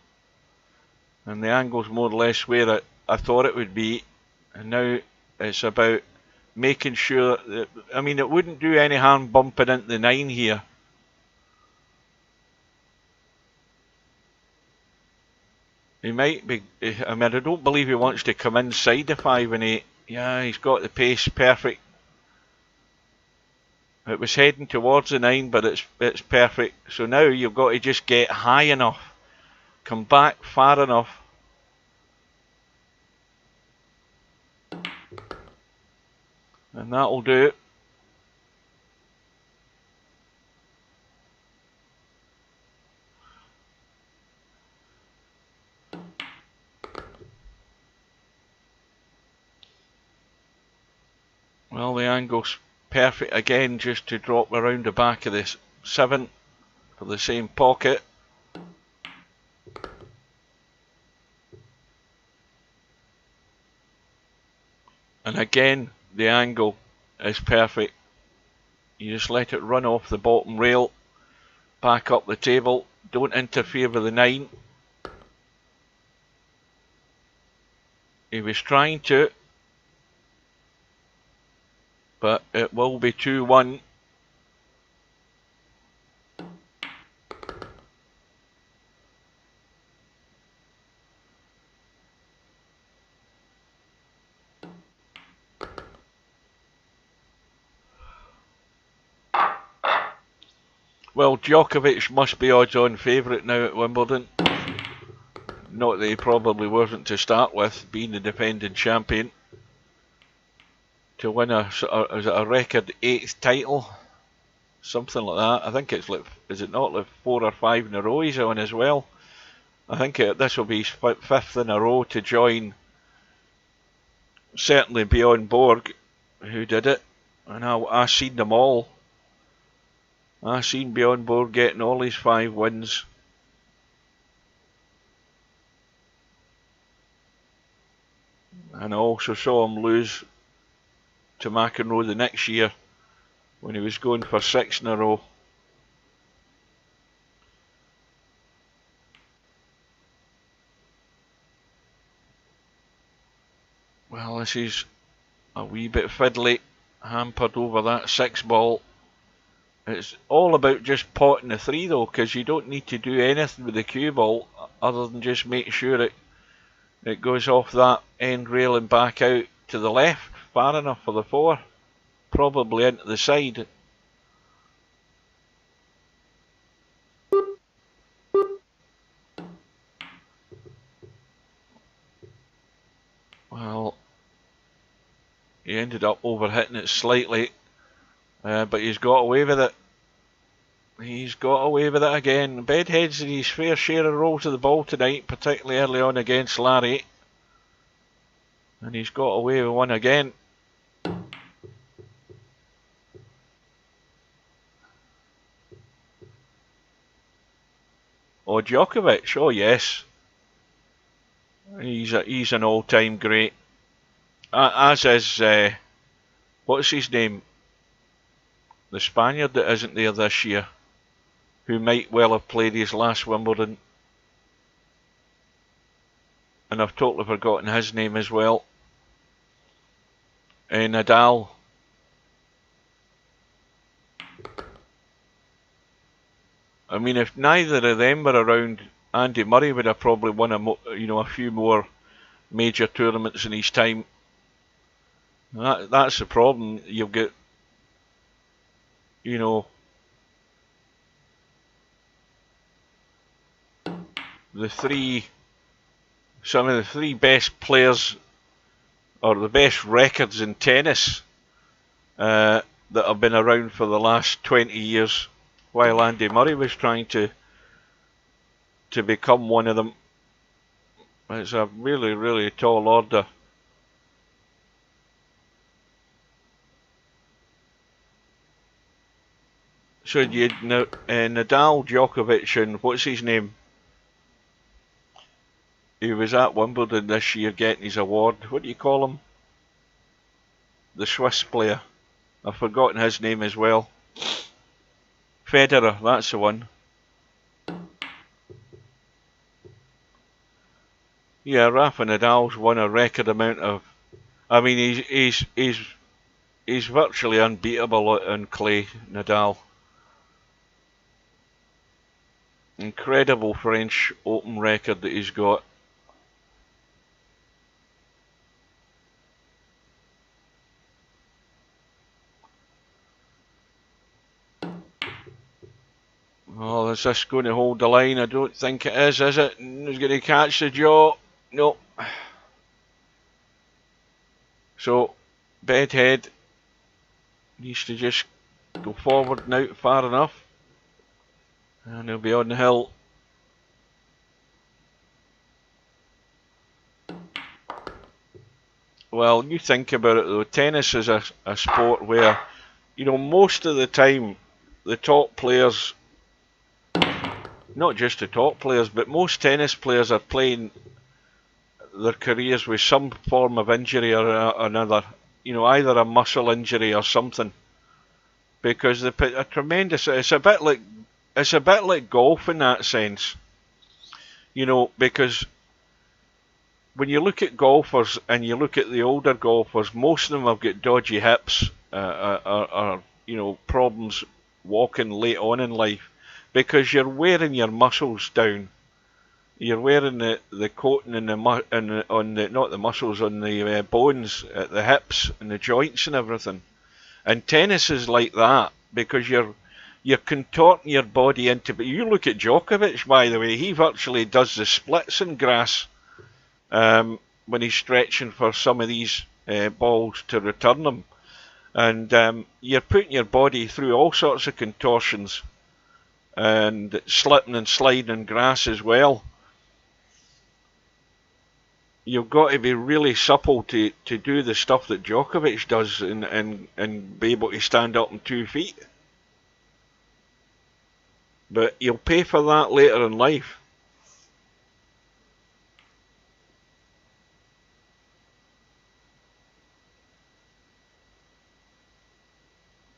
[SPEAKER 1] and the angle's more or less where I thought it would be, and now it's about making sure that, I mean, it wouldn't do any harm bumping into the 9 here. He might be, I mean, I don't believe he wants to come inside the 5 and 8. Yeah, he's got the pace perfect. It was heading towards the 9, but it's perfect. So now you've got to just get high enough, come back far enough. And that'll do it. Well, the angle's perfect again, just to drop around the back of this 7 for the same pocket. And again, the angle is perfect. You just let it run off the bottom rail, back up the table, don't interfere with the 9. He was trying to, but it will be 2-1. Well, Djokovic must be odds-on favourite now at Wimbledon. Not that he probably wasn't to start with, being the defending champion. To win is it a record 8th title? Something like that. I think it's like, is it not like 4 or 5 in a row he's on as well? I think this will be his 5th in a row to join, certainly Bjorn Borg, who did it. And I've seen them all. I've seen Bjorn Borg getting all his 5 wins. And I also saw him lose to McEnroe the next year when he was going for 6 in a row. Well, this is a wee bit fiddly, hampered over that 6 ball. It's all about just potting the 3 though, because you don't need to do anything with the cue ball other than just make sure it goes off that end rail and back out to the left, far enough for the 4, probably into the side. Well, he ended up overhitting it slightly, but he's got away with it. He's got away with it again. Bedhead's in his fair share of rolls of the ball tonight, particularly early on against Larry. And he's got away with one again. Oh, Djokovic, oh yes. He's an all-time great. As is, what's his name? The Spaniard that isn't there this year, who might well have played his last Wimbledon. And I've totally forgotten his name as well. Nadal. I mean, if neither of them were around, Andy Murray would have probably won a few more major tournaments in his time. That's the problem. You've got you know, some of the three best players or the best records in tennis that have been around for the last 20 years, while Andy Murray was trying to become one of them. It's a really, really tall order. So you Nadal, Djokovic, and what's his name? He was at Wimbledon this year getting his award. What do you call him? The Swiss player. I've forgotten his name as well. Federer, that's the one. Yeah, Rafa Nadal's won a record amount of. I mean, he's virtually unbeatable on clay, Nadal. Incredible French Open record that he's got. Oh, is this going to hold the line? I don't think it is it? He's going to catch the jaw. No. So, Bedhead needs to just go forward and out far enough. And he'll be on the hill. Well, you think about it though, tennis is a sport where, you know, most of the time the top players, not just the top players, but most tennis players are playing their careers with some form of injury or another. You know, either a muscle injury or something. Because they put a tremendous. It's a bit like golf in that sense. You know, because when you look at golfers and you look at the older golfers, most of them have got dodgy hips, or you know, problems walking late on in life, because you're wearing your muscles down. You're wearing the coating on the not the muscles, on the bones at the hips and the joints and everything. And tennis is like that because you're contorting your body into. But you look at Djokovic, by the way, he virtually does the splits in grass when he's stretching for some of these balls to return them. And you're putting your body through all sorts of contortions and slipping and sliding in grass as well. You've got to be really supple to do the stuff that Djokovic does and be able to stand up on 2 feet. But you'll pay for that later in life.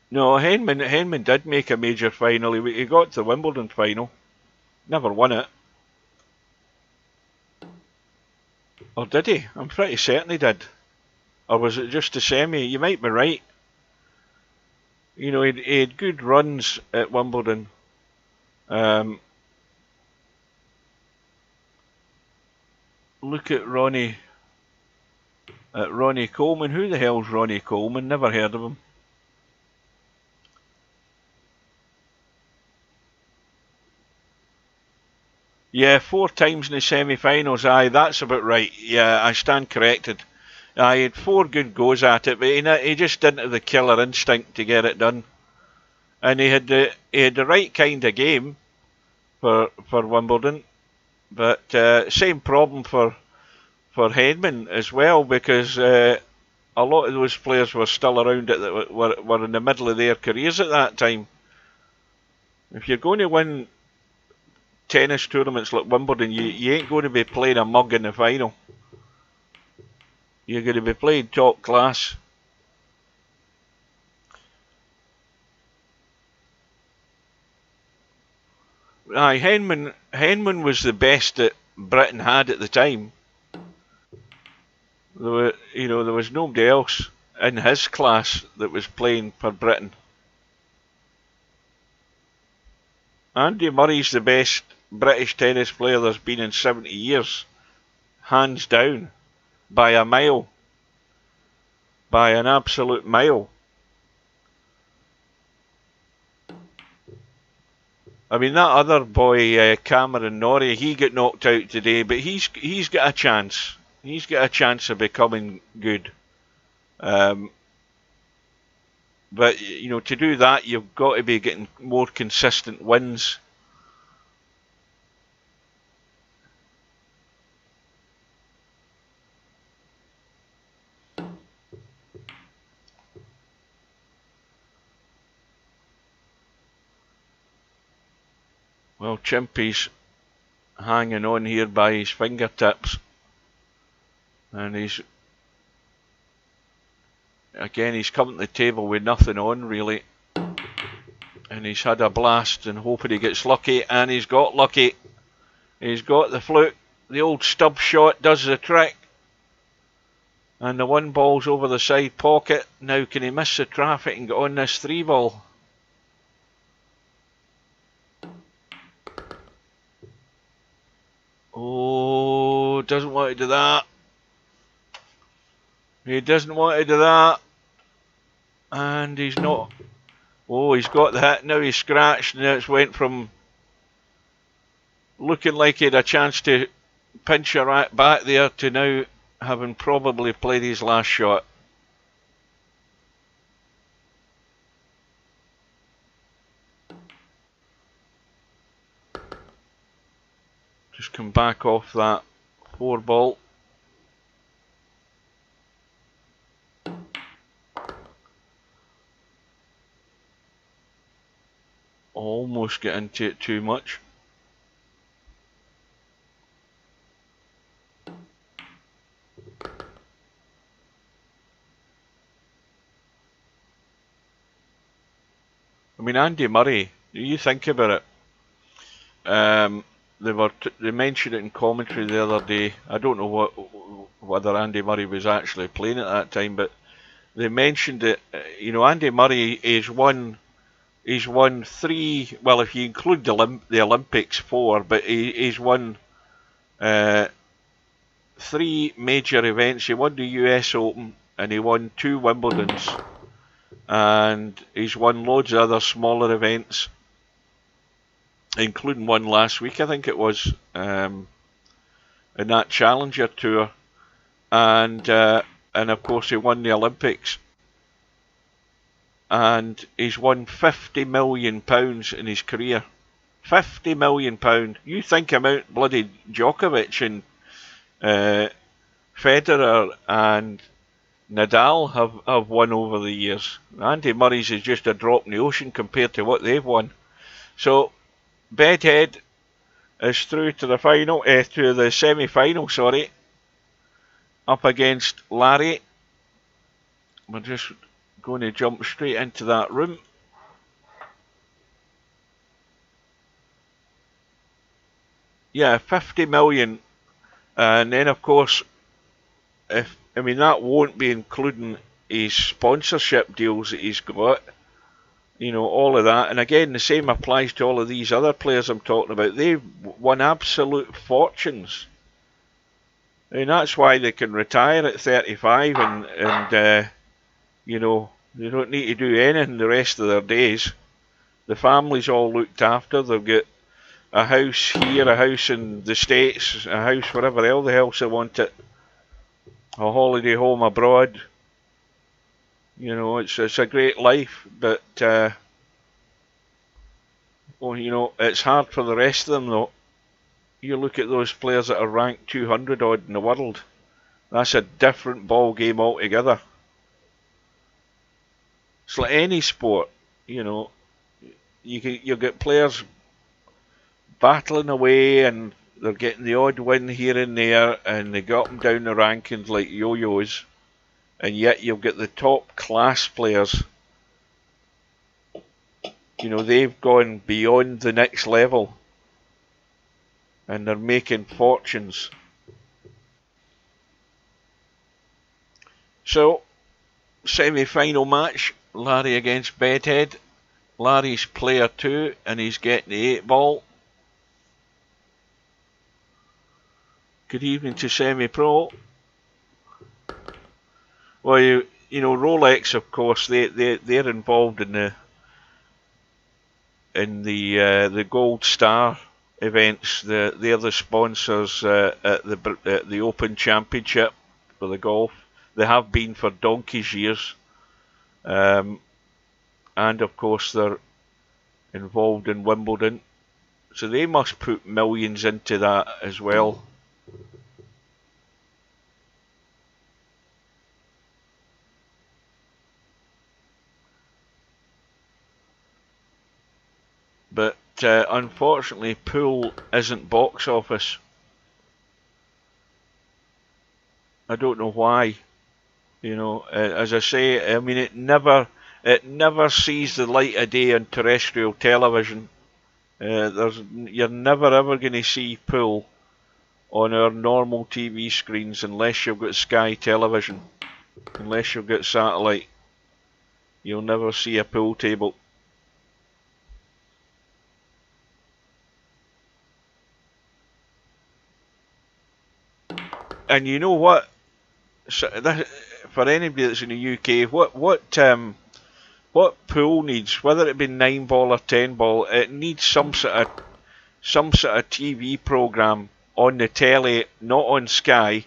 [SPEAKER 1] No, Henman did make a major final. He got to the Wimbledon final. Never won it. Or did he? I'm pretty certain he did. Or was it just a semi? You might be right. You know, he had good runs at Wimbledon. Look at Ronnie Coleman. Who the hell's Ronnie Coleman? Never heard of him. Yeah, 4 times in the semi-finals. Aye, that's about right. Yeah, I stand corrected. Aye, he had 4 good goes at it, but he just didn't have the killer instinct to get it done. And he had the right kind of game for Wimbledon, but same problem for Hedman as well, because a lot of those players were still around that were in the middle of their careers at that time. If you're going to win tennis tournaments like Wimbledon, you ain't going to be playing a mug in the final. You're going to be playing top class. Aye, Henman was the best that Britain had at the time. There was nobody else in his class that was playing for Britain. Andy Murray's the best British tennis player there's been in 70 years. Hands down. By a mile. By an absolute mile. I mean, that other boy, Cameron Norrie, he got knocked out today, but he's got a chance. He's got a chance of becoming good. But, you know, to do that, you've got to be getting more consistent wins. Well, Chimpy's hanging on here by his fingertips. And he's coming to the table with nothing on, really. And he's had a blast and hoping he gets lucky, and he's got lucky. He's got the fluke. The old stub shot does the trick. And the one ball's over the side pocket. Now can he miss the traffic and get on this 3-ball? Oh, doesn't want to do that. He doesn't want to do that. And he's not. Oh, he's got the hit. Now he's scratched. Now it's went from looking like he had a chance to pinch a rat back there to now having probably played his last shot. Just come back off that 4-ball. Almost get into it too much. I mean, Andy Murray, you think about it. They mentioned it in commentary the other day. I don't know whether Andy Murray was actually playing at that time, but they mentioned it. You know, Andy Murray he's won 3. Well, if you include the Olympics, 4, but he's won 3 major events. He won the US Open and he won 2 Wimbledons, and he's won loads of other smaller events, including one last week, I think it was, in that Challenger Tour, and of course he won the Olympics, and he's won £50 million in his career. £50 million. You think about bloody Djokovic and Federer and Nadal have won over the years. Andy Murray's is just a drop in the ocean compared to what they've won. So Bedhead is through to the final, to the semi-final, sorry, up against Larry. We're just going to jump straight into that room. Yeah, 50 million. And then, of course, that won't be including his sponsorship deals that he's got. You know, all of that. And again, the same applies to all of these other players I'm talking about. They've won absolute fortunes. And that's why they can retire at 35 and you know, they don't need to do anything the rest of their days. The family's all looked after. They've got a house here, a house in the States, a house wherever else they want it. A holiday home abroad. You know, it's a great life, but well, you know, it's hard for the rest of them though. You look at those players that are ranked 200 odd in the world. That's a different ball game altogether. It's like any sport, you know. You get players battling away and they're getting the odd win here and there, and they go up and down the rankings like yo-yos, and yet you'll get the top class players. You know, they've gone beyond the next level and they're making fortunes. So, semi-final match, Larry against Bedhead. Larry's player 2 and he's getting the 8-ball. Good evening to Semi-Pro. Well, you know, Rolex, of course, they're involved in the Gold Star events. They're the sponsors at the Open Championship for the golf. They have been for donkey's years, and of course they're involved in Wimbledon, so they must put millions into that as well. But unfortunately, pool isn't box office. I don't know why. You know, as I say, I mean, it never sees the light of day on terrestrial television. You're never ever going to see pool on our normal TV screens unless you've got Sky Television, unless you've got satellite. You'll never see a pool table. And you know what? So for anybody that's in the UK, what pool needs, whether it be 9-ball or 10-ball, it needs some sort of TV program on the telly, not on Sky,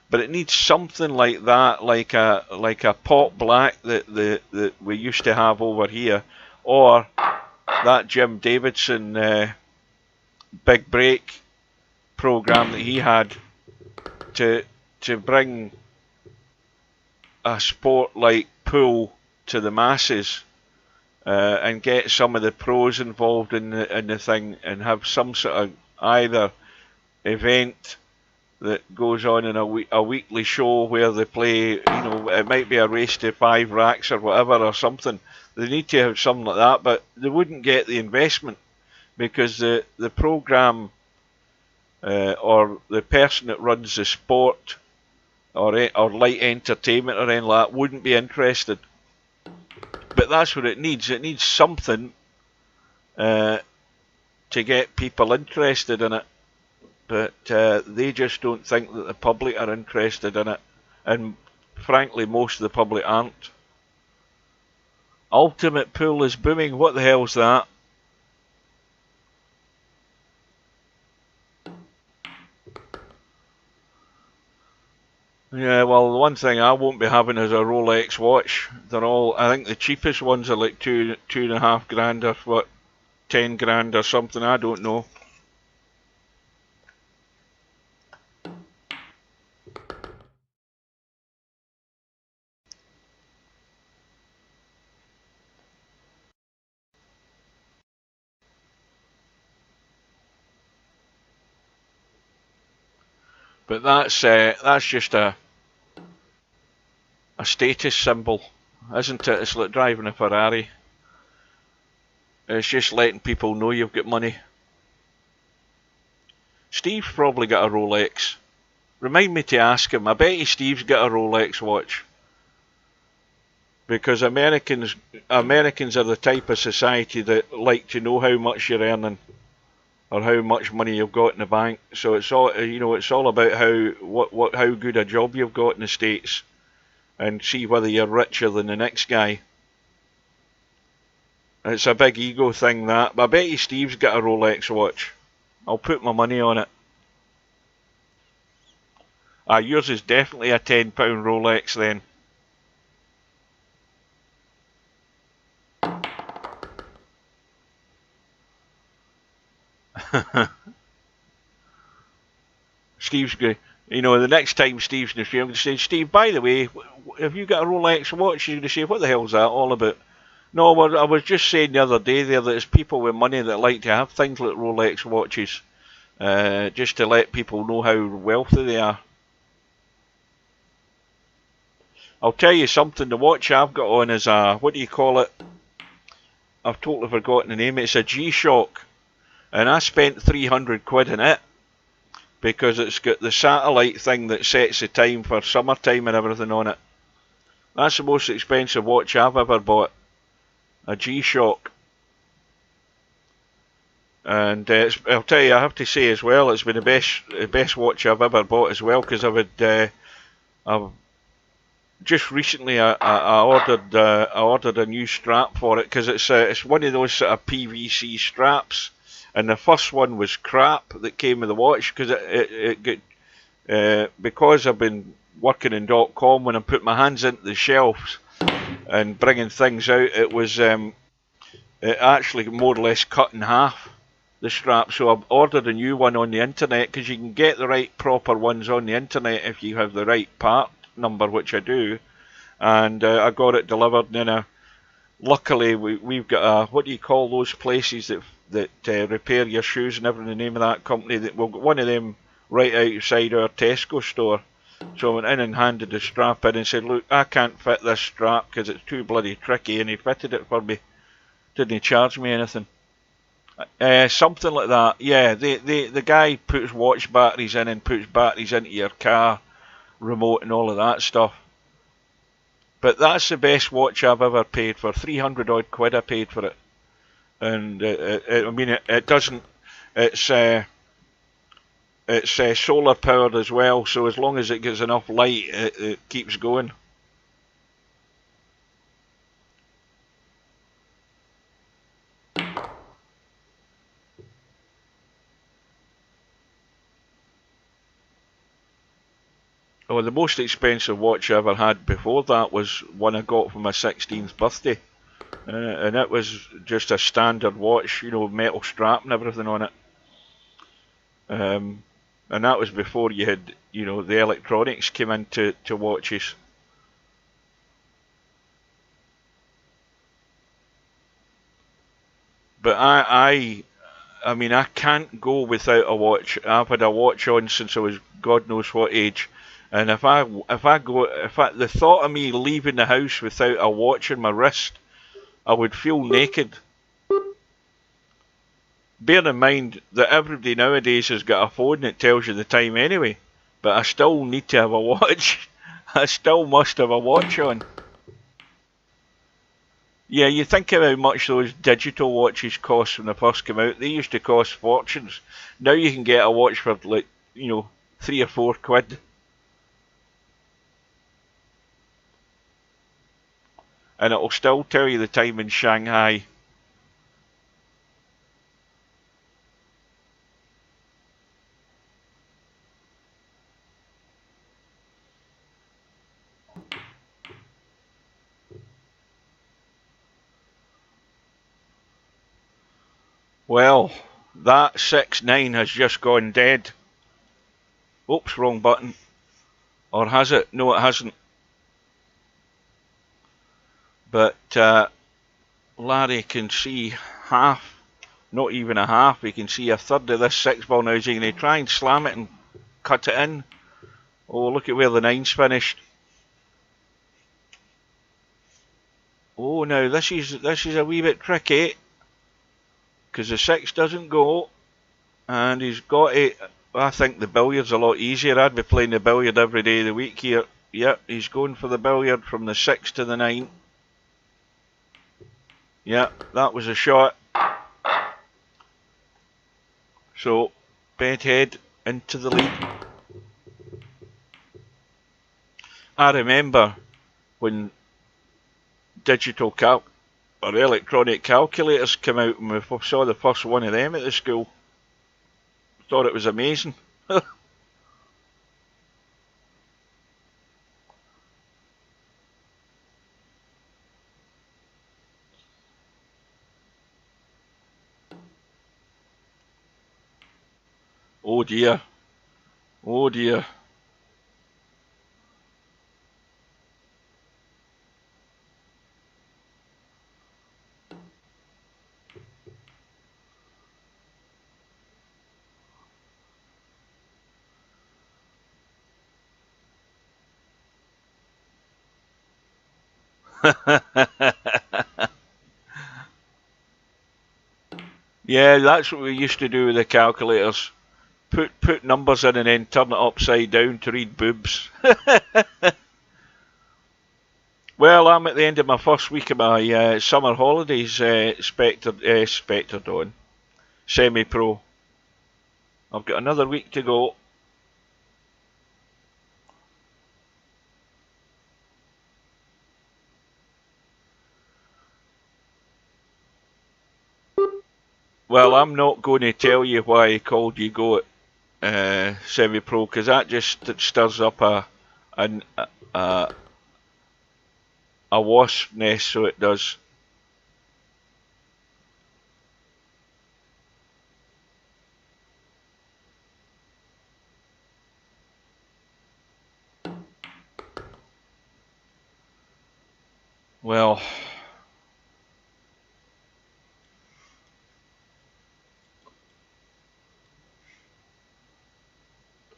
[SPEAKER 1] but it needs something like that, like a Pot Black that we used to have over here, or that Jim Davidson Big Break program that he had to bring a sport like pool to the masses, and get some of the pros involved in the thing, and have some sort of either event that goes on in a weekly show where they play, you know, it might be a race to 5 racks or whatever or something. They need to have something like that, but they wouldn't get the investment because the program or the person that runs the sport or light entertainment or anything like that wouldn't be interested. But that's what it needs. It needs something to get people interested in it. But they just don't think that the public are interested in it. And frankly, most of the public aren't. Ultimate Pool is booming. What the hell's that? Yeah, well, the one thing I won't be having is a Rolex watch. They're all, I think the cheapest ones are like two and a half grand or what, 10 grand or something, I don't know. But that's just a status symbol, isn't it? It's like driving a Ferrari. It's just letting people know you've got money. Steve's probably got a Rolex. Remind me to ask him. I bet you Steve's got a Rolex watch. Because Americans are the type of society that like to know how much you're earning or how much money you've got in the bank. So it's all, you know, it's all about how good a job you've got in the States, and see whether you're richer than the next guy. It's a big ego thing, that. But I bet you Steve's got a Rolex watch. I'll put my money on it. Yours is definitely a £10 Rolex then. Steve's good. You know, the next time Steve's in the stream, I'm going to say, Steve, by the way, have you got a Rolex watch? He's going to say, what the hell's that all about? No, I was just saying the other day there that there's people with money that like to have things like Rolex watches, just to let people know how wealthy they are. I'll tell you something, the watch I've got on is a, what do you call it? I've totally forgotten the name. It's a G-Shock. And I spent 300 quid in it because it's got the satellite thing that sets the time for summertime and everything on it. That's the most expensive watch I've ever bought. A G-Shock. And I'll tell you, I have to say as well, it's been the best watch I've ever bought as well, because just recently I ordered a new strap for it because it's one of those sort of PVC straps, and the first one was crap that came with the watch because it got because I've been working in .com, when I put my hands into the shelves and bringing things out, it actually more or less cut in half, the strap. So I've ordered a new one on the internet, because you can get the right proper ones on the internet if you have the right part number, which I do. And I got it delivered, and then luckily we've got what do you call those places that repair your shoes and everything, the name of that company? That we've got one of them right outside our Tesco store. So I went in and handed the strap in and said, look, I can't fit this strap because it's too bloody tricky, and he fitted it for me. Didn't charge me anything. Something like that. Yeah, the guy puts watch batteries in and puts batteries into your car remote and all of that stuff. But that's the best watch I've ever paid for. 300 odd quid I paid for it. And I mean, it doesn't. It's solar powered as well, so as long as it gets enough light, it keeps going. Oh, the most expensive watch I ever had before that was one I got for my 16th birthday. And it was just a standard watch, you know, metal strap and everything on it. And that was before you had, you know, the electronics came into watches. But I mean, I can't go without a watch. I've had a watch on since I was God knows what age. And if the thought of me leaving the house without a watch on my wrist, I would feel naked. Bear in mind that everybody nowadays has got a phone that tells you the time anyway, but I still need to have a watch. I still must have a watch on. Yeah, you think of how much those digital watches cost when they first came out. They used to cost fortunes. Now you can get a watch for, like, you know, 3 or 4 quid. And it'll still tell you the time in Shanghai. Well, that 6.9 has just gone dead. Oops, wrong button. Or has it? No, it hasn't. But Larry can see half, not even a half, he can see a third of this 6 ball now. Is he going to try and slam it and cut it in? Oh, look at where the 9's finished. Oh, now this is a wee bit tricky, because the 6 doesn't go, and he's got it. I think the billiard's a lot easier. I'd be playing the billiard every day of the week here. Yep, he's going for the billiard from the 6 to the 9. Yep, that was a shot. So, Bedhead into the lead. I remember when digital or electronic calculators came out, and we saw the first one of them at the school. Thought it was amazing. Oh dear. Oh dear. Yeah, that's what we used to do with the calculators. Put numbers in and then turn it upside down to read boobs. Well, I'm at the end of my first week of my summer holidays, Spectre Dawn, semi-pro. I've got another week to go. Well, I'm not going to tell you why he called you go at semi-pro, because that just stirs up a wasp nest, so it does. Well,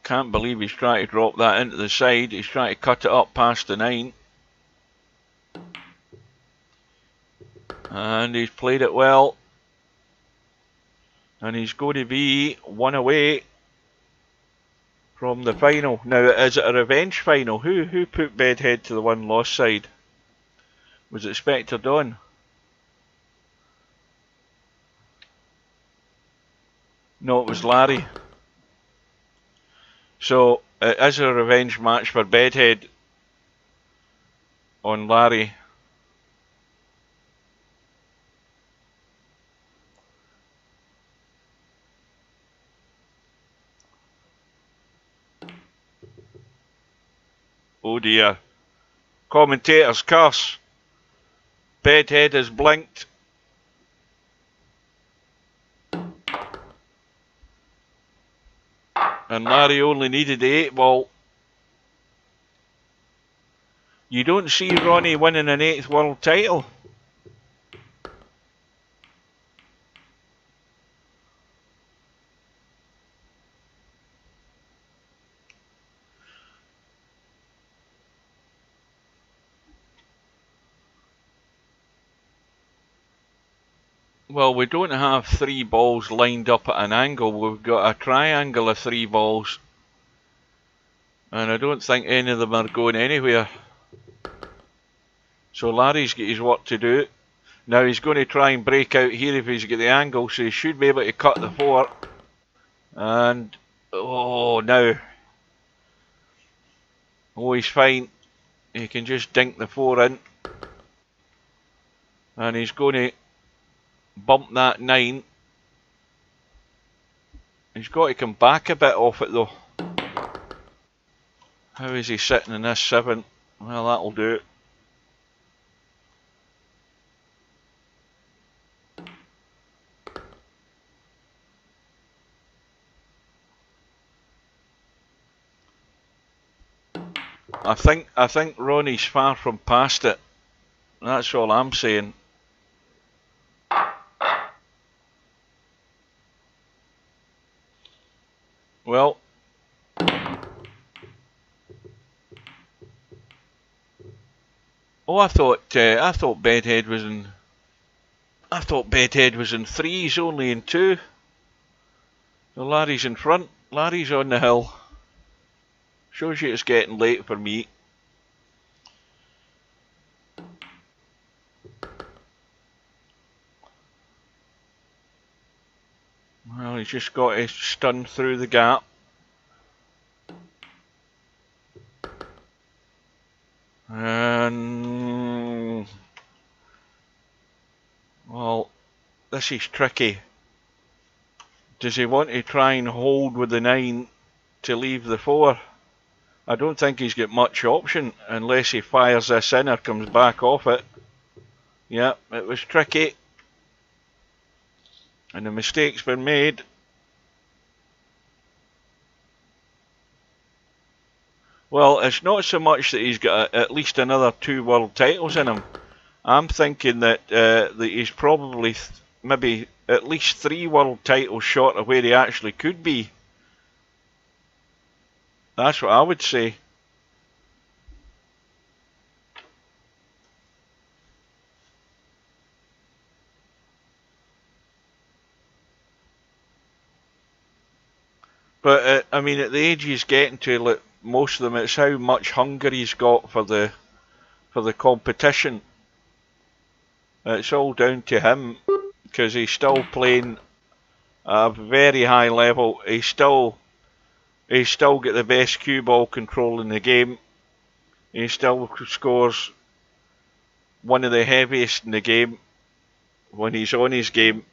[SPEAKER 1] can't believe he's trying to drop that into the side. He's trying to cut it up past the 9. And he's played it well. And he's going to be 1 away from the final. Now, is it a revenge final? Who put Bedhead to the 1 loss side? Was it Spectre Dawn? No, it was Larry. So, it is a revenge match for Bedhead on Larry. Oh dear. Commentator's curse. Bedhead has blinked. And Larry only needed the 8 ball. You don't see Ronnie winning an 8th world title. Well, we don't have 3 balls lined up at an angle. We've got a triangle of 3 balls. And I don't think any of them are going anywhere. So Larry's got his work to do. Now he's going to try and break out here if he's got the angle, so he should be able to cut the 4. And, oh, now. Oh, he's fine. He can just dink the 4 in. And he's going to bump that 9. He's got to come back a bit off it though. How is he sitting in this 7? Well, that'll do it. I think Ronnie's far from past it. That's all I'm saying. Well, oh, I thought Bedhead was in. I thought Bedhead was in 3. He's only in 2. So Larry's in front. Larry's on the hill. Shows you it's getting late for me. Well, he's just got to stun through the gap. And well, this is tricky. Does he want to try and hold with the 9 to leave the 4? I don't think he's got much option unless he fires this in or comes back off it. Yep, it was tricky. And the mistake's been made. Well, it's not so much that he's got at least another 2 world titles in him. I'm thinking that, that he's probably maybe at least 3 world titles short of where he actually could be. That's what I would say. But I mean, at the age he's getting to, like, most of them, it's how much hunger he's got for the competition. It's all down to him, because he's still playing at a very high level. He's still got the best cue ball control in the game. He still scores one of the heaviest in the game when he's on his game.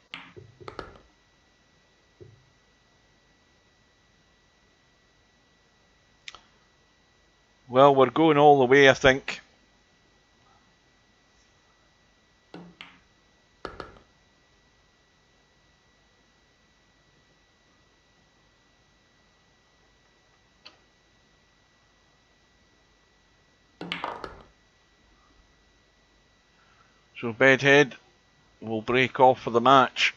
[SPEAKER 1] Well, we're going all the way, I think. So Bedhead will break off for the match.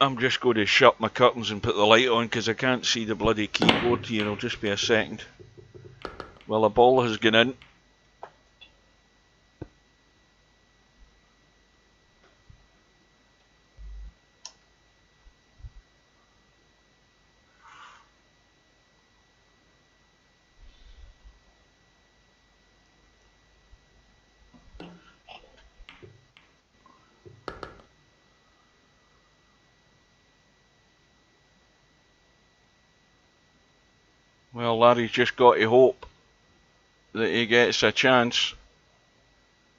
[SPEAKER 1] I'm just going to shut my curtains and put the light on because I can't see the bloody keyboard here. It'll just be a second. Well, a ball has gone in. Well, Larry's just got to hope that he gets a chance.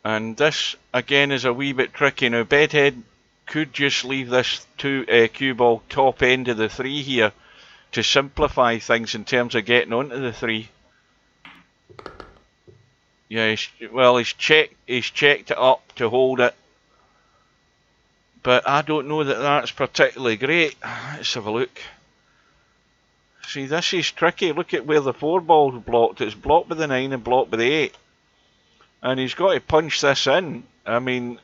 [SPEAKER 1] And this, again, is a wee bit tricky. Now, Bedhead could just leave this cue ball top end of the 3 here to simplify things in terms of getting onto the 3. Yeah, he's checked it up to hold it. But I don't know that that's particularly great. Let's have a look. See, this is tricky. Look at where the 4 ball's blocked. It's blocked by the 9 and blocked by the 8. And he's got to punch this in. I mean,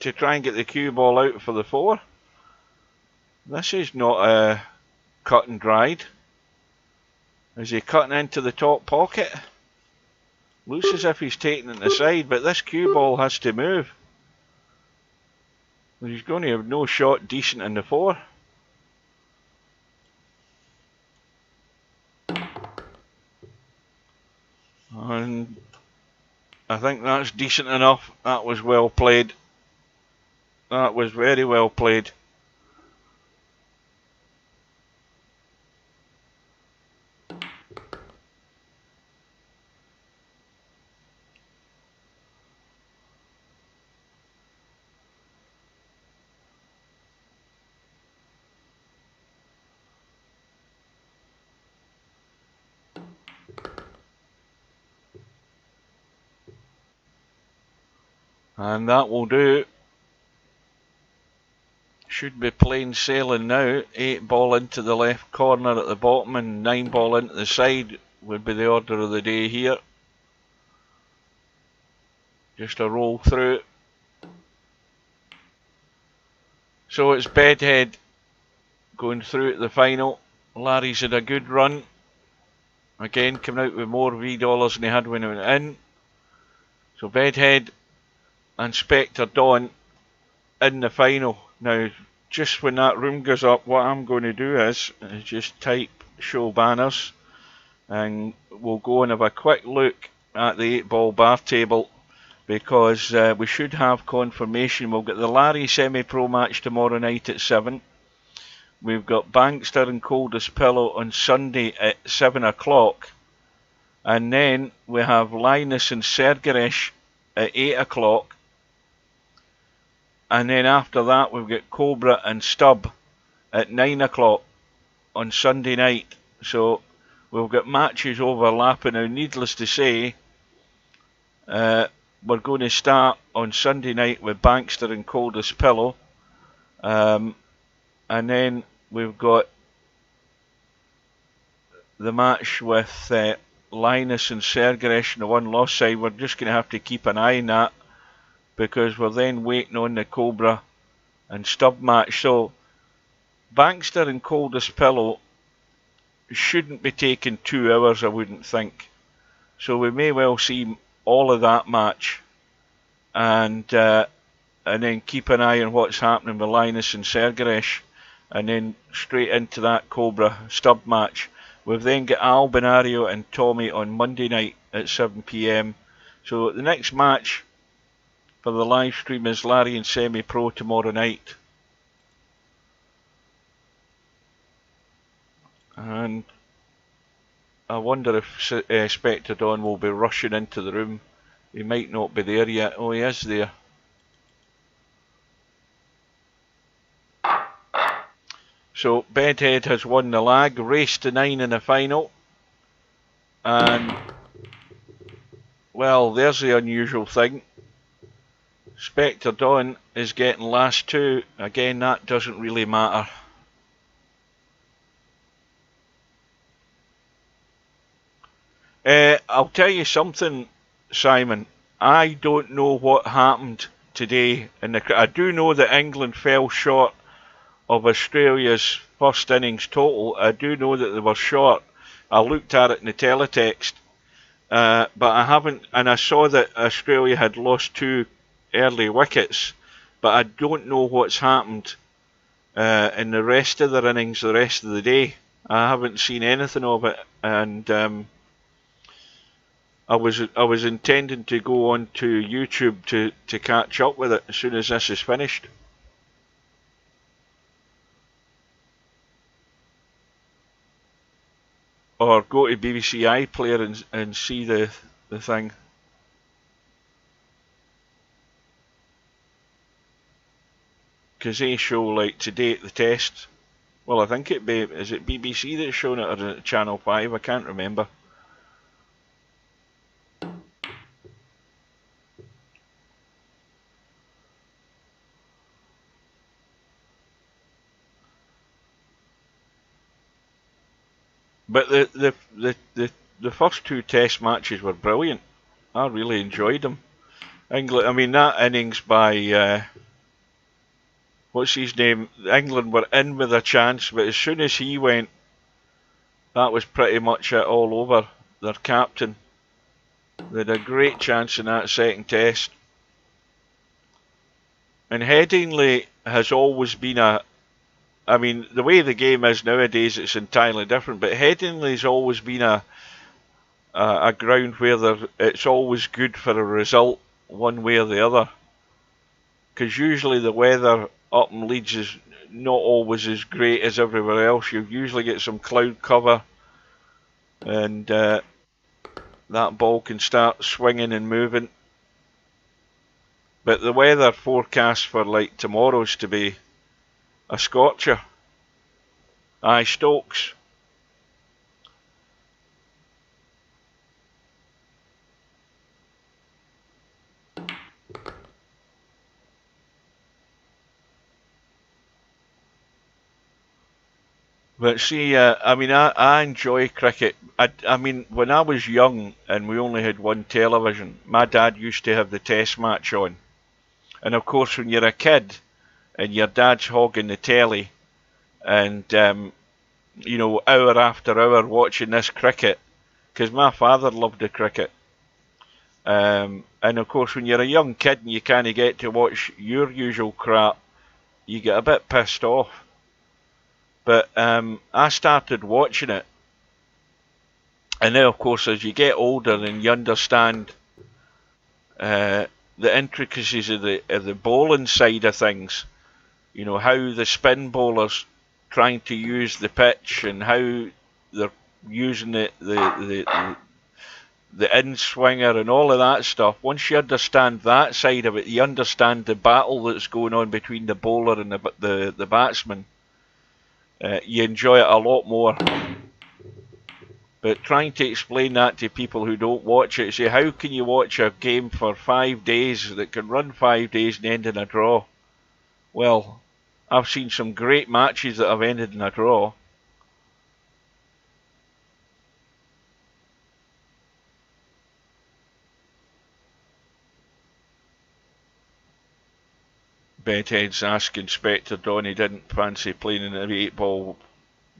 [SPEAKER 1] to try and get the cue ball out for the 4. This is not cut and dried. Is he cutting into the top pocket? Looks as if he's taking it aside, but this cue ball has to move. He's going to have no shot decent in the 4. And I think that's decent enough. That was well played. That was very well played. And that will do. Should be plain sailing now. 8 ball into the left corner at the bottom and 9 ball into the side would be the order of the day here. Just a roll through. So it's Bedhead going through to the final. Larry's had a good run. Again, coming out with more V dollars than he had when he went in. So Bedhead and Spectre Dawn in the final. Now, just when that room goes up, what I'm going to do is just type show banners and we'll go and have a quick look at the 8 ball bar table because we should have confirmation. We'll get the Larry semi-pro match tomorrow night at 7. We've got Bankster and Coldest Pillow on Sunday at 7 o'clock. And then we have Linus and Sergeresh at 8 o'clock. And then after that we've got Cobra and Stubb at 9 o'clock on Sunday night. So we've got matches overlapping. Now, needless to say, we're going to start on Sunday night with Bankster and Coldest Pillow. And then we've got the match with Linus and Sergeresh on the one loss side. We're just going to have to keep an eye on that because we're then waiting on the Cobra and Stubb match. So Bankster and Coldest Pillow shouldn't be taking 2 hours, I wouldn't think. So we may well see all of that match and then keep an eye on what's happening with Linus and Sergeresh and then straight into that Cobra Stubb match. We've then got Albinario and Tommy on Monday night at 7 PM. So the next match for the live stream is Larry and Semi-Pro tomorrow night. And I wonder if Spectre Dawn will be rushing into the room. He might not be there yet. Oh, he is there. So Bedhead has won the lag, race to 9 in the final. And, well, there's the unusual thing. Spectre Dawn is getting last 2. Again, that doesn't really matter. I'll tell you something, Simon. I don't know what happened today. I do know that England fell short of Australia's first innings total. I do know that they were short. I looked at it in the teletext. But I haven't, and I saw that Australia had lost 2 early wickets. But I don't know what's happened in the rest of their innings the rest of the day. I haven't seen anything of it, and I was intending to go on to YouTube to catch up with it as soon as this is finished. Or go to BBC iPlayer and see the thing. Because they show like today at the test. Well, I think is it BBC that's showing it, or Channel 5? I can't remember. But the first 2 test matches were brilliant. I really enjoyed them. England, I mean, that innings by what's his name? England were in with a chance, but as soon as he went, that was pretty much it all over. Their captain, they had a great chance in that second test. And Headingley has always been I mean, the way the game is nowadays, it's entirely different. But Headingley's always been a ground where it's always good for a result, one way or the other. Because usually the weather up in Leeds is not always as great as everywhere else. You usually get some cloud cover, and that ball can start swinging and moving. But the weather forecast for like tomorrow's to be a scorcher. Aye, Stokes. But see, I mean, I enjoy cricket. I mean, when I was young and we only had one television, my dad used to have the test match on. And of course, when you're a kid and your dad's hogging the telly and, you know, hour after hour watching this cricket, because my father loved the cricket. And of course, when you're a young kid and you can't get to watch your usual crap, you get a bit pissed off. But I started watching it, and now, of course, as you get older and you understand the intricacies of the bowling side of things, you know, how the spin bowlers trying to use the pitch and how they're using the in-swinger and all of that stuff. Once you understand that side of it, you understand the battle that's going on between the bowler and the batsman. You enjoy it a lot more. But trying to explain that to people who don't watch it, say, how can you watch a game for 5 days that can run 5 days and end in a draw? Well, I've seen some great matches that have ended in a draw. Bedhead's asking Spectre Dawn he didn't fancy playing in an 8-ball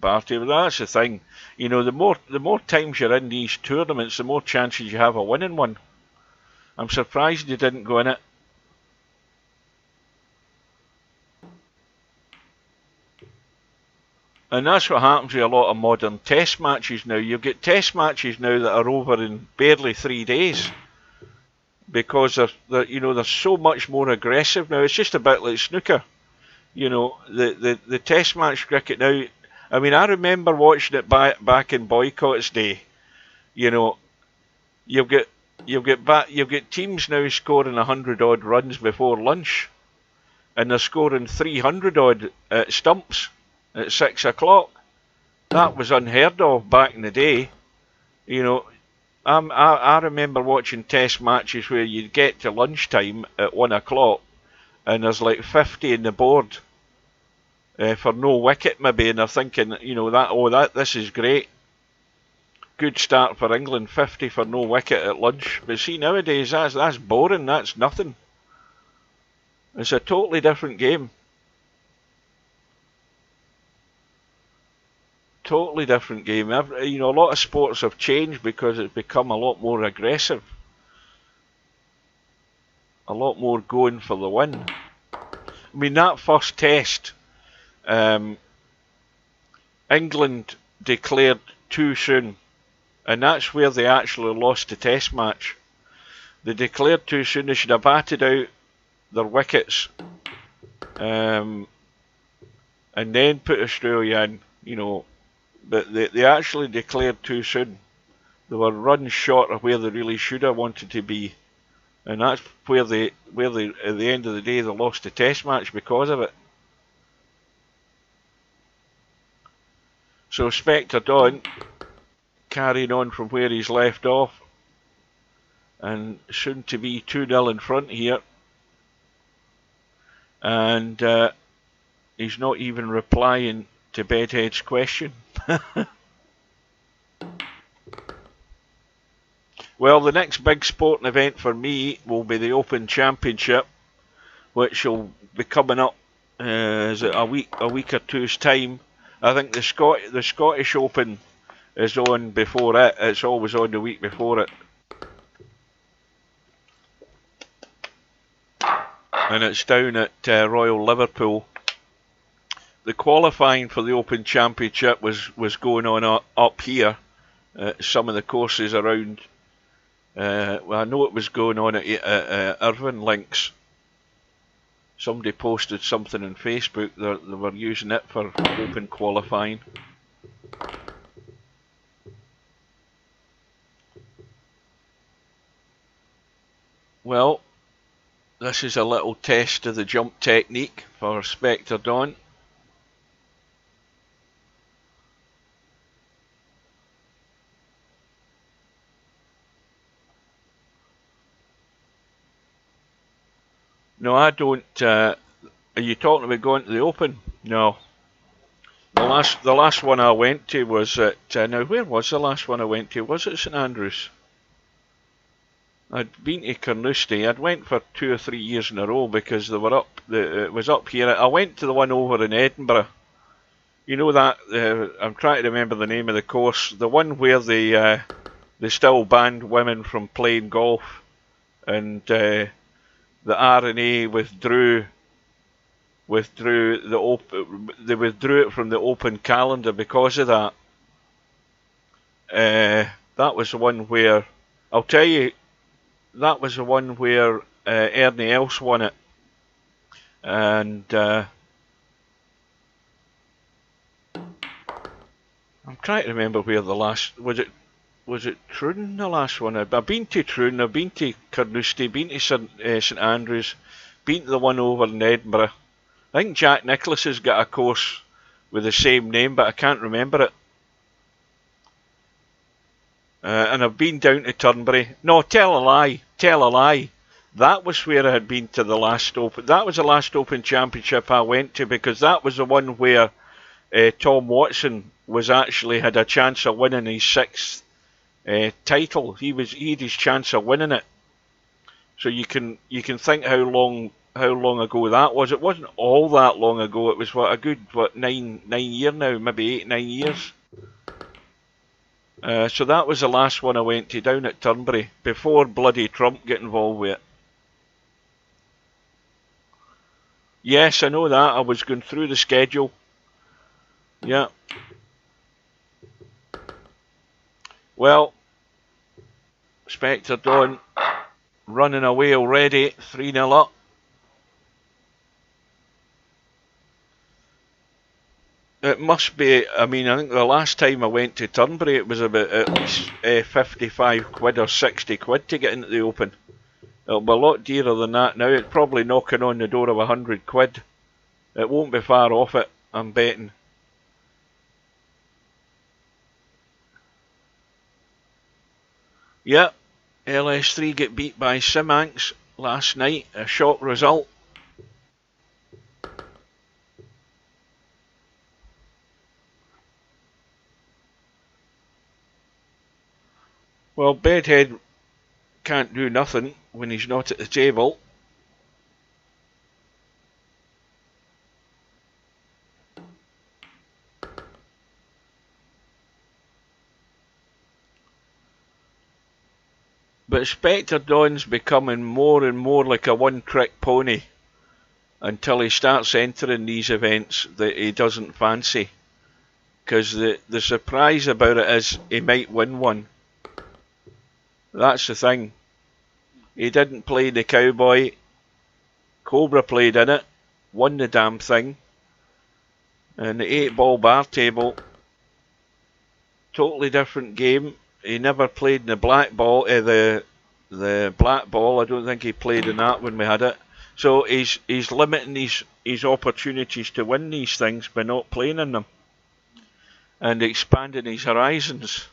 [SPEAKER 1] party. But that's the thing, you know, the more times you're in these tournaments, the more chances you have of winning one. I'm surprised you didn't go in it. And that's what happens with a lot of modern test matches now. You get test matches now that are over in barely 3 days. Because they're so much more aggressive now. It's just a bit like snooker. You know, the test match cricket now. I mean, I remember watching it back in Boycott's day. You know, you've got teams now scoring 100 odd runs before lunch, and they're scoring 300 odd at stumps. at 6 o'clock. That was unheard of back in the day. You know, I remember watching test matches where you'd get to lunchtime at 1 o'clock and there's like 50 in the board for no wicket maybe, and they're thinking, you know, this is great. Good start for England, 50 for no wicket at lunch. But see, nowadays that's boring, that's nothing. It's a totally different game. Totally different game. You know, a lot of sports have changed because it's become a lot more aggressive. A lot more going for the win. I mean, that first test, England declared too soon. And that's where they actually lost the test match. They declared too soon. They should have batted out their wickets. And then put Australia in, you know. But they actually declared too soon. They were runs short of where they really should have wanted to be. And that's where they at the end of the day, they lost the test match because of it. So Spectre Dawn carrying on from where he's left off. And soon to be 2-0 in front here. And he's not even replying to Bedhead's question. Well, the next big sporting event for me will be the Open Championship, which will be coming up a week or two's time. I think the Scottish Open is on before it. It's always on the week before it, and it's down at Royal Liverpool. The qualifying for the Open Championship was going on up here. Some of the courses around. Well, I know it was going on at Irvine Links. Somebody posted something on Facebook. They were using it for Open qualifying. Well, this is a little test of the jump technique for Spectre Dawn. No, I don't. Are you talking about going to the Open? No. The last one I went to was at. Now, where was the last one I went to? Was it St Andrews? I'd been to Carnoustie. I'd went for 2 or 3 years in a row because they were up. It was up here. I went to the one over in Edinburgh. You know that? I'm trying to remember the name of the course. The one where they still banned women from playing golf, and the R&A withdrew the open. They withdrew it from the Open calendar because of that. That was the one where I'll tell you. That was the one where Ernie Els won it, and I'm trying to remember where the last was it. Was it Troon, the last one? I've been to Troon, I've been to Carnoustie, been to St Andrews, been to the one over in Edinburgh. I think Jack Nicklaus has got a course with the same name, but I can't remember it. And I've been down to Turnberry. No, tell a lie. That was where I had been to the last Open. That was the last Open Championship I went to, because that was the one where Tom Watson was actually had a chance of winning his 6th title. He had his chance of winning it. So you can think how long ago that was. It wasn't all that long ago. It was a good 9 years now, maybe 8, 9 years. So that was the last one I went to down at Turnberry before bloody Trump got involved with it. Yes, I know that. I was going through the schedule. Yeah. Well, Spectre Dawn running away already, 3-0 up. It must be, I mean, I think the last time I went to Turnberry it was about at least 55 quid or 60 quid to get into the Open. It'll be a lot dearer than that now. It's probably knocking on the door of 100 quid. It won't be far off it, I'm betting. Yep, LS3 get beat by Simanx last night. A shock result. Well, Bedhead can't do nothing when he's not at the table. But Spectre Dawn's becoming more and more like a one-trick pony until he starts entering these events that he doesn't fancy. Because the surprise about it is he might win one. That's the thing. He didn't play the Cowboy. Cobra played in it, won the damn thing. And the 8-ball bar table, totally different game. He never played in the black ball, the black ball. I don't think he played in that when we had it. So he's limiting his opportunities to win these things by not playing in them and expanding his horizons,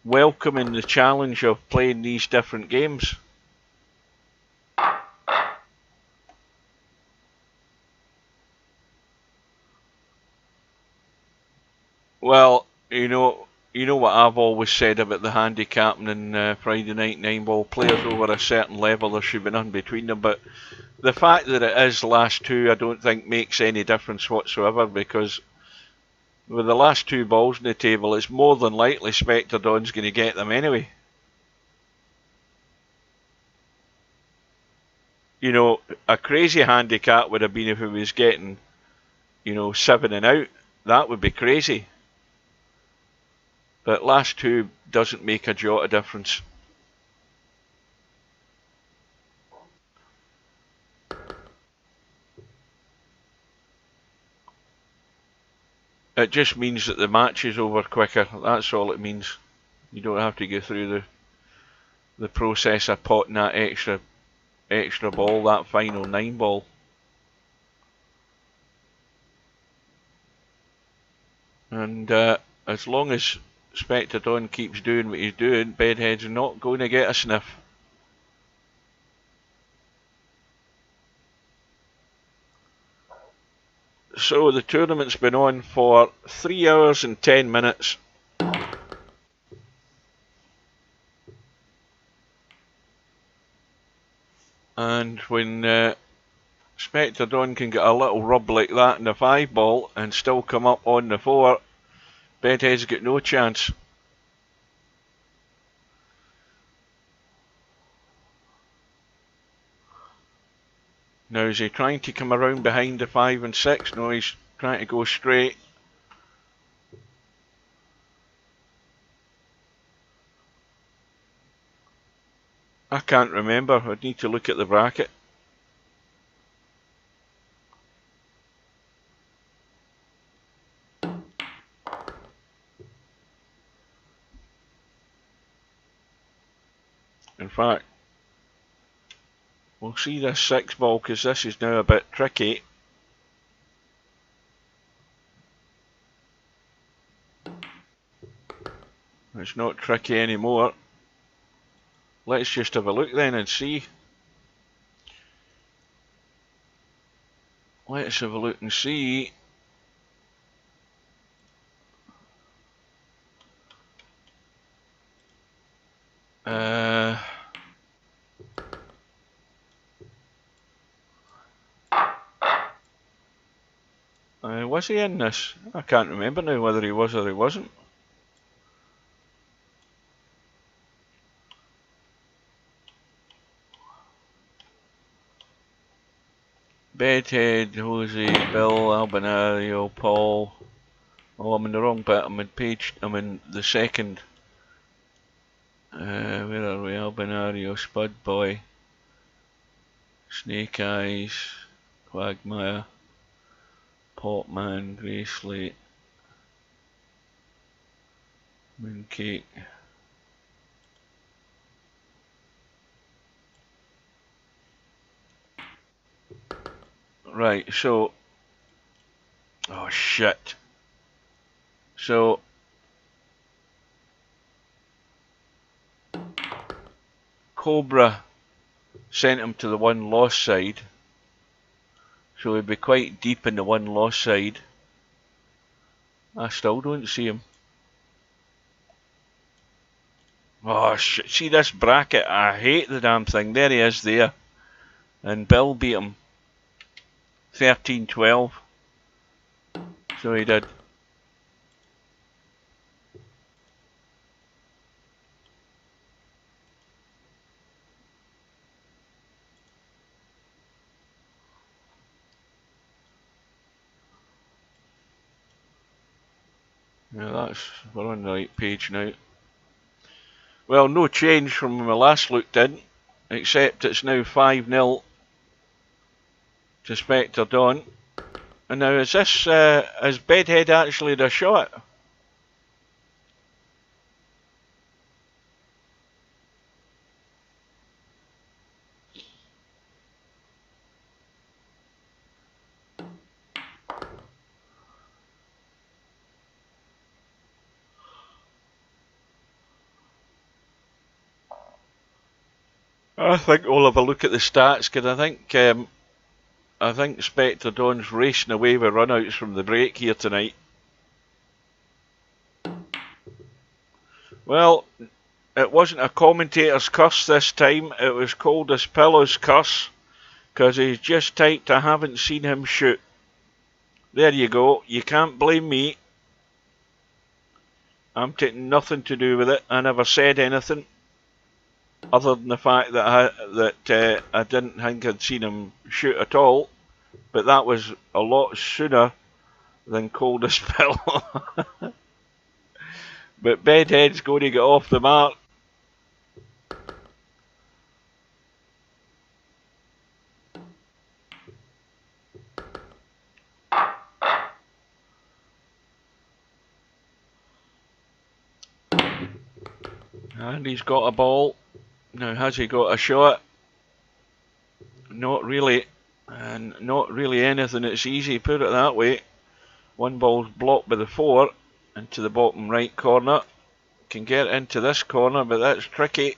[SPEAKER 1] welcoming the challenge of playing these different games. Well, you know what I've always said about the handicapping in Friday Night 9-ball. Players over a certain level, there should be none between them. But the fact that it is last two, I don't think makes any difference whatsoever, because with the last two balls on the table, it's more than likely Spectre Dawn's going to get them anyway. You know, a crazy handicap would have been if he was getting, 7 and out. That would be crazy. But last two doesn't make a jot of difference. It just means that the match is over quicker. That's all it means. You don't have to go through the process of potting that extra ball, that final 9-ball. And as long as Spectre Dawn keeps doing what he's doing, Bedhead's not going to get a sniff. So the tournament's been on for 3 hours and 10 minutes. And when Spectre Dawn can get a little rub like that in the 5-ball and still come up on the 4, Bedhead's got no chance. Now, is he trying to come around behind the 5 and 6? No, he's trying to go straight. I can't remember. I'd need to look at the bracket. In fact, we'll see this 6-ball because this is now a bit tricky. It's not tricky anymore. Let's just have a look then and see. Let's have a look and see. Was he in this? I can't remember now whether he was or he wasn't. Bedhead, Jose, Bill, Albinario, Paul. Oh, I'm in the wrong bit. I'm in the second. Where are we? Albinario, Spud Boy, Snake Eyes, Quagmire, Potman, Grey Slate, Mooncake. Right, so... Oh, shit. So... Cobra sent him to the one lost side. So he'd be quite deep in the one lost side. I still don't see him. Oh shit, see this bracket, I hate the damn thing. There he is there. And Bill beat him 13-12. So he did. Yeah, we're on the right page now. Well, no change from when we last looked in, except it's now 5-0 to Spectre Dawn. And now is this, has Bedhead actually had a shot? I think we'll have a look at the stats, because I think Spectre Dawn's racing away with runouts from the break here tonight. Well, it wasn't a commentator's curse this time, it was Coldest Pillow's curse, because he's just typed, I haven't seen him shoot. There you go, you can't blame me. I'm taking nothing to do with it, I never said anything. Other than the fact that I didn't think I'd seen him shoot at all, but that was a lot sooner than Coldest Pillow. But Bedhead's going to get off the mark. And he's got a ball. Now, has he got a shot? Not really. And not really anything that's easy, put it that way. One ball's blocked by the 4 into the bottom right corner. Can get into this corner, but that's tricky.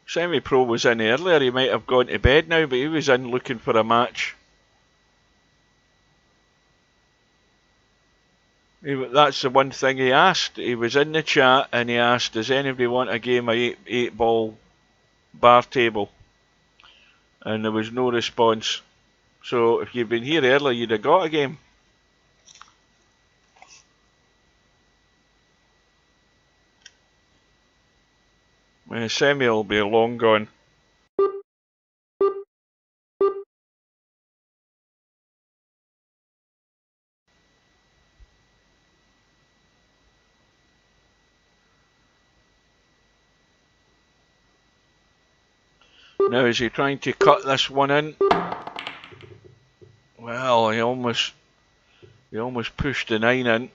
[SPEAKER 1] Semi-Pro was in earlier, he might have gone to bed now, but he was in looking for a match. That's the one thing he asked. He was in the chat and he asked, does anybody want a game of 8-ball bar table? And there was no response. So if you'd been here earlier, you'd have got a game. Semi will be long gone. Now is he trying to cut this one in? Well, he almost pushed the 9 in.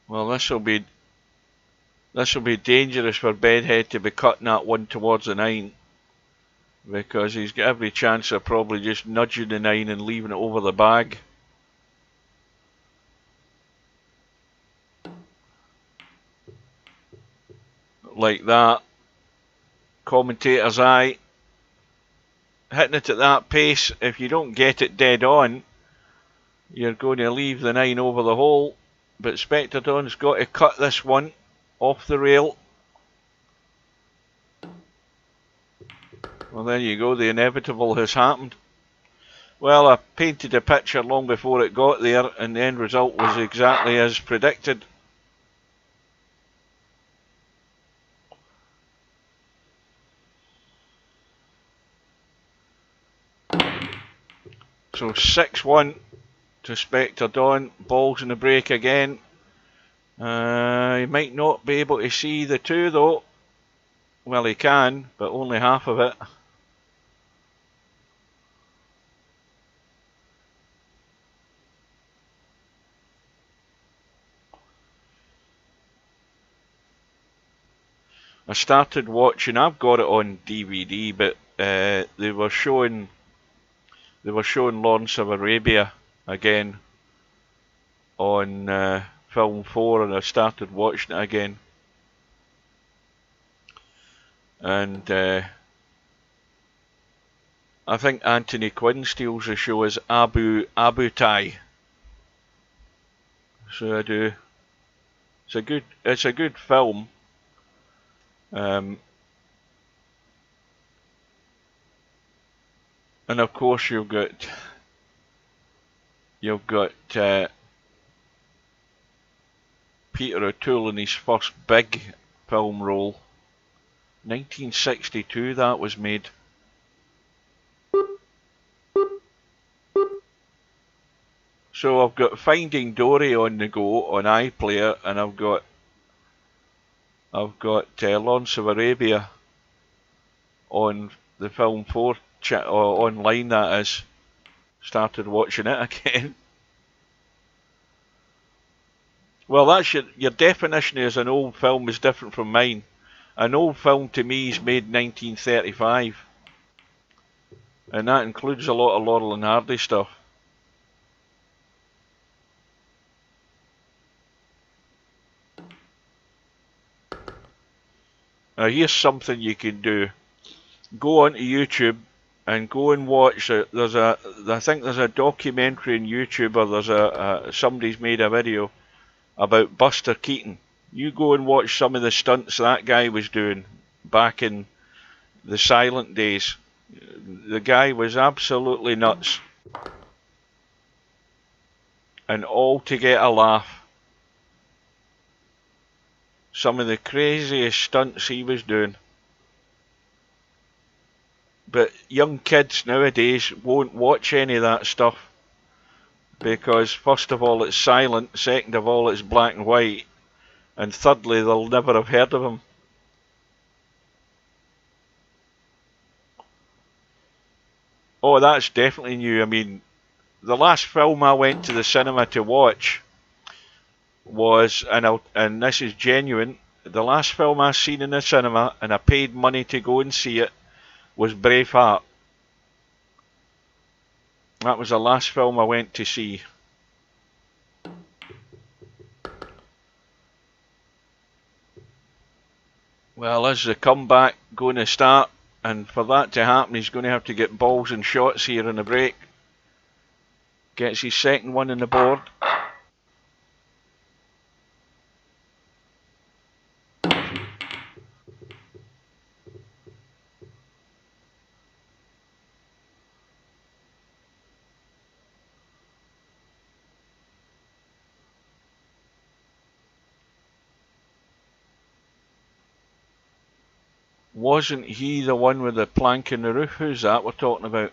[SPEAKER 1] Well, this will be dangerous for Bedhead to be cutting that one towards the 9, because he's got every chance of probably just nudging the 9 and leaving it over the bag. Like that. Commentator's eye. Hitting it at that pace, if you don't get it dead on, you're going to leave the 9 over the hole. But Spectre Dawn's got to cut this one off the rail. Well, there you go, the inevitable has happened. Well, I painted a picture long before it got there, and the end result was exactly as predicted. So 6-1 to Spectre Dawn. Balls in the break again. He might not be able to see the 2 though. Well, he can, but only half of it. I started watching, I've got it on DVD, but they were showing they were showing Lawrence of Arabia again on Film 4, and I started watching it again. And I think Anthony Quinn steals the show as Abu Tai. So I do. It's a good film. And of course you've got Peter O'Toole in his first big film role. 1962 that was made. So I've got Finding Dory on the go on iPlayer, and I've got Lawrence of Arabia on the Film 4 online, that is. Started watching it again. Well, that's your definition as an old film is different from mine. An old film to me is made in 1935. And that includes a lot of Laurel and Hardy stuff. Now here's something you can do. Go onto YouTube and go and watch. I think there's a documentary on YouTube, or there's somebody's made a video about Buster Keaton. You go and watch some of the stunts that guy was doing back in the silent days. The guy was absolutely nuts. And all to get a laugh. Some of the craziest stunts he was doing. But young kids nowadays won't watch any of that stuff. Because first of all it's silent, second of all it's black and white, and thirdly they'll never have heard of him. Oh, that's definitely new. I mean, the last film I went to the cinema to watch was, and this is genuine, the last film I seen in the cinema, and I paid money to go and see it, was Braveheart. That was the last film I went to see. Well, is the comeback going to start? And for that to happen, he's going to have to get balls and shots here in the break. Gets his second one on the board. Wasn't he the one with the plank in the roof? Who's that we're talking about?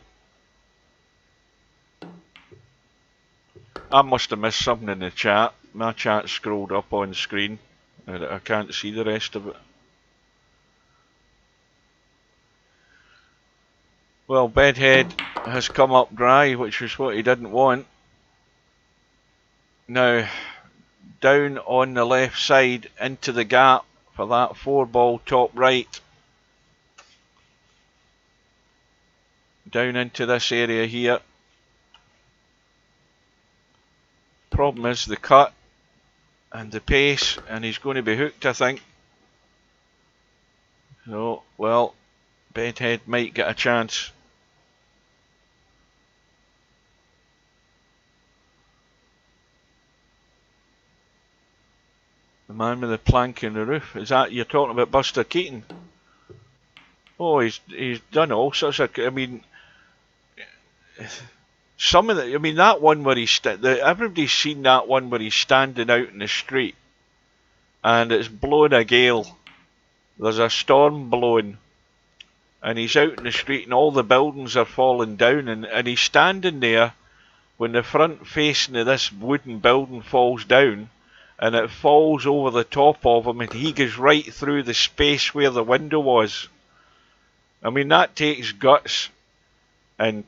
[SPEAKER 1] I must have missed something in the chat. My chat scrolled up on screen. I can't see the rest of it. Well, Bedhead has come up dry, which is what he didn't want. Now, down on the left side into the gap for that 4-ball top right. Down into this area here. Problem is the cut and the pace, and he's going to be hooked, I think. So, well, Bedhead might get a chance. The man with the plank in the roof. Is that, you're talking about Buster Keaton? Oh, he's done all sorts of, I mean, some of the, I mean, that one where everybody's seen that one where he's standing out in the street and it's blowing a gale. There's a storm blowing and he's out in the street and all the buildings are falling down, and he's standing there when the front facing of this wooden building falls down, and it falls over the top of him and he goes right through the space where the window was. I mean, that takes guts and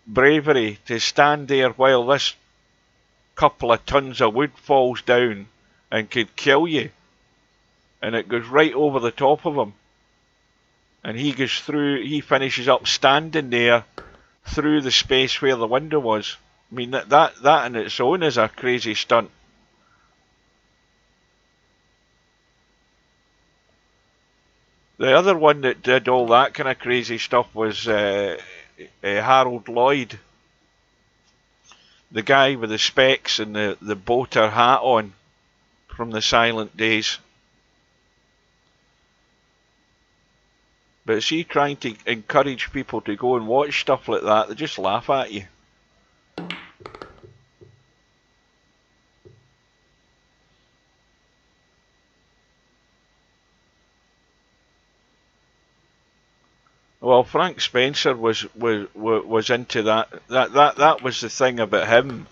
[SPEAKER 1] bravery to stand there while this couple of tons of wood falls down and could kill you, and it goes right over the top of him. and he goes through, he finishes up standing there through the space where the window was. I mean, that in its own is a crazy stunt. The other one that did all that kind of crazy stuff was Harold Lloyd. The guy with the specs and the boater hat on from the silent days. But see, trying to encourage people to go and watch stuff like that, they just laugh at you. Well, Frank Spencer was into that. That was the thing about him.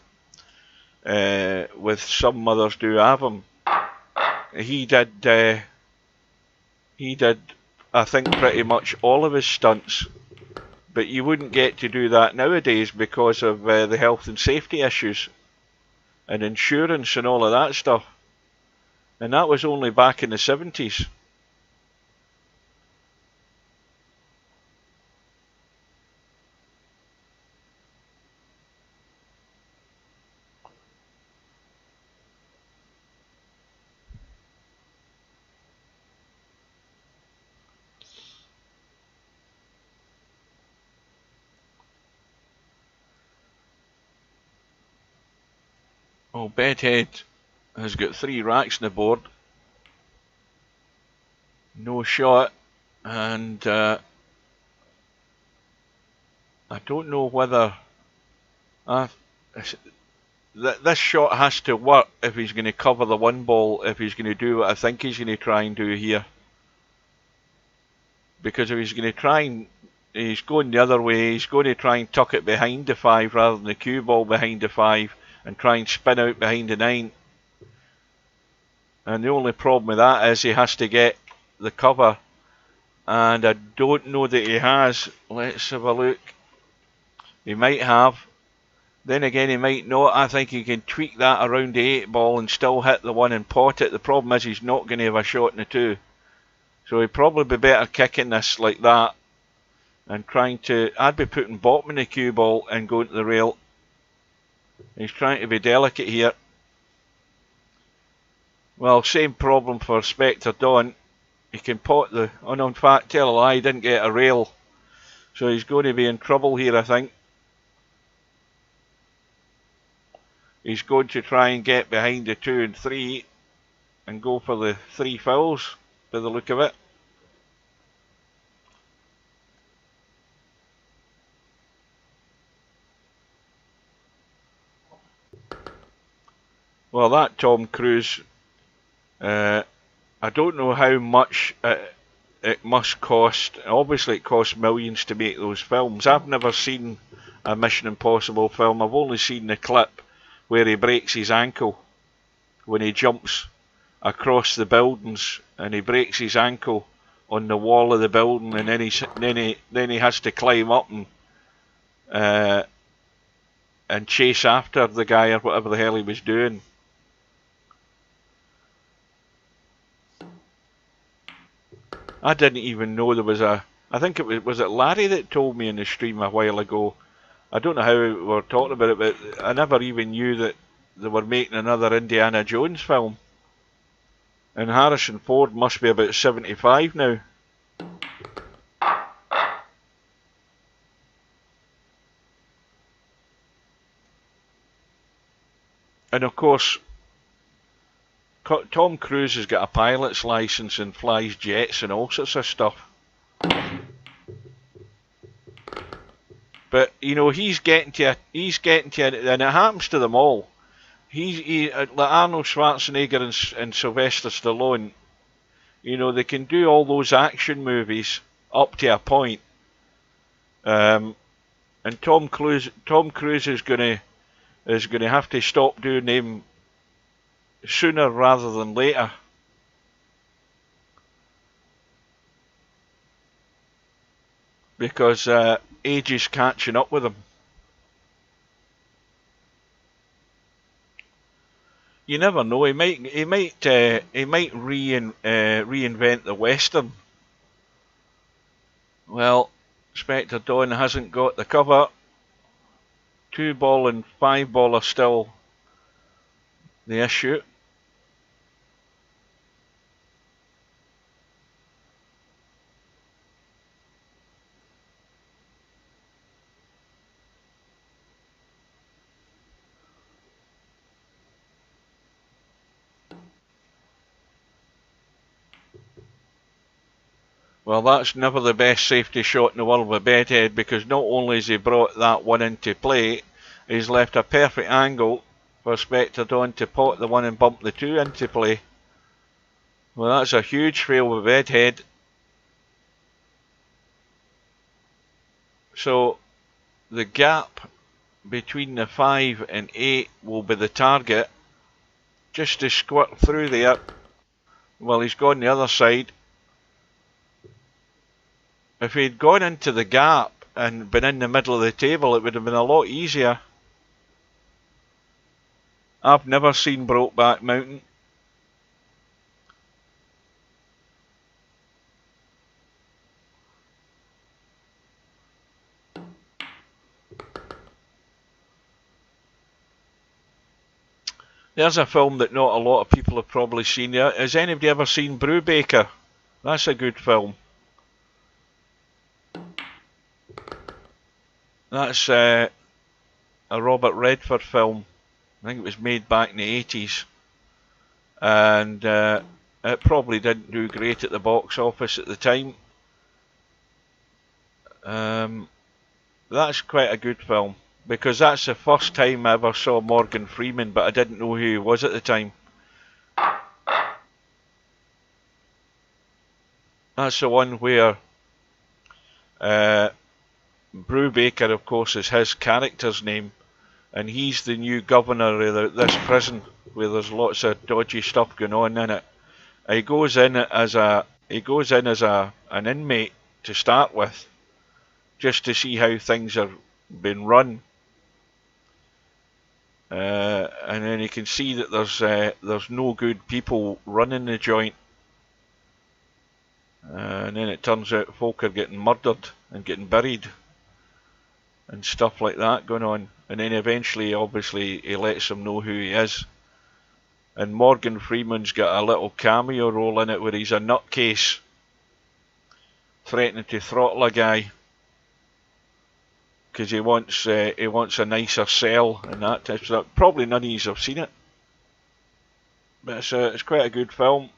[SPEAKER 1] With Some Mothers Do Have 'Em. He did, I think, pretty much all of his stunts. But you wouldn't get to do that nowadays because of the health and safety issues and insurance and all of that stuff. And that was only back in the 70s. Oh, Bedhead has got 3 racks on the board. No shot. And I don't know whether this shot has to work if he's going to cover the 1 ball, if he's going to do what I think he's going to try and do here. Because if he's going to try and, he's going the other way, he's going to try and tuck it behind the 5 rather than the cue ball behind the 5 and try and spin out behind the 9. And the only problem with that is he has to get the cover, and I don't know that he has. Let's have a look. He might have. Then again, he might not. I think he can tweak that around the 8 ball and still hit the 1 and pot it. The problem is he's not going to have a shot in the 2. So he'd probably be better kicking this like that and trying to, I'd be putting bottom in the cue ball and going to the rail. He's trying to be delicate here. Well, same problem for Spectre Dawn. He can pot the, oh no, in fact, tell a lie, he didn't get a rail. So he's going to be in trouble here, I think. He's going to try and get behind the 2 and 3 and go for the 3 fouls by the look of it. Well, that Tom Cruise, I don't know how much it must cost. Obviously it costs millions to make those films. I've never seen a Mission Impossible film. I've only seen the clip where he breaks his ankle when he jumps across the buildings, and he breaks his ankle on the wall of the building, and then he has to climb up and chase after the guy or whatever the hell he was doing. I didn't even know there was a, I think it was it Larry that told me in the stream a while ago. I don't know how we were talking about it, but I never even knew that they were making another Indiana Jones film. And Harrison Ford must be about 75 now. And of course, Tom Cruise has got a pilot's license and flies jets and all sorts of stuff. But you know, he's getting to, and it happens to them all. Like Arnold Schwarzenegger and Sylvester Stallone, you know, they can do all those action movies up to a point. And Tom Cruise is gonna have to stop doing them sooner rather than later. Because age is catching up with him. You never know. He might reinvent the Western. Well, Spectre Dawn hasn't got the cover. 2 ball and 5 ball are still the issue. Well, that's never the best safety shot in the world with Bedhead, because not only has he brought that one into play, he's left a perfect angle for Spectre Dawn to pot the 1 and bump the 2 into play. Well, that's a huge fail with Bedhead. So the gap between the 5 and 8 will be the target. Just to squirt through there. Well, he's gone the other side. If he'd gone into the gap and been in the middle of the table, it would have been a lot easier. I've never seen Brokeback Mountain. There's a film that not a lot of people have probably seen. Has anybody ever seen Brubaker? That's a good film. That's a Robert Redford film. I think it was made back in the 80s. And it probably didn't do great at the box office at the time. That's quite a good film, because that's the first time I ever saw Morgan Freeman, but I didn't know who he was at the time. That's the one where Brubaker, of course, is his character's name, and he's the new governor of this prison where there's lots of dodgy stuff going on in it. He goes in as an inmate to start with, just to see how things are being run. And then you can see that there's no good people running the joint. And then it turns out folk are getting murdered and getting buried and stuff like that going on. And then eventually, obviously, he lets them know who he is. And Morgan Freeman's got a little cameo role in it where he's a nutcase threatening to throttle a guy because he wants a nicer cell and that type of stuff. Probably none of you have seen it, but it's quite a good film.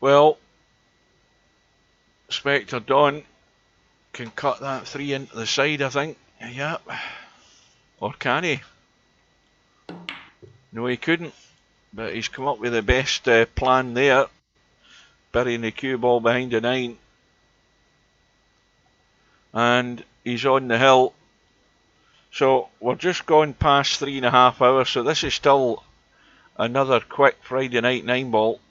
[SPEAKER 1] Well, Spectre Dawn can cut that 3 into the side, I think. Yeah. Or can he? No, he couldn't. But he's come up with the best plan there. Burying the cue ball behind the 9. And he's on the hill. So we're just gone past 3.5 hours. So this is still another quick Friday night 9 ball.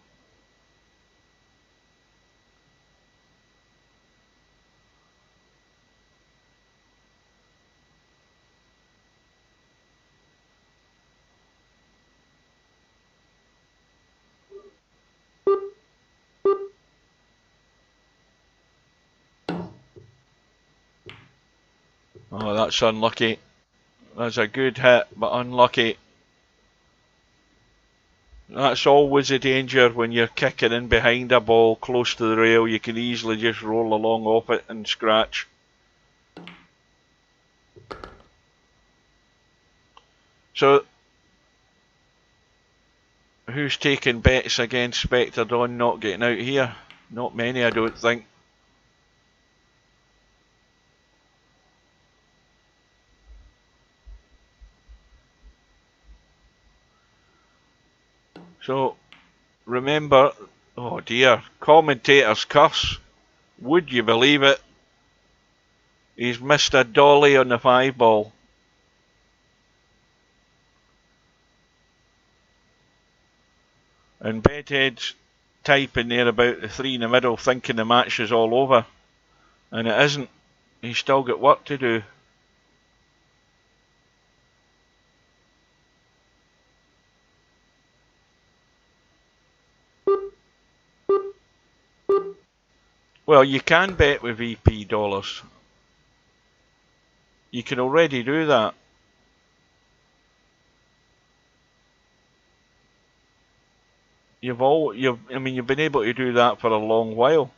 [SPEAKER 1] Oh, that's unlucky. That's a good hit, but unlucky. That's always a danger when you're kicking in behind a ball close to the rail. You can easily just roll along off it and scratch. So, who's taking bets against Spectre Dawn not getting out here? Not many, I don't think. So, remember, oh dear, commentator's curse. Would you believe it? He's missed a dolly on the 5 ball. And Bedhead's typing there about the 3 in the middle, thinking the match is all over. And it isn't. He's still got work to do. Well, you can bet with VP dollars. You can already do that. I mean, you've been able to do that for a long while.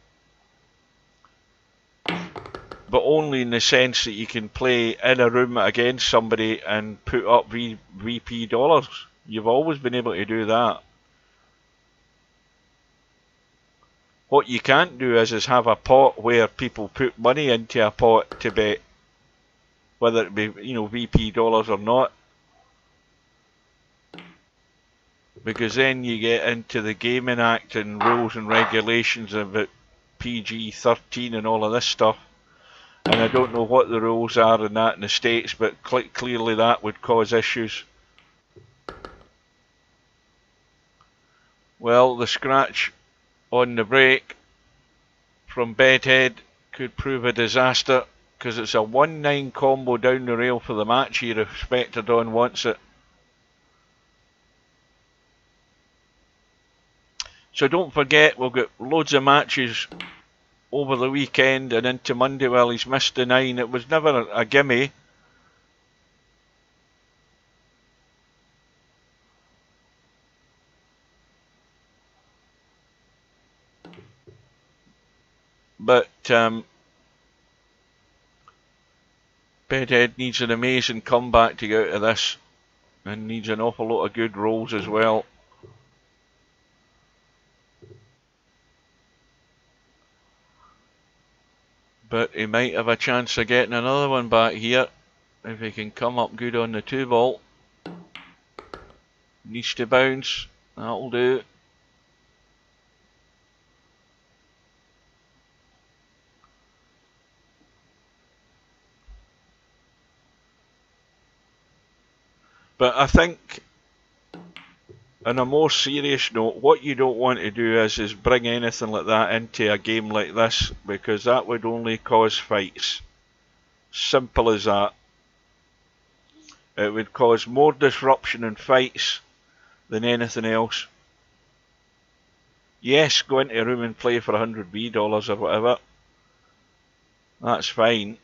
[SPEAKER 1] But only in the sense that you can play in a room against somebody and put up VP dollars. You've always been able to do that. What you can't do is have a pot where people put money into a pot to bet, whether it be, VP dollars or not. Because then you get into the Gaming Act and rules and regulations about PG-13 and all of this stuff. And I don't know what the rules are in that in the States, but clearly that would cause issues. Well, the scratch on the break from Bedhead could prove a disaster, because it's a 1-9 combo down the rail for the match here if Spectrodon wants it. So don't forget, we've got loads of matches over the weekend and into Monday. Well, he's missed the 9. It was never a gimme. But Bedhead needs an amazing comeback to get out of this, and needs an awful lot of good rolls as well. But he might have a chance of getting another one back here if he can come up good on the 2-ball. Needs to bounce. That'll do. But I think, on a more serious note, what you don't want to do is bring anything like that into a game like this, because that would only cause fights. Simple as that. It would cause more disruption in fights than anything else. Yes, go into a room and play for $100 or whatever. That's fine.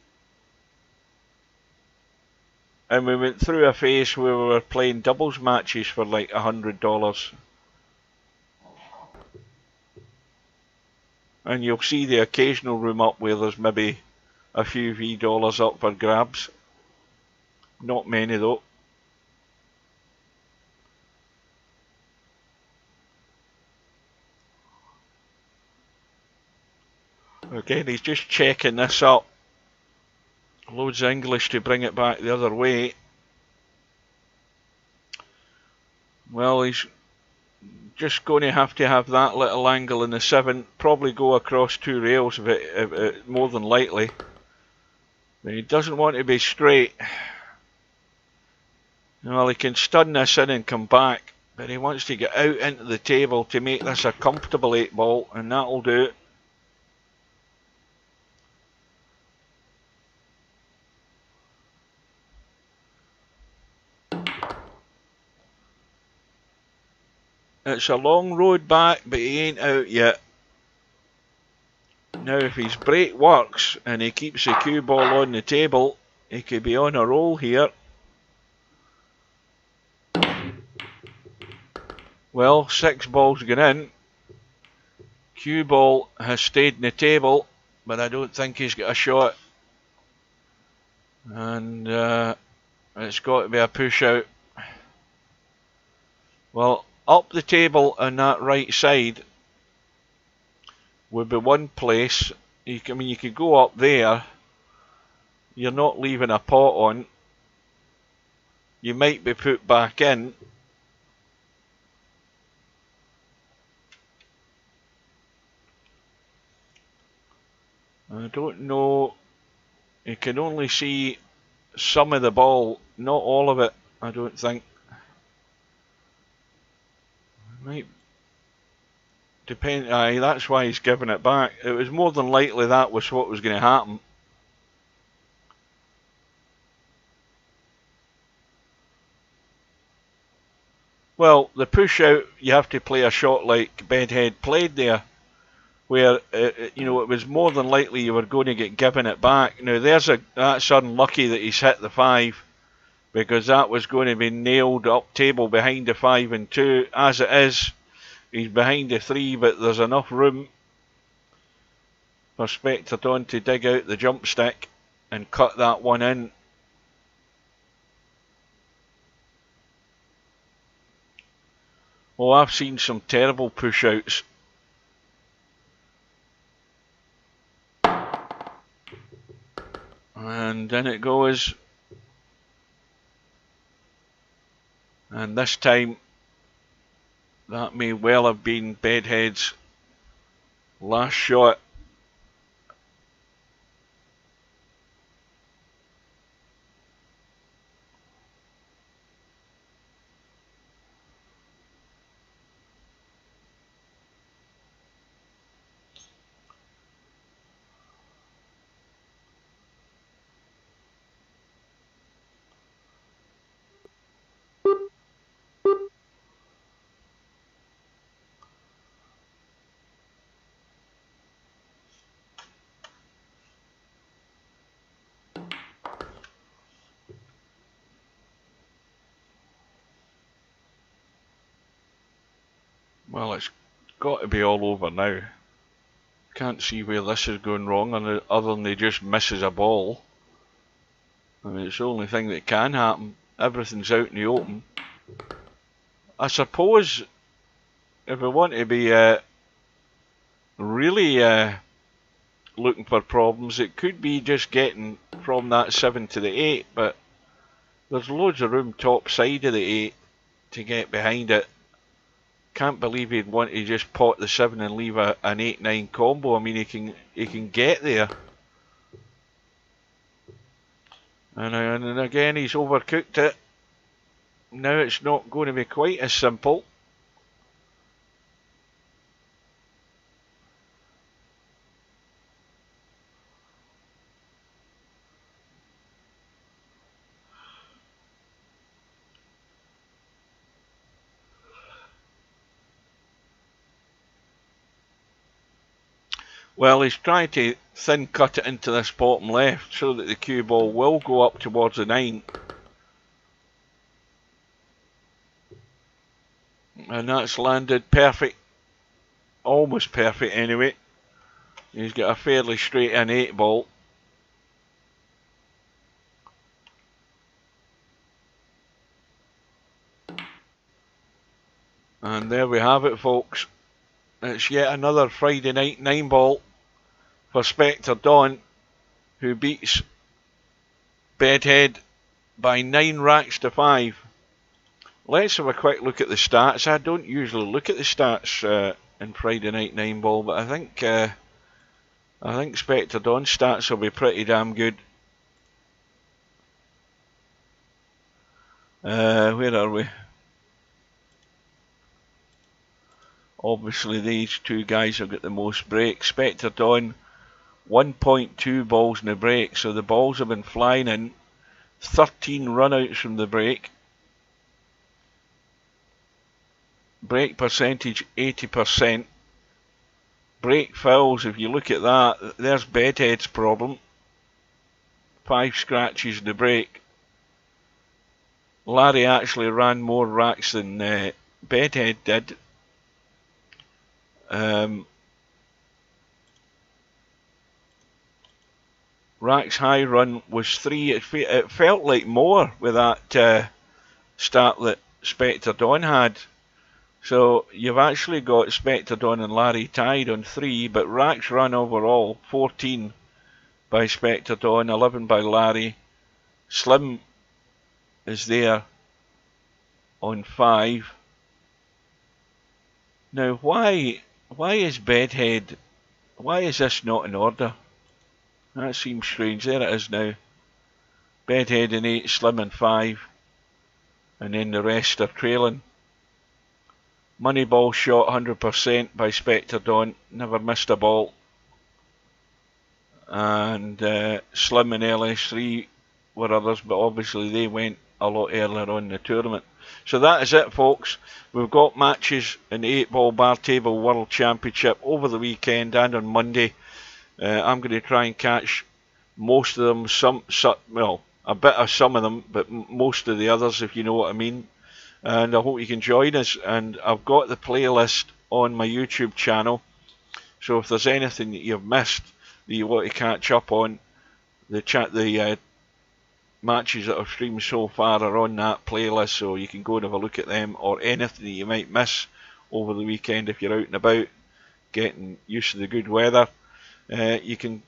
[SPEAKER 1] And we went through a phase where we were playing doubles matches for like $100. And you'll see the occasional room up where there's maybe a few $V up for grabs. Not many though. Again, he's just checking this up. Loads of English to bring it back the other way. Well, he's just going to have that little angle in the 7. Probably go across 2 rails if it more than likely. But he doesn't want to be straight. Well, he can stun this in and come back, but he wants to get out into the table to make this a comfortable 8-ball, and that'll do it. It's a long road back, but he ain't out yet. Now, if his break works and he keeps the cue ball on the table, he could be on a roll here. Well, 6 balls gone in. Cue ball has stayed in the table, but I don't think he's got a shot. And it's got to be a push out. Well, up the table on that right side would be one place. You could go up there. You're not leaving a pot on. You might be put back in. I don't know. You can only see some of the ball, not all of it, I don't think. Might depend. Aye, that's why he's giving it back. It was more than likely that was what was going to happen. Well, the push out, you have to play a shot like Bedhead played there, where you know, it was more than likely you were going to get given it back. Now that's unlucky that he's hit the 5, because that was going to be nailed up table behind the 5 and 2. As it is, he's behind the 3, but there's enough room for Spectre Dawn to dig out the jump stick and cut that one in. Oh, I've seen some terrible push outs. And in it goes. And this time, that may well have been Bedhead's last shot. Well, it's got to be all over now. Can't see where this is going wrong, other than he just misses a ball. I mean, it's the only thing that can happen. Everything's out in the open. I suppose if we want to be really looking for problems, it could be just getting from that 7 to the 8, but there's loads of room top side of the 8 to get behind it. Can't believe he'd want to just pot the 7 and leave an 8-9 combo. I mean, he can get there. And again, he's overcooked it. Now it's not going to be quite as simple. Well, he's trying to thin cut it into this bottom left so that the cue ball will go up towards the 9. And that's landed perfect. Almost perfect anyway. He's got a fairly straight in 8 ball. And there we have it, folks. It's yet another Friday night 9 ball for Spectre Dawn, who beats Bedhead by 9 racks to 5. Let's have a quick look at the stats. I don't usually look at the stats in Friday night 9 ball, but I think Spectre Dawn's stats will be pretty damn good. Where are we? Obviously these two guys have got the most breaks. Spectre Dawn 1.2 balls in the break, so the balls have been flying in. 13 runouts from the break. Break percentage 80%. Break fouls, if you look at that, there's Bedhead's problem. 5 scratches in the break. Larry actually ran more racks than Bedhead did. Rack's high run was 3. It felt like more with that start that Spectre Dawn had. So you've actually got Spectre Dawn and Larry tied on 3, but Rack's run overall 14 by Spectre Dawn, 11 by Larry. Slim is there on 5. Now why is Bedhead, why is this not in order? That seems strange. There it is now. Bedhead in 8, Slim in 5, and then the rest are trailing. Moneyball shot 100% by Spectre Dawn, never missed a ball. And Slim and LS3 were others, but obviously they went a lot earlier on in the tournament. So that is it, folks. We've got matches in the 8-ball bar table World Championship over the weekend and on Monday. I'm going to try and catch most of them, well, a bit of some of them, but most of the others, if you know what I mean. And I hope you can join us. And I've got the playlist on my YouTube channel, so if there's anything that you've missed that you want to catch up on, the matches that I've streamed so far are on that playlist, so you can go and have a look at them, or anything that you might miss over the weekend if you're out and about getting used to the good weather. You can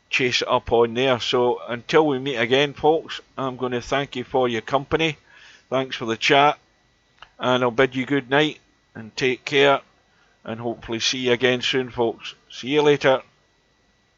[SPEAKER 1] chase it up on there. So until we meet again, folks, I'm going to thank you for your company. Thanks for the chat, and I'll bid you good night and take care, and hopefully see you again soon, folks. See you later.